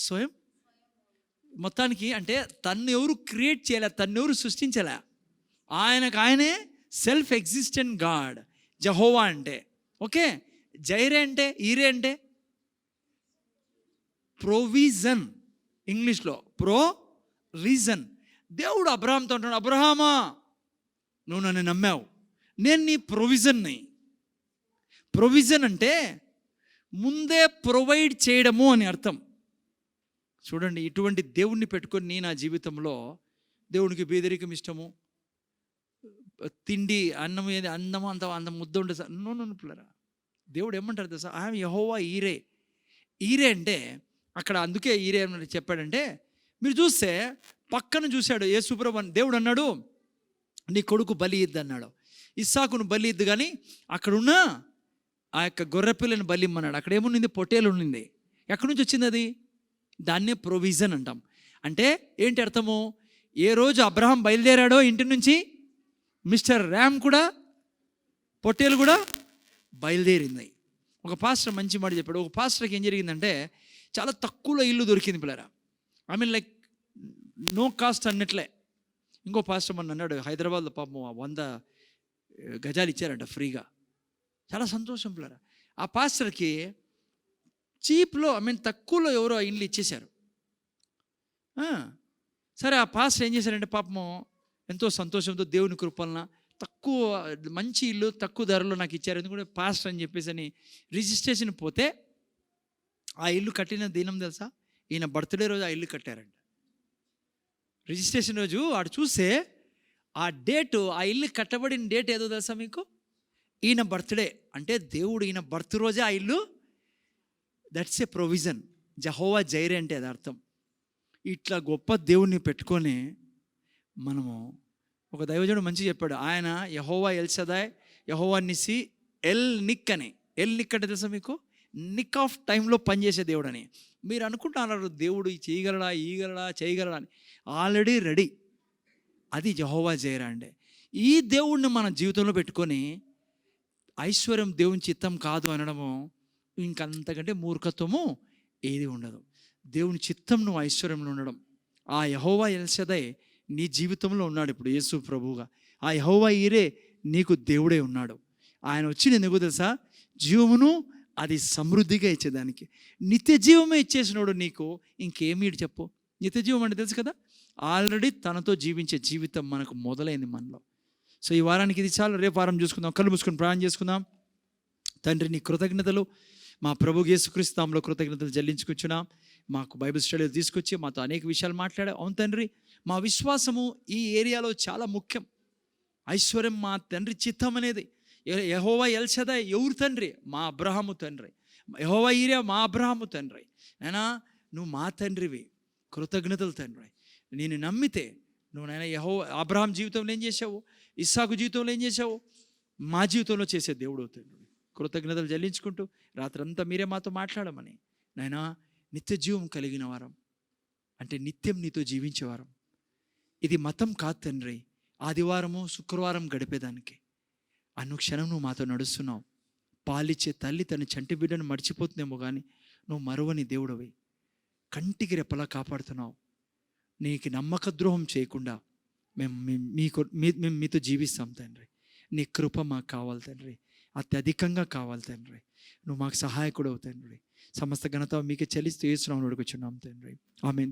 స్వయం మొత్తానికి అంటే తను ఎవరు క్రియేట్ చేయలే, తను ఎవరు సృష్టించలే, ఆయనే సెల్ఫ్ ఎగ్జిస్టెంట్ గాడ్ జెహోవా అంటే. ఓకే, జైరే అంటే, ఈరే అంటే ప్రొవిజన్, ఇంగ్లీష్లో రీజన్. దేవుడు అబ్రహాంతో అంటాడు, అబ్రహామా నువ్వు నన్ను నమ్మావు, నేను నీ ప్రొవిజన్ని. ప్రొవిజన్ అంటే ముందే ప్రొవైడ్ చేయడము అని అర్థం. చూడండి, ఇటువంటి దేవుణ్ణి పెట్టుకొని నా జీవితంలో దేవునికి పేదరికం ఇష్టము, తిండి అన్నం ఏది అందము అంత ముద్ద ఉండదు సార్. నో పిల్లరా, దేవుడు ఏమంటారు తెలుసా? ఐఎమ్ యెహోవా ఈరే. ఈరే అంటే అక్కడ అందుకే ఈరే అని చెప్పాడంటే, మీరు చూస్తే పక్కన చూశాడు యేసుప్రభు. దేవుడు అన్నాడు నీ కొడుకు బలి ఇద్దు అన్నాడు. ఇస్సాకును బలి ఇద్దు, కానీ అక్కడున్న ఆ యొక్క గొర్రెపిల్లని బలి ఇమ్మన్నాడు. అక్కడ ఏముండింది? పొట్టేలు ఉండింది. ఎక్కడి నుంచి వచ్చింది అది? దాన్నే ప్రొవిజన్ అంటాం. అంటే ఏంటి అర్థము? ఏ రోజు అబ్రహాం బయలుదేరాడో ఇంటి నుంచి, మిస్టర్ ర్యామ్ కూడా, పొట్టేలు కూడా బయలుదేరింది. ఒక పాస్టర్ మంచి మాట చెప్పాడు. ఒక పాస్టర్కి ఏం జరిగిందంటే, చాలా తక్కువలో ఇల్లు దొరికింది పిల్లరా. I mean like no cost అన్నట్లే. ఇంకో పాస్టర్ మన అన్నాడు, హైదరాబాద్లో పాపం 100 గజాలు ఇచ్చారంట ఫ్రీగా. చాలా సంతోషం పిల్లరా. ఆ పాస్టర్కి చీప్లో, ఐ మీన్ తక్కువలో ఎవరో ఆ ఇల్లు ఇచ్చేశారు. సరే, ఆ పాస్టర్ ఏం చేశారంటే పాపము ఎంతో సంతోషంతో దేవుని కృపలన తక్కువ మంచి ఇల్లు తక్కువ ధరలో నాకు ఇచ్చారు, ఎందుకంటే పాస్టర్ అని చెప్పేసి అని రిజిస్ట్రేషన్ పోతే ఆ ఇల్లు కట్టిన దినం తెలుసా? ఈయన బర్త్డే రోజు ఆ ఇల్లు కట్టారంట. రిజిస్ట్రేషన్ రోజు ఆడు చూస్తే ఆ డేటు, ఆ ఇల్లు కట్టబడిన డేట్ ఏదో తెలుసా మీకు? ఈయన బర్త్డే. అంటే దేవుడు ఈయన బర్త్ రోజే ఆ ఇల్లు. That's a provision. Jehovah Jireh అంటే అది అర్థం. ఇట్లా గొప్ప దేవుణ్ణి పెట్టుకొని మనము, ఒక దైవజనుడు మంచి చెప్పాడు, ఆయన యెహోవా ఎల్ షదాయ్, యెహోవా నిసి, ఎల్ నిక్ అని. ఎల్ నిక్ అంటే తెలుసా మీకు? నిక్ ఆఫ్ టైంలో పనిచేసే దేవుడు అని. మీరు అనుకుంటున్నారు దేవుడు చేయగలడా అని. Already ready. అది యెహోవా జైరా అంటే. ఈ దేవుడిని మన జీవితంలో పెట్టుకొని ఐశ్వర్యం దేవుని చిత్తం కాదు అనడము ఇంకంతకంటే మూర్ఖత్వము ఏది ఉండదు. దేవుని చిత్తం నువ్వు ఐశ్వర్యంలో ఉండడం. ఆ యెహోవా ఎల్ షదాయ్ నీ జీవితంలో ఉన్నాడు ఇప్పుడు యేసు ప్రభువుగా. ఆ యెహోవా ఈరే నీకు దేవుడే ఉన్నాడు. ఆయన వచ్చి నేను ఎందుకు తెలుసా? జీవమును అది సమృద్ధిగా ఇచ్చేదానికి. నిత్య జీవమే ఇచ్చేసినాడు నీకు, ఇంకేమీ చెప్పు. నిత్య జీవం అంటే తెలుసు కదా, ఆల్రెడీ తనతో జీవించే జీవితం మనకు మొదలైంది మనలో. సో ఈ వారానికి ఇది చాలు. రేపు వారం చూసుకుందాం. కళ్ళు మూసుకొని ప్రార్థన చేసుకుందాం. తండ్రి, నీ కృతజ్ఞతలు మా ప్రభు యేసుక్రీస్తు నామములో కృతజ్ఞతలు చెల్లించుకొచ్చున్నాం. మాకు బైబిల్ స్టడీలో తీసుకొచ్చి మాతో అనేక విషయాలు మాట్లాడావు. అవును తండ్రి, మా విశ్వాసము ఈ ఏరియాలో చాలా ముఖ్యం. ఐశ్వర్యం మా తండ్రి చిత్తం అనేది. యెహోవా ఎల్ షదాయ్ ఎవరు తండ్రి? మా అబ్రహాము తండ్రి. యెహోవా ఈరే మా అబ్రహాము తండ్రి. నైనా నువ్వు మా తండ్రివి. కృతజ్ఞతలు తండ్రి. నేను నమ్మితే నువ్వు నైనా యెహోవా అబ్రహాం జీవితంలో ఏం చేసావు, ఇస్సాకు జీవితంలో ఏం చేసావు, మా జీవితంలో చేసే దేవుడు తండ్రి. కృతజ్ఞతలు చెల్లించుకుంటూ రాత్రంతా మీరే మాతో మాట్లాడమని నైనా, నిత్య జీవం కలిగిన వారం అంటే నిత్యం నీతో జీవించేవారం. ఇది మతం కాదు తండ్రి. ఆదివారము శుక్రవారం గడిపేదానికి అనుక్షణం నువ్వు మాతో నడుస్తున్నావు. పాలిచ్చే తల్లి తన చంటి బిడ్డను మర్చిపోతుందేమో కానీ నువ్వు మరువని దేవుడవి. కంటికి రెప్పలా కాపాడుతున్నావు. నీకు నమ్మక ద్రోహం చేయకుండా మేము మీతో జీవిస్తాం తండ్రి. నీ కృప మాకు కావాలి తండ్రి, అత్యధికంగా కావాలి తండ్రి. నువ్వు మాకు సహాయకుడు తండ్రి. సమస్త ఘనత మీకే చెల్లిస్తూ యేసు నామములో అడుగుచున్నాం తండ్రి. ఆమేన్.